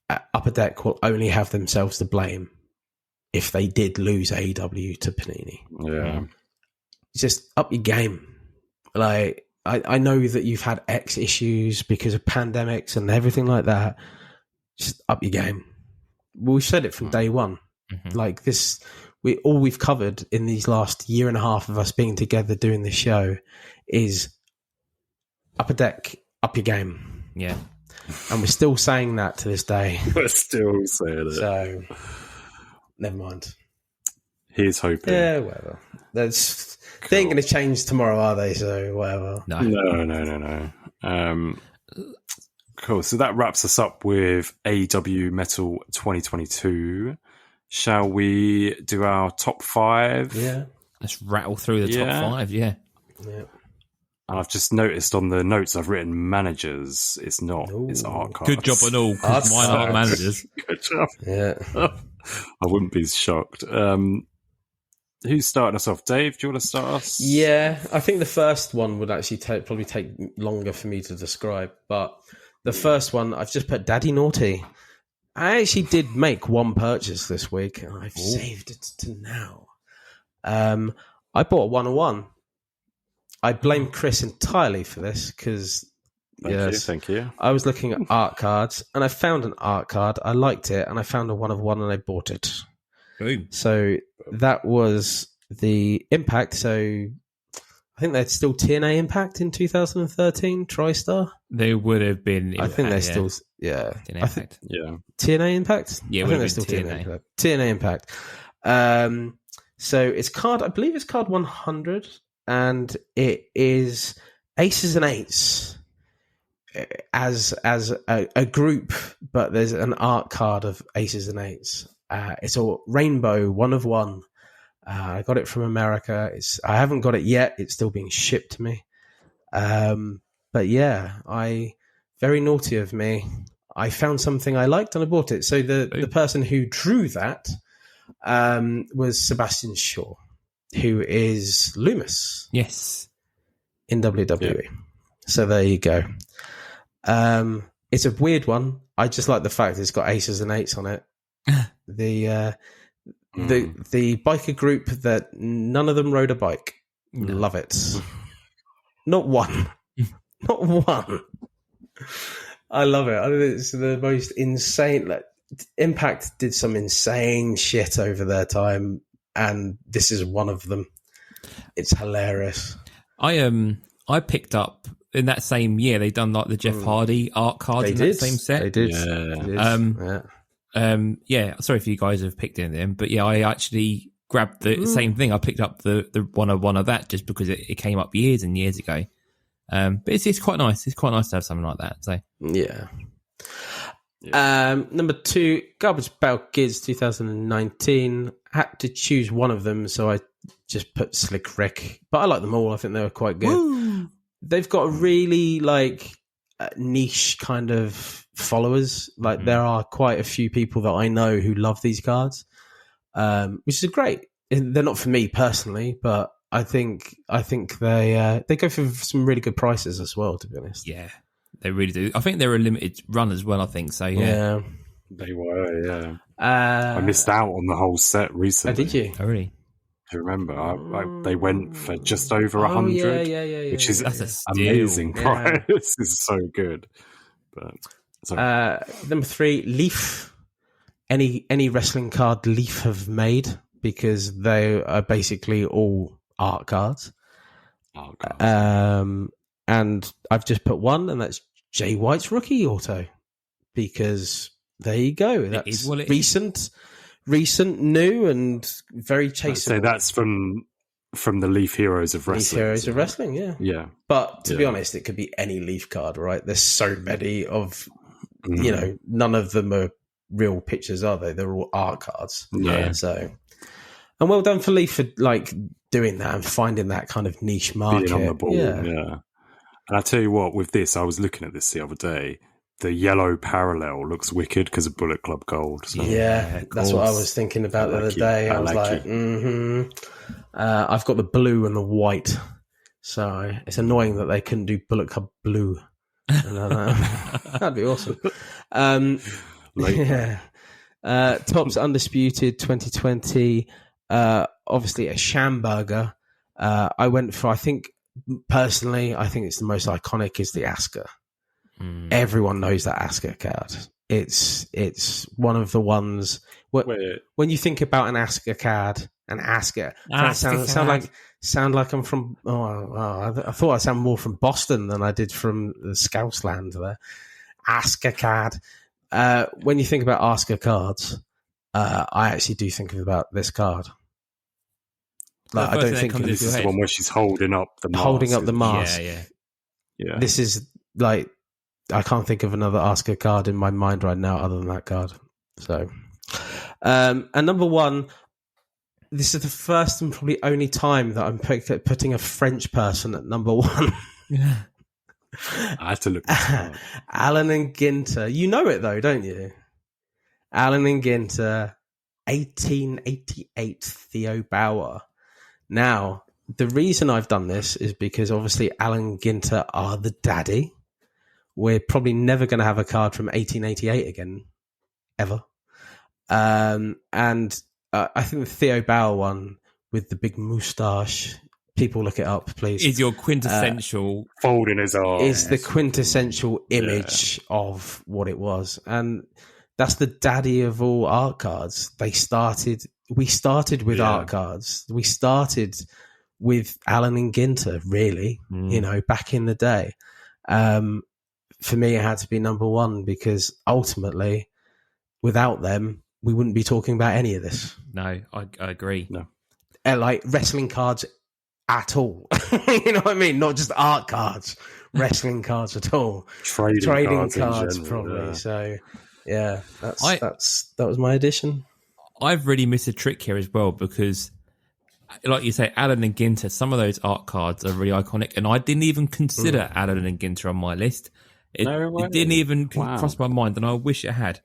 Upper Deck will only have themselves to blame if they did lose AEW to Panini. Yeah. Just up your game. Like, I know that you've had X issues because of pandemics and everything like that. Just up your game. We've said it from day one. Like this... All we've covered in these last year and a half of us being together doing this show is Upper Deck, up your game. Yeah. And we're still saying that to this day. We're still saying it. So, never mind. Here's hoping. Yeah, whatever. They ain't going to change tomorrow, are they? So, whatever. No. Cool. So that wraps us up with AEW Metal 2022. Shall we do our top 5? Yeah. Let's rattle through the top 5, yeah. I've just noticed on the notes I've written managers. It's not. Ooh. It's art cards. Good job on all, because mine aren't managers. Good job. Yeah. I wouldn't be shocked. Who's starting us off? Dave, do you want to start us? Yeah, I think the first one would actually probably take longer for me to describe. But the first one, I've just put Daddy Naughty. I actually did make one purchase this week, and I've saved it to now. I bought a 101. I blame Chris entirely for this because thank you. I was looking at art cards, and I found an art card. I liked it, and I found a 1 of 1, and I bought it. Boom. So that was the Impact. So I think they're still TNA Impact in 2013, TriStar. They would have been. I think they're still, TNA Impact. TNA Impact? Yeah, I think they're still TNA Impact. So it's card, I believe it's card 100, and it is Aces and Eights as a group, but there's an art card of Aces and Eights. It's a rainbow 1 of 1. I got it from America. I haven't got it yet. It's still being shipped to me. But yeah, very naughty of me. I found something I liked and I bought it. So the person who drew that was Sebastian Shaw, who is Loomis. Yes. In WWE. Yeah. So there you go. It's a weird one. I just like the fact it's got aces and eights on it. The biker group that none of them rode a bike. No. Love it. Not one. Not one. I love it. I think it's the most insane. Like, Impact did some insane shit over their time, and this is one of them. It's hilarious. I picked up in that same year. They done like the Jeff Hardy art cards in that same set. They did. Yeah. Sorry if you guys have picked any of them, but yeah, I actually grabbed the same thing. I picked up the one of that just because it came up years and years ago. But it's quite nice. It's quite nice to have something like that. So yeah. Number 2, Garbage Pail Kids 2019. Had to choose one of them, so I just put Slick Rick. But I like them all. I think they were quite good. Woo! They've got a really niche kind of followers. Like there are quite a few people that I know who love these cards, which is great. They're not for me personally, but I think they go for some really good prices as well, to be honest. Yeah, they really do. I think they're a limited run as well, I think. So, yeah. They were, yeah. I missed out on the whole set recently. Oh, did you? Oh, really? I remember. They went for just over 100, which is that's amazing price. This is so good. But number 3, Leaf. Any wrestling card Leaf have made, because they are basically all art cards. And I've just put one, and that's Jay White's rookie auto, because there you go. That's recent, new, and very chaseable. So that's from the Leaf Heroes of Wrestling. Leaf Heroes of Wrestling, yeah. Yeah. But to be honest, it could be any Leaf card, right? There's so many of, none of them are real pictures, are they? They're all art cards. Yeah. So, and well done for Leaf for doing that and finding that kind of niche market. Being on the ball, yeah. And I tell you what, with this, I was looking at this the other day. The yellow parallel looks wicked because of Bullet Club Gold. So. Yeah, that's what I was thinking about the other day. I was like, I've got the blue and the white. So it's annoying that they couldn't do Bullet Club Blue. That'd be awesome. Topps Undisputed 2020. Obviously a Schamberger. I went for, I think it's the most iconic is the Asuka. Everyone knows that Asuka card. It's one of the ones when you think about an Asuka card, sound like I'm from. I thought I sound more from Boston than I did from the Scouse land there. Asuka card. When you think about Asuka cards, I actually do think about this card. Like, I don't think this is the one where she's holding up the mask. Yeah. This is like, I can't think of another Asuka card in my mind right now other than that card. So, and number 1, this is the first and probably only time that I'm putting a French person at number 1. Yeah. I had to look this up. Alan and Ginter. You know it though, don't you? Alan and Ginter, 1888 Theo Bauer. Now, the reason I've done this is because obviously Alan Ginter are the daddy. We're probably never going to have a card from 1888 again, ever. And I think the Theo Bauer one with the big moustache, people look it up, please. Is your quintessential folding his arms. Is the quintessential image of what it was. And that's the daddy of all art cards. We started with art cards. We started with Alan and Ginter, really, back in the day. For me, it had to be number 1 because ultimately, without them, we wouldn't be talking about any of this. No, I agree. No. Like wrestling cards at all. You know what I mean? Not just art cards, wrestling cards at all. Trading cards probably. Yeah. So, yeah, that was my addition. I've really missed a trick here as well because like you say, Allen and Ginter, some of those art cards are really iconic, and I didn't even consider Allen and Ginter on my list. It didn't even cross my mind, and I wish it had.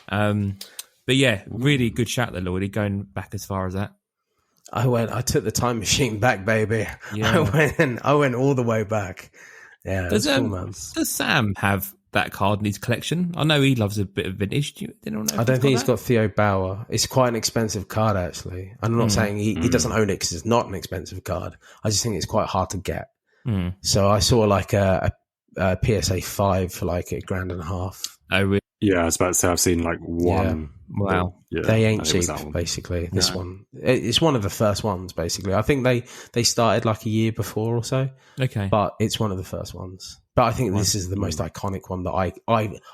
But yeah, really good shout there, Lloydie, going back as far as that. I took the time machine back, baby. Yeah. I went all the way back. Yeah, does Sam have that card in his collection? I know he loves a bit of vintage. I don't think he's got Theo Bauer. It's quite an expensive card, actually. I'm not saying he doesn't own it because it's not an expensive card. I just think it's quite hard to get. So I saw like a PSA 5 for like $1,500. Oh, really? Yeah, I was about to say I've seen like one. Yeah. Wow. They ain't cheap, basically. This one. It's one of the first ones, basically. I think they started like a year before or so. Okay. But it's one of the first ones. But I think this is the most iconic one that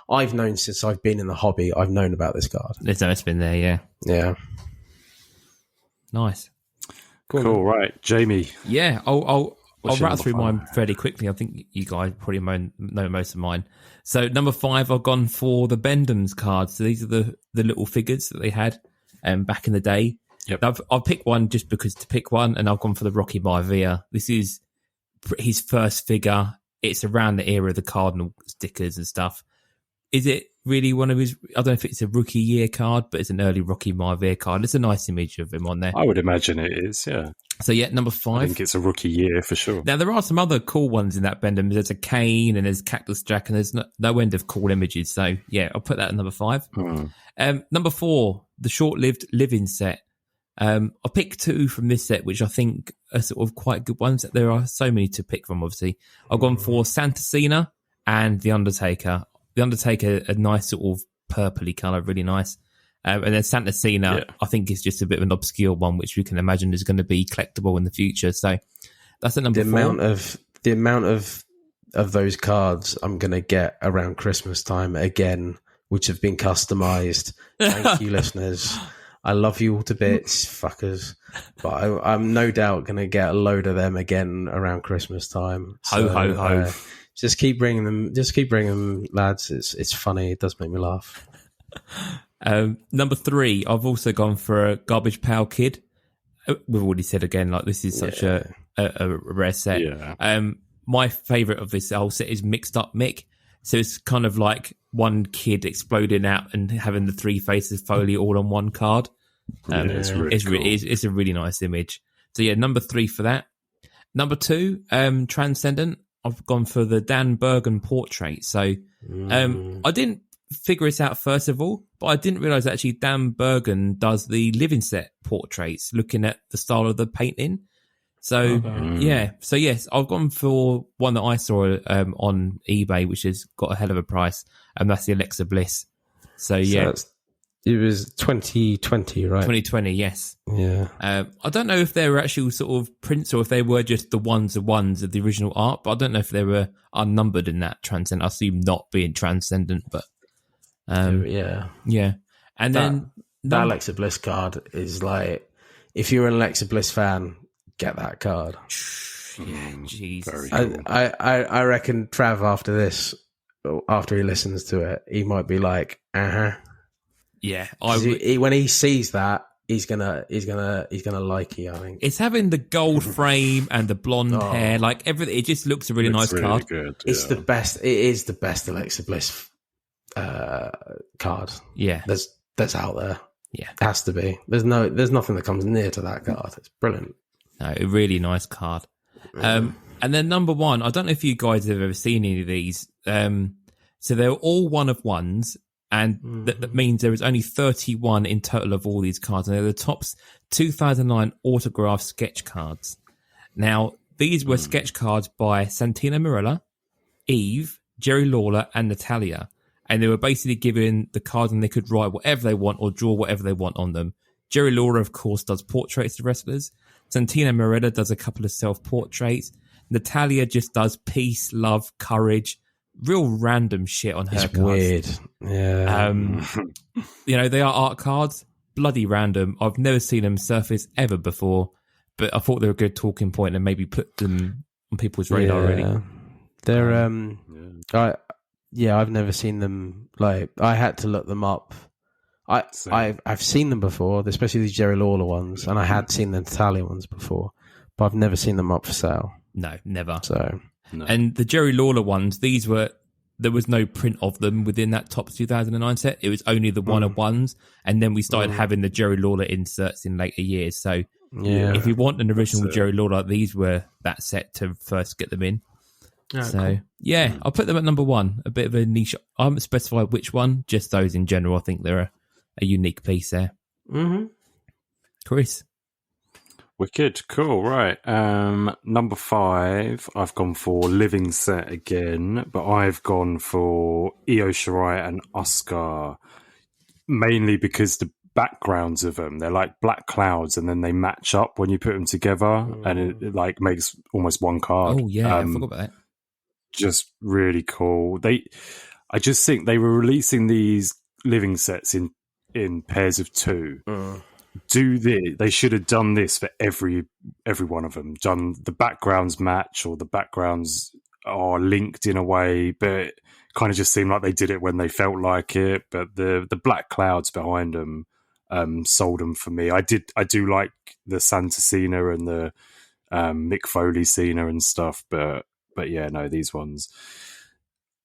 I've known since I've been in the hobby. I've known about this card. It's been there, yeah. Yeah. Nice. Cool, right. Jamie. Yeah, I'll rattle through mine fairly quickly. I think you guys probably know most of mine. So number 5, I've gone for the Bendham's cards. So these are the little figures that they had back in the day. Yep. I'll pick one just because to pick one, and I've gone for the Rocky Maivia. This is his first figure. It's around the era of the Cardinal stickers and stuff. Is it really one of his... I don't know if it's a rookie year card, but it's an early Rocky Maivia card. It's a nice image of him on there. I would imagine it is, yeah. So yeah, number 5. I think it's a rookie year for sure. Now there are some other cool ones in that Bendham. There's a Kane and there's Cactus Jack and there's no end of cool images. So yeah, I'll put that at number 5. Number 4, the short-lived living set. I picked 2 from this set, which I think are sort of quite good ones. There are so many to pick from, obviously. I've gone for Santa Cena and The Undertaker. The Undertaker, a nice sort of purpley colour, really nice. And then Santa Cena, I think is just a bit of an obscure one, which we can imagine is going to be collectible in the future. So that's at number 4. The amount of those cards I'm going to get around Christmas time again, which have been customised. Thank you, listeners. I love you all to bits, fuckers. But I'm no doubt going to get a load of them again around Christmas time. Ho, ho, ho. Just keep bringing them. Just keep bringing them, lads. It's funny. It does make me laugh. Number 3, I've also gone for a Garbage Pail Kid. We've already said again, like this is such a rare set. Yeah. My favourite of this whole set is Mixed Up Mick. So it's kind of like one kid exploding out and having the 3 faces Foley all on one card. It's a really nice image. So yeah, number 3 for that. Number 2, Transcendent. I've gone for the Dan Bergen portrait. So I didn't figure this out first of all, but I didn't realise actually Dan Bergen does the living set portraits, looking at the style of the painting. So yeah, so yes, I've gone for one that I saw on eBay, which has got a hell of a price, and that's the Alexa Bliss. So yeah, it was 2020, right? 2020, yes. Yeah. I don't know if they were actual sort of prints or if they were just the ones of the original art, but I don't know if they were unnumbered in that Transcendent. I assume not being Transcendent, but yeah. And then that Alexa Bliss card is like, if you're an Alexa Bliss fan, get that card. Yeah, Jesus. Very cool. I reckon Trav after he listens to it, he might be like, Yeah, when he sees that, he's gonna like it. I think it's having the gold frame and the blonde hair, like everything. It just looks a really nice really card. Good, it's the best. It is the best Alexa Bliss card. Yeah, that's out there. Yeah, it has to be. There's nothing that comes near to that card. It's brilliant. No, a really nice card. And then number 1, I don't know if you guys have ever seen any of these. So they're all one of ones. And that means there is only 31 in total of all these cards. And they're the Topps 2009 autograph sketch cards. Now, these were sketch cards by Santino Marella, Eve, Jerry Lawler, and Natalia. And they were basically given the card and they could write whatever they want or draw whatever they want on them. Jerry Lawler, of course, does portraits of wrestlers. Santino Marella does a couple of self-portraits. Natalia just does peace, love, courage, real random shit on her cards. Weird. Yeah. They are art cards, bloody random. I've never seen them surface ever before, but I thought they were a good talking point and maybe put them on people's radar already. They're I've never seen them. Like, I had to look them up. I've seen them before, especially these Jerry Lawler ones, and I had seen the Natalia ones before, but I've never seen them up for sale. No, never. So, and the Jerry Lawler ones, there was no print of them within that Topps 2009 set. It was only the one-of-ones, and then we started having the Jerry Lawler inserts in later years. So, if you want an original Jerry Lawler, these were that set to first get them in. Oh, so, cool. I'll put them at number one. A bit of a niche. I haven't specified which one, just those in general. I think they're a unique piece there. Mm-hmm. Chris. Wicked. Cool. Right. Number 5, I've gone for Living Set again, but I've gone for Io Shirai and Asuka, mainly because the backgrounds of them, they're like black clouds and then they match up when you put them together and it like makes almost one card. Oh, yeah. I forgot about that. Just really cool. I just think they were releasing these living sets in pairs of 2. They should have done this for every one of them. Done the backgrounds match or the backgrounds are linked in a way, but it kind of just seemed like they did it when they felt like it. But the black clouds behind them sold them for me. I do like the Santa Cena and the Mick Foley Cena and stuff, but yeah, no, these ones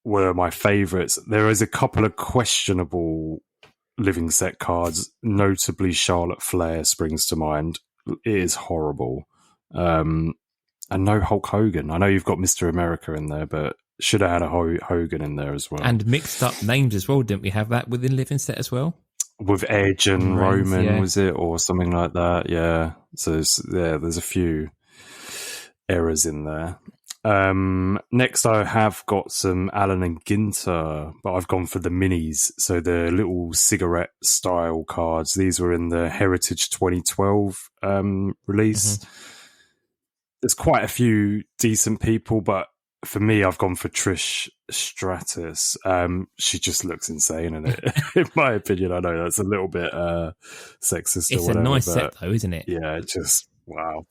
were my favourites. There is a couple of questionable living set cards, notably Charlotte Flair springs to mind. It is horrible. And no Hulk Hogan. I know you've got Mr. America in there, but should have had a Hogan in there as well. And mixed up names as well, didn't we have that within living set as well? With Edge and Reigns, Roman, was it? Or something like that, yeah. So there's a few errors in there. Next, I have got some Allen and Ginter, but I've gone for the minis. So the little cigarette style cards. These were in the Heritage 2012 release. There's quite a few decent people, but for me, I've gone for Trish Stratus. She just looks insane in it, in my opinion. I know that's a little bit sexist. It's or whatever, a nice set, though, isn't it? Yeah, just wow.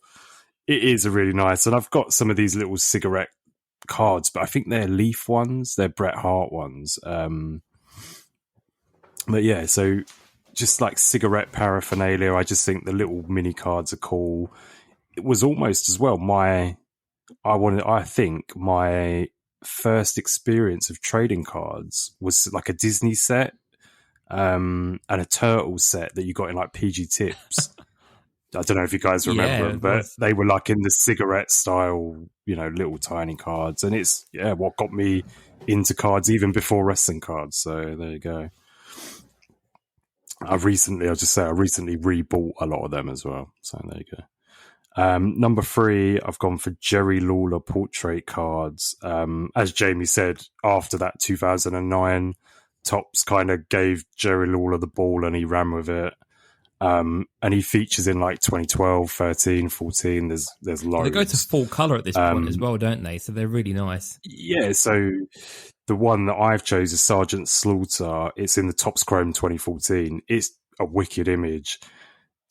It is a really nice, and I've got some of these little cigarette cards, but I think they're Leaf ones, they're Bret Hart ones. But yeah, so just like cigarette paraphernalia, I just think the little mini cards are cool. It was almost as well I think my first experience of trading cards was like a Disney set and a Turtle set that you got in like PG Tips. I don't know if you guys remember them, but they were like in the cigarette style, little tiny cards. And it's, what got me into cards even before wrestling cards. So there you go. I recently rebought a lot of them as well. So there you go. Number 3, I've gone for Jerry Lawler portrait cards. As Jamie said, after that 2009, Topps kind of gave Jerry Lawler the ball and he ran with it. And he features in like 2012, 13, 14. There's loads. They go to full colour at this point as well, don't they? So they're really nice. Yeah, so the one that I've chosen is Sergeant Slaughter. It's in the Topps Chrome 2014. It's a wicked image.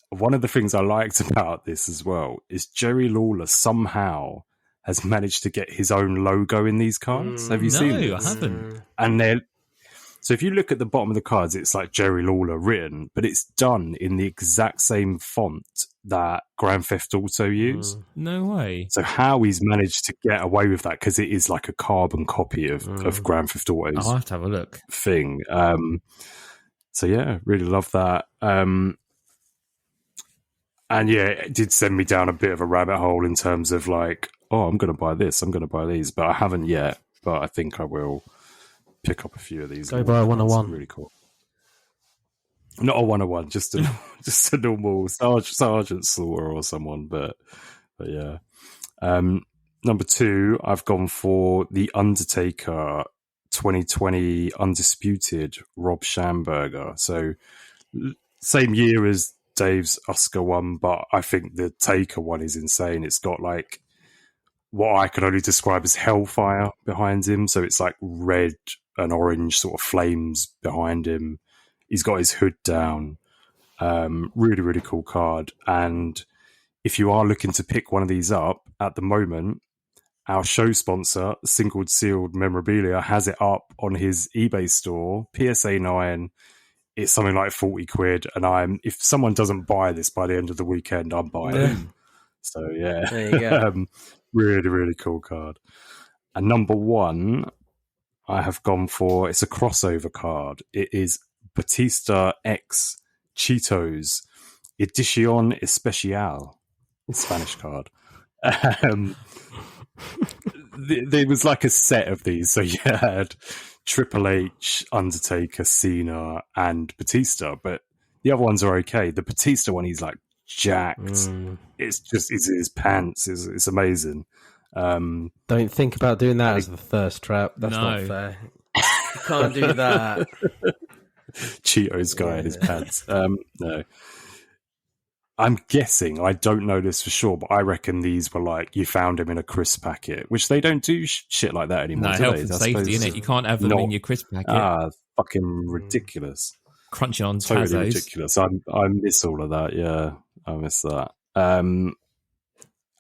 One of the things I liked about this as well is Jerry Lawler somehow has managed to get his own logo in these cards. Have you seen this? No, I haven't. And so if you look at the bottom of the cards, it's like Jerry Lawler written, but it's done in the exact same font that Grand Theft Auto use. No way. So how he's managed to get away with that, because it is like a carbon copy of Grand Theft Auto's I'll have to have a look. thing. So yeah, really love that. And yeah, it did send me down a bit of a rabbit hole in terms of like, I'm going to buy this, I'm going to buy these, but I haven't yet, but I think I will pick up a few of these. Go buy a 101. Really cool. Not a 101, just a normal Sergeant Slaughter or someone, but yeah. Number 2, I've gone for the Undertaker 2020 Undisputed Rob Schamberger. So same year as Dave's Oscar one, but I think the Taker one is insane. It's got like what I can only describe as hellfire behind him. So it's like red and orange sort of flames behind him. He's got his hood down. Really, really cool card. And if you are looking to pick one of these up at the moment, our show sponsor, Singled Sealed Memorabilia, has it up on his eBay store, PSA 9. it's something like 40 quid. And if someone doesn't buy this by the end of the weekend, I'm buying it. So yeah, there you go. Really, really cool card. And number one, I have gone for, it's a crossover card. It is Batista X Cheetos Edición Especial, Spanish card. There was like a set of these. So you had Triple H, Undertaker, Cena, and Batista, but the other ones are okay. The Batista one, he's like jacked. It's just, it's his pants. It's amazing. Don't think about doing that as the thirst trap. That's not fair. You can't do that. Cheetos guy in his pants. No. I'm guessing, I don't know this for sure, but I reckon these were like, you found them in a crisp packet, which they don't do shit like that anymore. No, health and safety, innit? You can't have them in your crisp packet. Fucking ridiculous. Crunching on totally Tazos. Ridiculous. I miss all of that. Yeah, I miss that.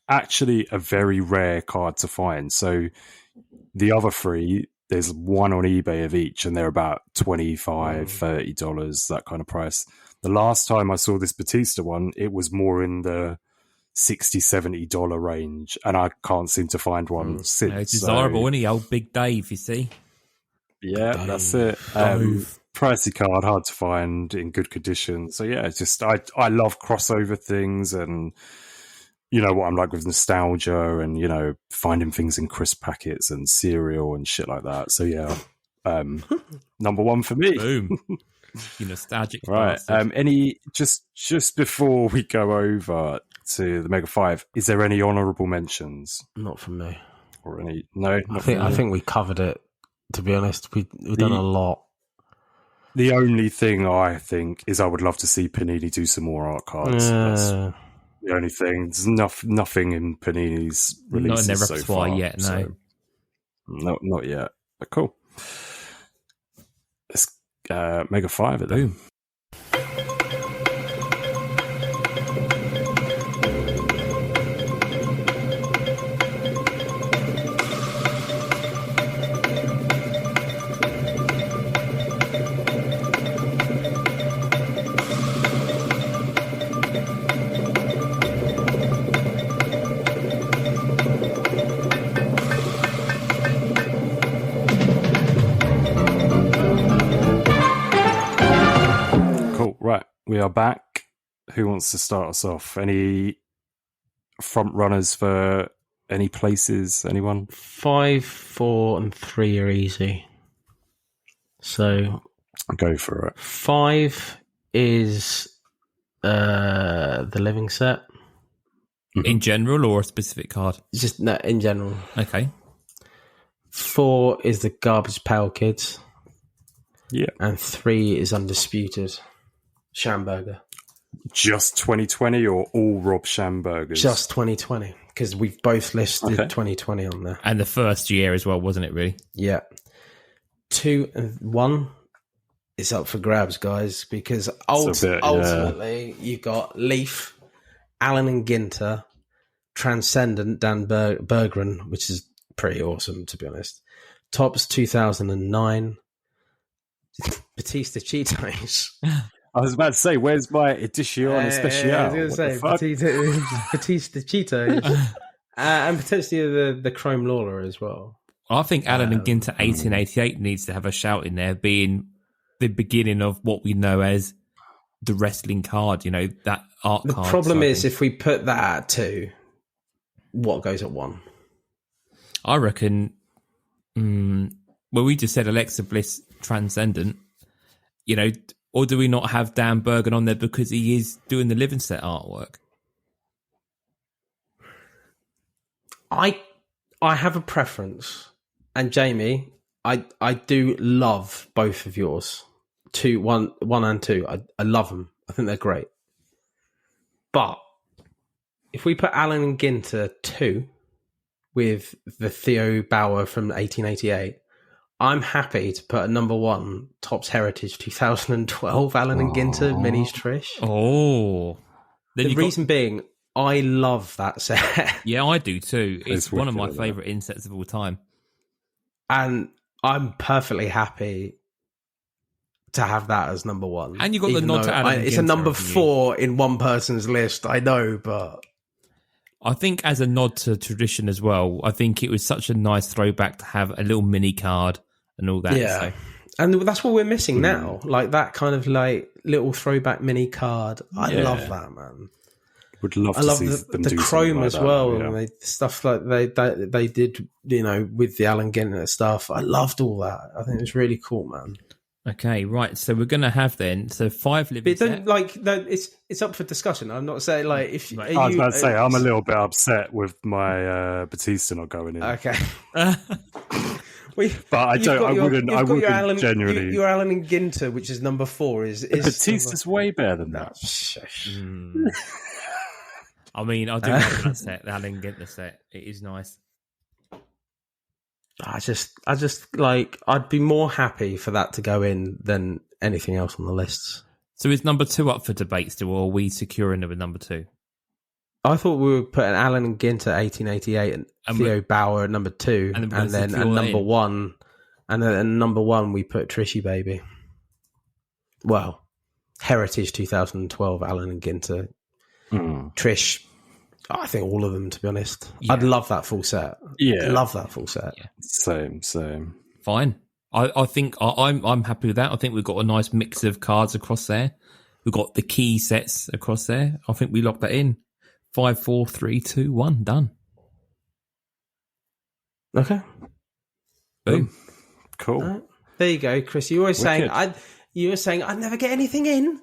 Actually, a very rare card to find. So the other three, there's one on eBay of each, and they're about $25, $30, that kind of price. The last time I saw this Batista one, it was more in the $60, $70 range, and I can't seem to find one since. No, it's desirable, isn't he? Old Big Dave, you see? Yeah, that's it. Pricey card, hard to find in good condition. So yeah, it's just I love crossover things, and you know what I'm like with nostalgia, and you know, finding things in crisp packets and cereal and shit like that. So yeah, number one for me. Boom. You nostalgic, right? Any just before we go over to the Mega 5, is there any honourable mentions? Not from me, or any? No, I think we covered it. To be honest, we've done a lot. The only thing I think is I would love to see Panini do some more art cards. That's the only thing. There's nothing in Panini's releases not in their repertoire so far, yet. No, so, not yet. But cool. Let's Mega 5 it then. We are back. Who wants to start us off? Any front runners for any places? Anyone? 5, 4, and 3 are easy. So go for it. 5 is the living set. In general, or a specific card? Just no, in general. Okay. 4 is the Garbage Pail Kids. Yeah. And 3 is Undisputed. Schamberger. Just 2020 or all Rob Schambergers? Just 2020, because we've both listed 2020 on there. And the first year as well, wasn't it, really? Yeah. 2 and 1 is up for grabs, guys, because ultimately you've got Leaf, Allen and Ginter, Transcendent, Dan Berggren, which is pretty awesome, to be honest. Topps 2009, Batista Cheetos. I was about to say, where's my Edición Especial? I was going to say, Batista Cheetos. And potentially the Chrome Lawler as well. I think Allen and Ginter 1888 needs to have a shout in there, being the beginning of what we know as the wrestling card, you know, that art card. The problem is, if we put that at 2, what goes at 1? I reckon, well, we just said Alexa Bliss Transcendent, you know, or do we not have Dan Bergen on there because he is doing the living set artwork? I have a preference, and Jamie, I do love both of yours. 1 and 2. I love them. I think they're great. But if we put Allen and Ginter 2 with the Theo Bauer from 1888, I'm happy to put a number 1 Topps Heritage 2012 Allen and Ginter Minis Trish. Oh, the reason being, I love that set. Yeah, I do too. It's one of my favourite insets of all time. And I'm perfectly happy to have that as number one. And you got the nod to Alan it's a number 4 in one person's list, I know, but I think as a nod to tradition as well, I think it was such a nice throwback to have a little mini card and all that. Yeah. So. And that's what we're missing now. Like that kind of like little throwback mini card. I love that, man. Would love I to love see them the do chrome like as that, well. yeah. And stuff like they did, with the Alan Ginter stuff. I loved all that. I think it was really cool, man. Okay, right. So we're going to have then 5 living. It's up for discussion. I'm not saying like if I was about to say I'm a little bit upset with my Batista not going in. Okay. But I wouldn't genuinely. Your Alan and Ginter, which is number 4, is Batista's way better than that. I mean, I do like that set, the Alan Ginter set. It is nice. I just like I'd be more happy for that to go in than anything else on the lists. So is number 2 up for debate still, or are we securing with number 2? I thought we were putting Alan and Ginter 1888 and Theo Bauer at number 2, and then at number 1, and then at number 1 we put Trishy Baby. Well, Heritage 2012, Alan and Ginter, Trish. I think all of them, to be honest. Yeah. I'd love that full set. Yeah, love that full set. Yeah. Same. Fine. I think I'm happy with that. I think we've got a nice mix of cards across there. We've got the key sets across there. I think we locked that in. 5, 4, 3, 2, 1. Done. Okay. Boom. Cool. There you go, Chris. You were saying I'd never get anything in.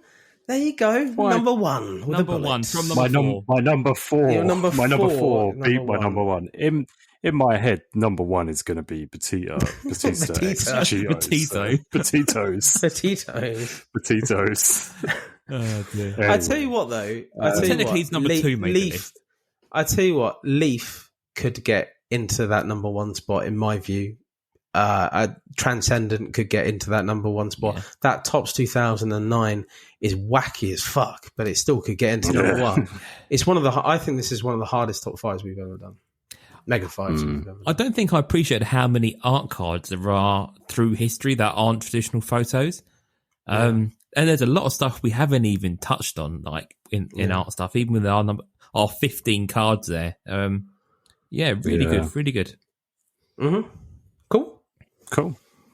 There you go. Why? Number 1. Number 1 from number 4. My number 4. Your number 4. My number 4 beat my number 1. In my head, number 1 is going to be Batista. Petitos. Oh, dear. Anyway. I tell you what, though. Technically, he's number 2, mate. Leaf. I tell you what, Leaf could get into that number 1 spot, in my view. Transcendent could get into that number 1 spot. Yeah. That Tops 2009 is wacky as fuck, but it still could get into number 1. It's I think this is one of the hardest top 5s we've ever done. Mega 5s we've ever done. I don't think I appreciate how many art cards there are through history that aren't traditional photos. And there's a lot of stuff we haven't even touched on, like in art stuff, even with our 15 cards there. Really good. Mm-hmm. Cool.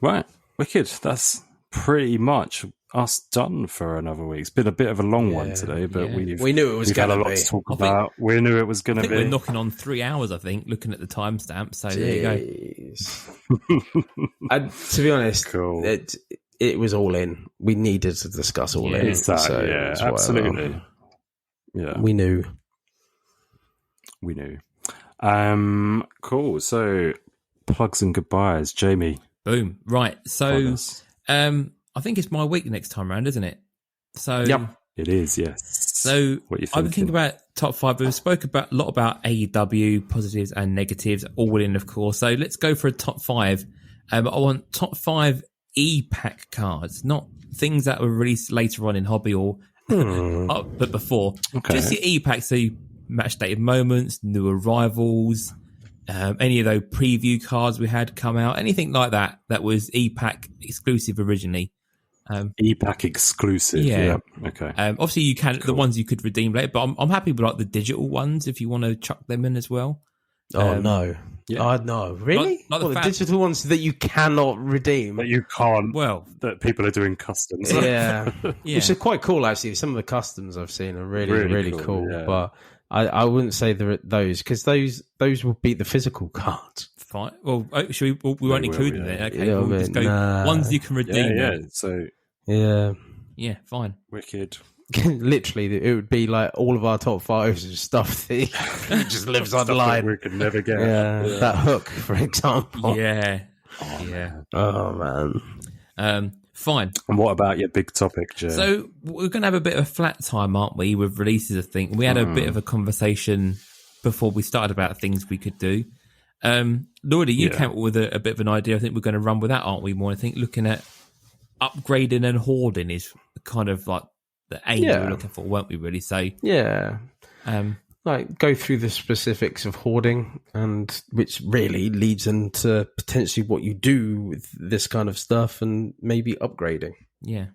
Right. Wicked. That's pretty much us done for another week. It's been a bit of a long one today, but we knew it was going to be. To talk about. We knew it was going to be. We're knocking on 3 hours, I think, looking at the timestamp. So there you go. To be honest, cool. It was all in. We needed to discuss all in. Absolutely. Yeah. We knew. Cool. So, plugs and goodbyes, Jamie. Boom. Right. So, I think it's my week next time around, isn't it? So, yep, it is. Yes. So, what I've been thinking about top 5. We spoke a lot about AEW positives and negatives, all in, of course. So, let's go for a top 5. I want top 5 E-Pack cards, not things that were released later on in hobby or but before. Okay. Just the E-Pack, so match dated moments, new arrivals. Any of those preview cards we had come out, anything like that was E-Pack exclusive originally. E-Pack exclusive, yeah. Okay. Obviously, you can the ones you could redeem later, but I'm happy with like the digital ones if you want to chuck them in as well. No. Yeah. No, really? Like the digital ones that you cannot redeem. That you can't. Well, that people are doing customs. Yeah. Which is quite cool, actually. Some of the customs I've seen are really cool. Yeah. But I wouldn't say those, because those will beat the physical cards. Fine. Well, we won't include them there. Okay, we'll just go ones you can redeem. Yeah. So yeah, fine. Wicked. Literally, it would be like all of our top 5s is stuff that just lives online. We could never get. Yeah, that hook, for example. Yeah. Oh man. Fine. And what about your big topic, Joe? So we're going to have a bit of a flat time, aren't we, with releases, I think. We had a bit of a conversation before we started about things we could do. Lloydy, you came up with a bit of an idea. I think we're going to run with that, aren't we, more? I think looking at upgrading and hoarding is kind of like the aim we were looking for, weren't we, really? So like go through the specifics of hoarding, and which really leads into potentially what you do with this kind of stuff and maybe upgrading. Yeah.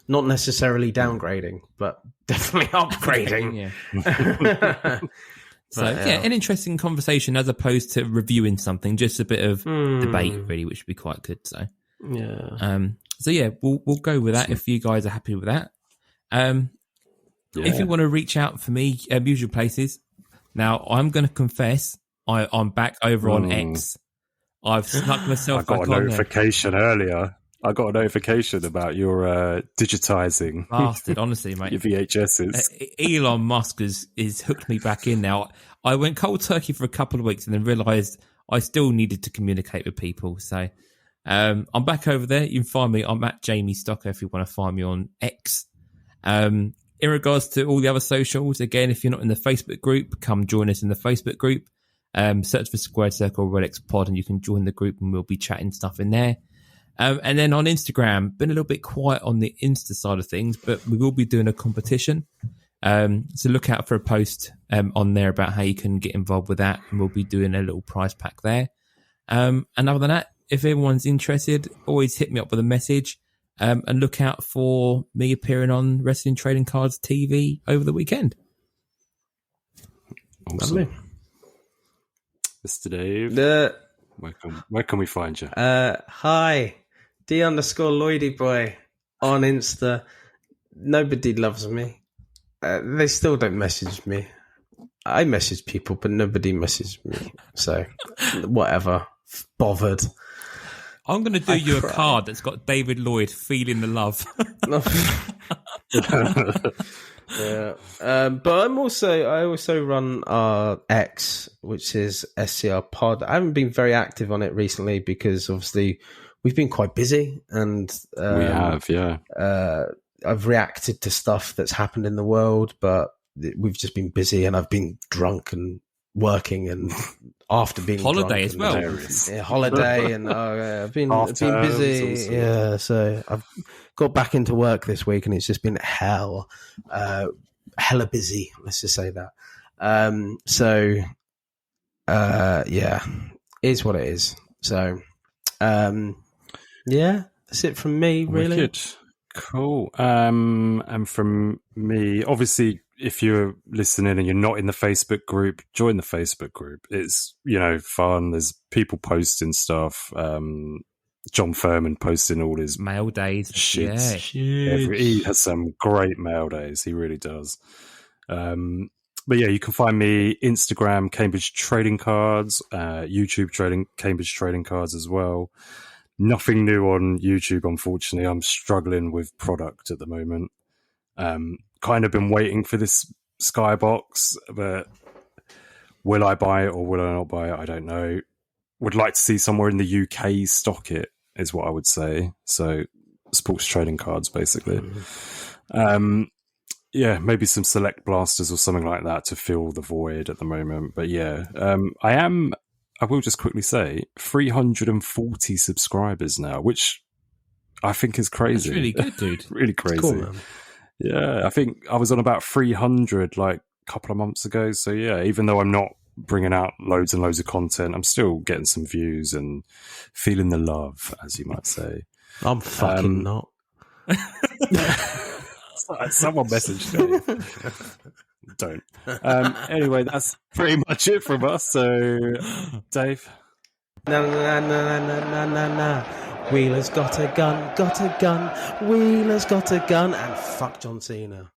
Not necessarily downgrading, but definitely upgrading. Yeah. So, an interesting conversation as opposed to reviewing something, just a bit of debate, really, which would be quite good. So, we'll go with that if you guys are happy with that. If you want to reach out for me, usual places. Now, I'm going to confess, I'm back over on X. I've snuck myself back on there. I got a notification earlier. I got a notification about your digitizing. Bastard, honestly, mate. Your VHSs. Elon Musk is hooked me back in now. I went cold turkey for a couple of weeks and then realised I still needed to communicate with people. So I'm back over there. You can find me. I'm at Jamie Stocker if you want to find me on X. In regards to all the other socials, again, if you're not in the Facebook group, come join us in the Facebook group. Search for Squared Circle Relics Pod and you can join the group and we'll be chatting stuff in there. And then on Instagram, been a little bit quiet on the Insta side of things, but we will be doing a competition. So look out for a post on there about how you can get involved with that. And we'll be doing a little prize pack there. And other than that, if everyone's interested, always hit me up with a message and look out for me appearing on Wrestling Trading Cards TV over the weekend. Awesome. Lovely. Mr. Dave, where can we find you? Hi. D_Lloydy boy on Insta. Nobody loves me. They still don't message me. I message people, but nobody messages me. So, whatever. Bothered. I'm going to do you a card that's got David Lloyd feeling the love. But I also run our X, which is SCR Pod. I haven't been very active on it recently because obviously we've been quite busy and we have, I've reacted to stuff that's happened in the world, but we've just been busy and I've been drunk and working and after being holiday as well. Holiday and I've been busy. Yeah, so I've got back into work this week and it's just been hella busy. Let's just say that. Is what it is. So, that's it from me, really. Wicked. Cool. And from me, obviously, if you're listening and you're not in the Facebook group, join the Facebook group. It's, fun. There's people posting stuff. John Furman posting all his mail days. Shit. He has some great mail days. He really does. But yeah, you can find me Instagram, Cambridge Trading Cards, YouTube Cambridge Trading Cards as well. Nothing new on YouTube, unfortunately. I'm struggling with product at the moment. Kind of been waiting for this Skybox, but will I buy it or will I not buy it? I don't know. Would like to see somewhere in the UK stock it, is what I would say. So sports trading cards, basically. Maybe some select blasters or something like that to fill the void at the moment. But I will just quickly say 340 subscribers now, which I think is crazy. That's really good, dude. Really crazy. Cool, man. Yeah, I think I was on about 300 like a couple of months ago. So yeah, even though I'm not bringing out loads and loads of content, I'm still getting some views and feeling the love, as you might say. I'm fucking not. Someone messaged me. Don't. Anyway, that's pretty much it from us. So, Dave. No. Wheeler's got a gun. Wheeler's got a gun. And fuck John Cena.